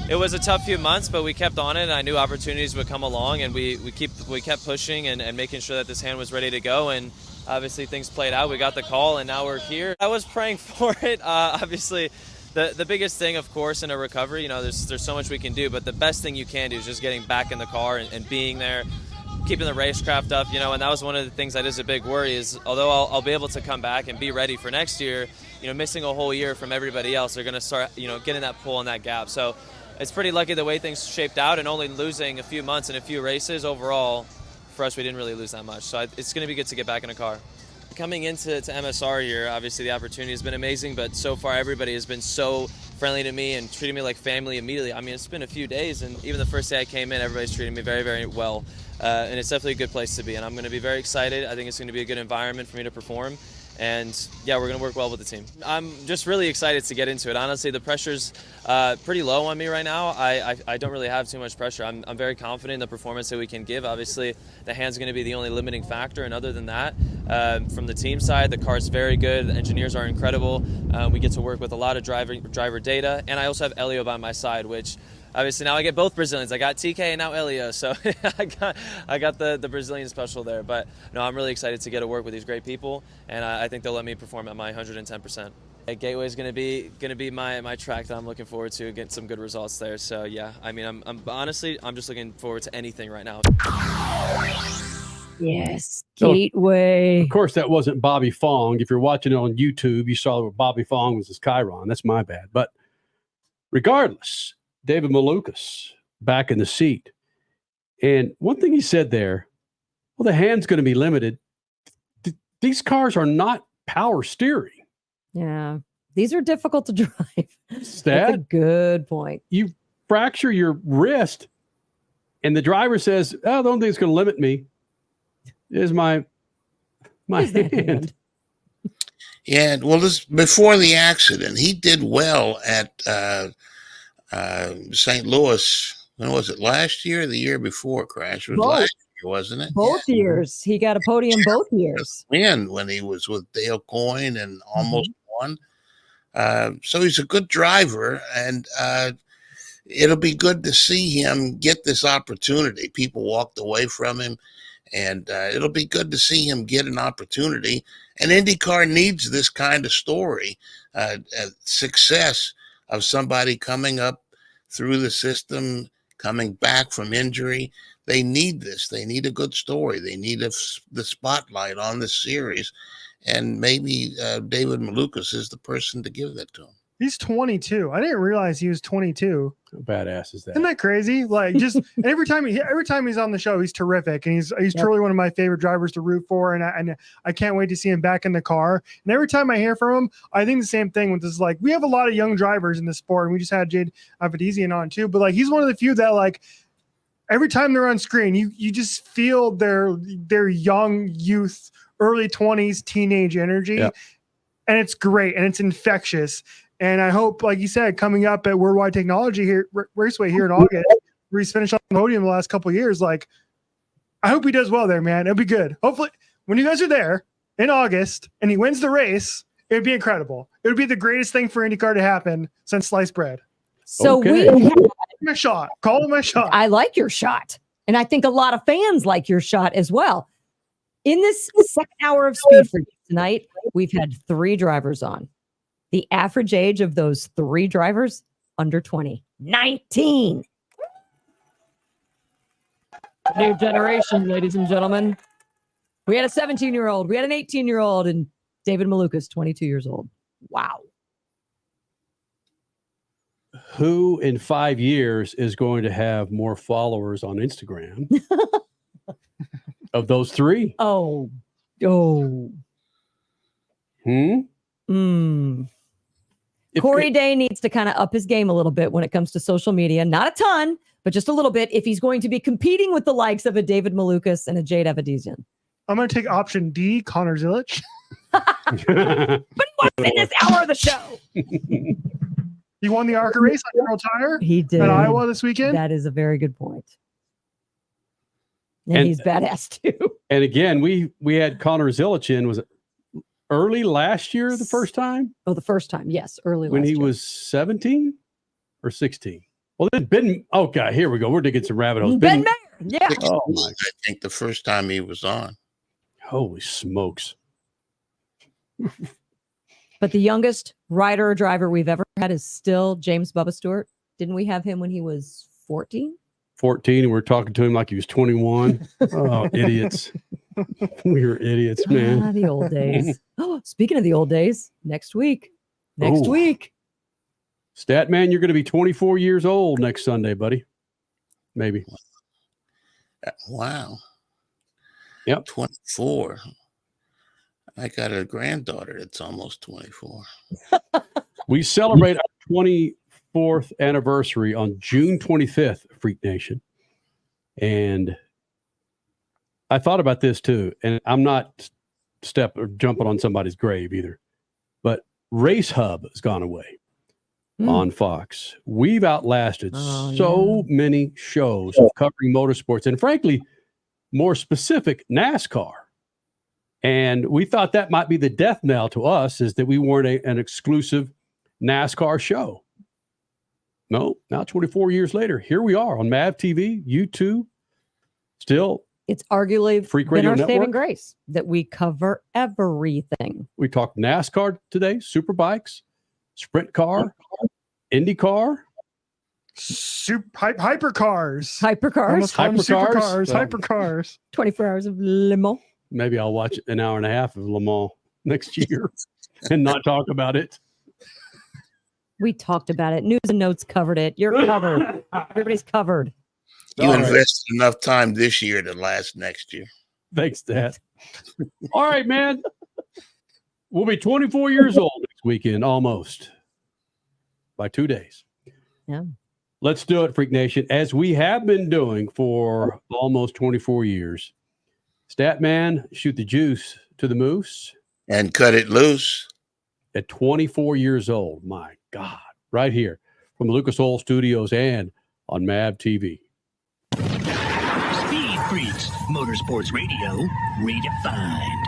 Speaker 4: it was a tough few months, but we kept on it, and I knew opportunities would come along, and we kept pushing and making sure that this hand was ready to go, and obviously things played out. We got the call, and now we're here. I was praying for it, obviously. The biggest thing, of course, in a recovery, there's so much we can do, but the best thing you can do is just getting back in the car and being there, keeping the racecraft up, and that was one of the things that is a big worry is, although I'll be able to come back and be ready for next year, missing a whole year from everybody else, they're going to start, getting that pull and that gap. So it's pretty lucky the way things shaped out, and only losing a few months and a few races overall, for us, we didn't really lose that much. So it's going to be good to get back in a car. Coming into MSR here, obviously the opportunity has been amazing, but so far everybody has been so friendly to me and treating me like family immediately. I mean, it's been a few days, and even the first day I came in, everybody's treating me very, very well. And it's definitely a good place to be, and I'm going to be very excited. I think it's going to be a good environment for me to perform. And yeah, we're going to work well with the team. I'm just really excited to get into it. Honestly, the pressure's pretty low on me right now. I don't really have too much pressure. I'm very confident in the performance that we can give. Obviously, the hand's going to be the only limiting factor. And other than that, from the team side, the car's very good. The engineers are incredible. We get to work with a lot of driver data. And I also have Helio by my side, which obviously now I get both Brazilians. I got TK and now Helio, so I got the Brazilian special there. But no, I'm really excited to get to work with these great people, and I think they'll let me perform at my 110%. Gateway is going to be my track that I'm looking forward to, get some good results there. So yeah, I mean, I'm honestly just looking forward to anything right now.
Speaker 7: Yes,
Speaker 6: So,
Speaker 7: Gateway.
Speaker 6: of course, that wasn't Bobby Fong. If you're watching it on YouTube, you saw where Bobby Fong was his Chiron. That's my bad. But regardless, David Malukas back in the seat. And one thing he said there, well, the hand's going to be limited. These cars are not power steering.
Speaker 7: Yeah. These are difficult to drive. That's a
Speaker 6: That,
Speaker 7: good point.
Speaker 6: you fracture your wrist, and the driver says, oh, the only thing that's going to limit me is my hand.
Speaker 8: Yeah, well, this before the accident, he did well at St. Louis. When was it? Last year or the year before? Crash? It was
Speaker 7: Both.
Speaker 8: last year, wasn't it?
Speaker 7: Both years. He got a podium both years.
Speaker 8: When he was with Dale Coyne and almost won. So he's a good driver, and it'll be good to see him get this opportunity. People walked away from him, and it'll be good to see him get an opportunity. And IndyCar needs this kind of story, success of somebody coming up through the system, coming back from injury. They need this. They need a good story. They need the spotlight on the series. And maybe David Malukas is the person to give that to him.
Speaker 9: He's 22. I didn't realize he was 22.
Speaker 6: How badass is that?
Speaker 9: Isn't that crazy? Like, just and every time he's on the show, he's terrific, and he's truly one of my favorite drivers to root for. And I can't wait to see him back in the car. And every time I hear from him, I think the same thing with this. Like, we have a lot of young drivers in the sport, and we just had Jade Avedisian on too. But like, he's one of the few that like every time they're on screen, you just feel their young youth, early 20s, teenage energy, and it's great and it's infectious. And I hope, like you said, coming up at Worldwide Technology here, Raceway here in August, where he's finished on the podium the last couple of years, like, I hope he does well there, man. It'll be good. Hopefully, when you guys are there in August and he wins the race, it'd be incredible. It would be the greatest thing for IndyCar to happen since sliced bread.
Speaker 7: So
Speaker 9: my shot. Call it my shot.
Speaker 7: I like your shot. And I think a lot of fans like your shot as well. In this second hour of Speed Freaks tonight, we've had 3 drivers on. The average age of those 3 drivers, under 20. 19. New generation, ladies and gentlemen. We had a 17-year-old, we had an 18-year-old, and David Malukas, 22 years old. Wow.
Speaker 6: Who in 5 years is going to have more followers on Instagram of those 3?
Speaker 7: Oh. Corey Day needs to kind of up his game a little bit when it comes to social media. Not a ton, but just a little bit if he's going to be competing with the likes of a David Malukas and a Jade Avedisian.
Speaker 9: I'm going to take option D, Connor Zilich.
Speaker 7: But he wasn't in this hour of the show.
Speaker 9: He won the ARCA race on General Tire.
Speaker 7: He did.
Speaker 9: At Iowa this weekend.
Speaker 7: That is a very good point. And he's badass too.
Speaker 6: And again, we had Connor Zilich in, was it early last year the first time?
Speaker 7: Oh, the first time. Yes, early
Speaker 6: when
Speaker 7: last
Speaker 6: he
Speaker 7: year.
Speaker 6: was 17 or 16. Well, then Ben, okay, here we go. We're digging some rabbit holes.
Speaker 7: Ben Mayer. Yeah.
Speaker 6: Oh my.
Speaker 8: I think the first time he was on.
Speaker 6: Holy smokes.
Speaker 7: But the youngest rider or driver we've ever had is still James Bubba Stewart. Didn't we have him when he was 14?
Speaker 6: 14, and we're talking to him like he was 21. Oh, idiots. We were idiots, man.
Speaker 7: Ah, the old days. Oh, speaking of the old days, next week.
Speaker 6: Statman, you're going to be 24 years old next Sunday, buddy. Maybe.
Speaker 8: Wow.
Speaker 6: Yep.
Speaker 8: 24. I got a granddaughter that's almost 24.
Speaker 6: We celebrate our 24th anniversary on June 25th, Freak Nation. And I thought about this too, and I'm not jumping on somebody's grave either, but Race Hub has gone away on Fox. We've outlasted many shows of covering motorsports, and frankly, more specific, NASCAR. And we thought that might be the death knell to us, is that we weren't an exclusive NASCAR show. No, now 24 years later, here we are on MAVTV, YouTube, still.
Speaker 7: It's arguably
Speaker 6: Freak
Speaker 7: been
Speaker 6: Radio
Speaker 7: our
Speaker 6: Network.
Speaker 7: saving grace that we cover everything.
Speaker 6: We talked NASCAR today, Superbikes, Sprint Car, IndyCar,
Speaker 9: Hypercars.
Speaker 7: Hypercars.
Speaker 9: Hypercars.
Speaker 7: 24 hours of Le Mans.
Speaker 6: Maybe I'll watch an hour and a half of Le Mans next year and not talk about it.
Speaker 7: We talked about it. News and Notes covered it. You're covered. Everybody's covered.
Speaker 8: You invested enough time this year to last next year.
Speaker 6: Thanks, Dad. All right, man. We'll be 24 years old next weekend, almost. By 2 days.
Speaker 7: Yeah.
Speaker 6: Let's do it, Freak Nation, as we have been doing for almost 24 years. Statman, shoot the juice to the moose.
Speaker 8: And cut it loose.
Speaker 6: At 24 years old. My God. Right here from the Lucas Oil Studios and on MAVTV.
Speaker 1: Speed Freaks, Motorsports Radio, redefined.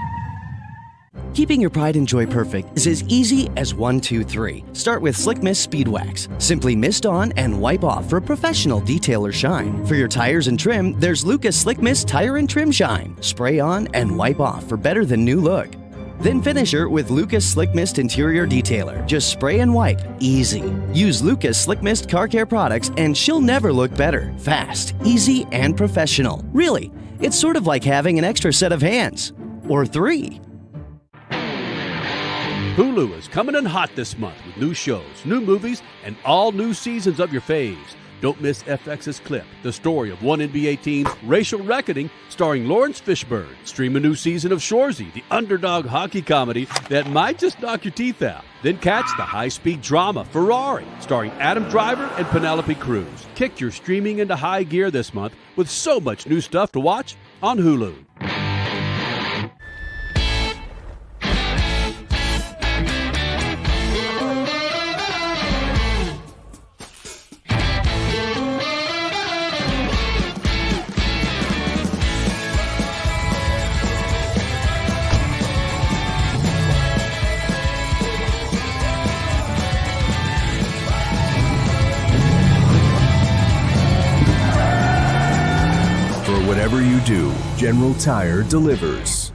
Speaker 16: Keeping your pride and joy perfect is as easy as 1, 2, 3. Start with Slick Mist Speed Wax. Simply mist on and wipe off for a professional detailer shine. For your tires and trim, there's Lucas Slick Mist Tire and Trim Shine. Spray on and wipe off for better than new look. Then finish her with Lucas Slick Mist Interior Detailer. Just spray and wipe. Easy. Use Lucas Slick Mist Car Care products and she'll never look better. Fast, easy, and professional. Really, it's sort of like having an extra set of hands. Or 3.
Speaker 6: Hulu is coming in hot this month with new shows, new movies, and all new seasons of your faves. Don't miss FX's Clip, the story of one NBA team's racial reckoning, starring Lawrence Fishburne. Stream a new season of Shoresy, the underdog hockey comedy that might just knock your teeth out. Then catch the high-speed drama Ferrari, starring Adam Driver and Penelope Cruz. Kick your streaming into high gear this month with so much new stuff to watch on Hulu.
Speaker 19: Whatever you do, General Tire delivers.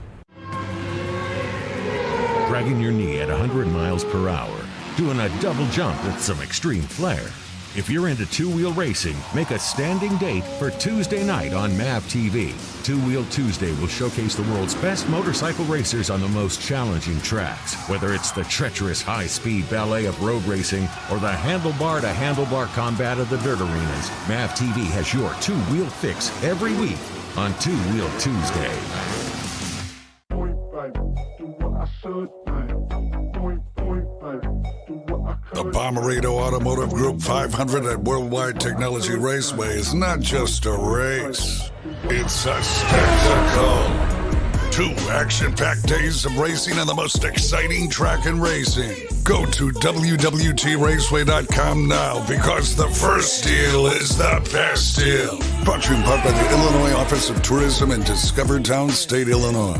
Speaker 11: Dragging your knee at 100 miles per hour, doing a double jump with some extreme flair. If you're into two-wheel racing, make a standing date for Tuesday night on MAVTV. Two-Wheel Tuesday will showcase the world's best motorcycle racers on the most challenging tracks. Whether it's the treacherous high-speed ballet of road racing or the handlebar-to-handlebar combat of the dirt arenas, MAVTV has your two-wheel fix every week on Two-Wheel Tuesday.
Speaker 20: The Brainard Automotive Group 500 at Worldwide Technology Raceway is not just a race, it's a spectacle. 2 action-packed days of racing on the most exciting track in racing. Go to WWTRaceway.com now because the first deal is the best deal. Brought to you in part by the Illinois Office of Tourism in Discovertown State, Illinois.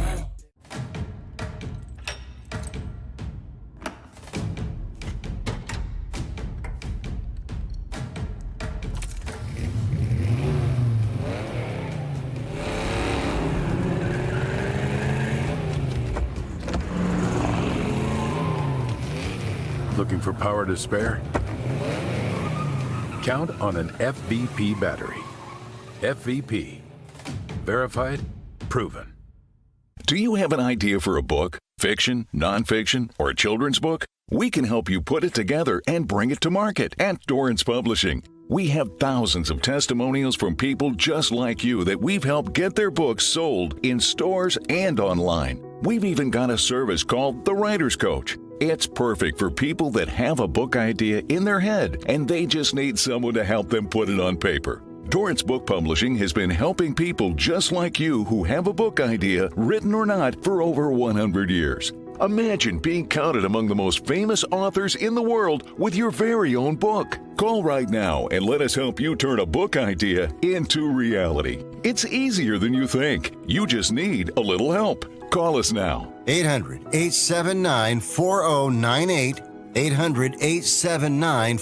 Speaker 13: Looking for power to spare? Count on an FVP battery. FVP. Verified, proven.
Speaker 21: Do you have an idea for a book, fiction, nonfiction, or a children's book? We can help you put it together and bring it to market at Dorrance Publishing. We have thousands of testimonials from people just like you that we've helped get their books sold in stores and online. We've even got a service called The Writer's Coach. It's perfect for people that have a book idea in their head and they just need someone to help them put it on paper. Dorrance Book Publishing has been helping people just like you who have a book idea, written or not, for over 100 years. Imagine being counted among the most famous authors in the world with your very own book. Call right now and let us help you turn a book idea into reality. It's easier than you think. You just need a little help. Call us now.
Speaker 22: 800-879-4098. 800-879-4098.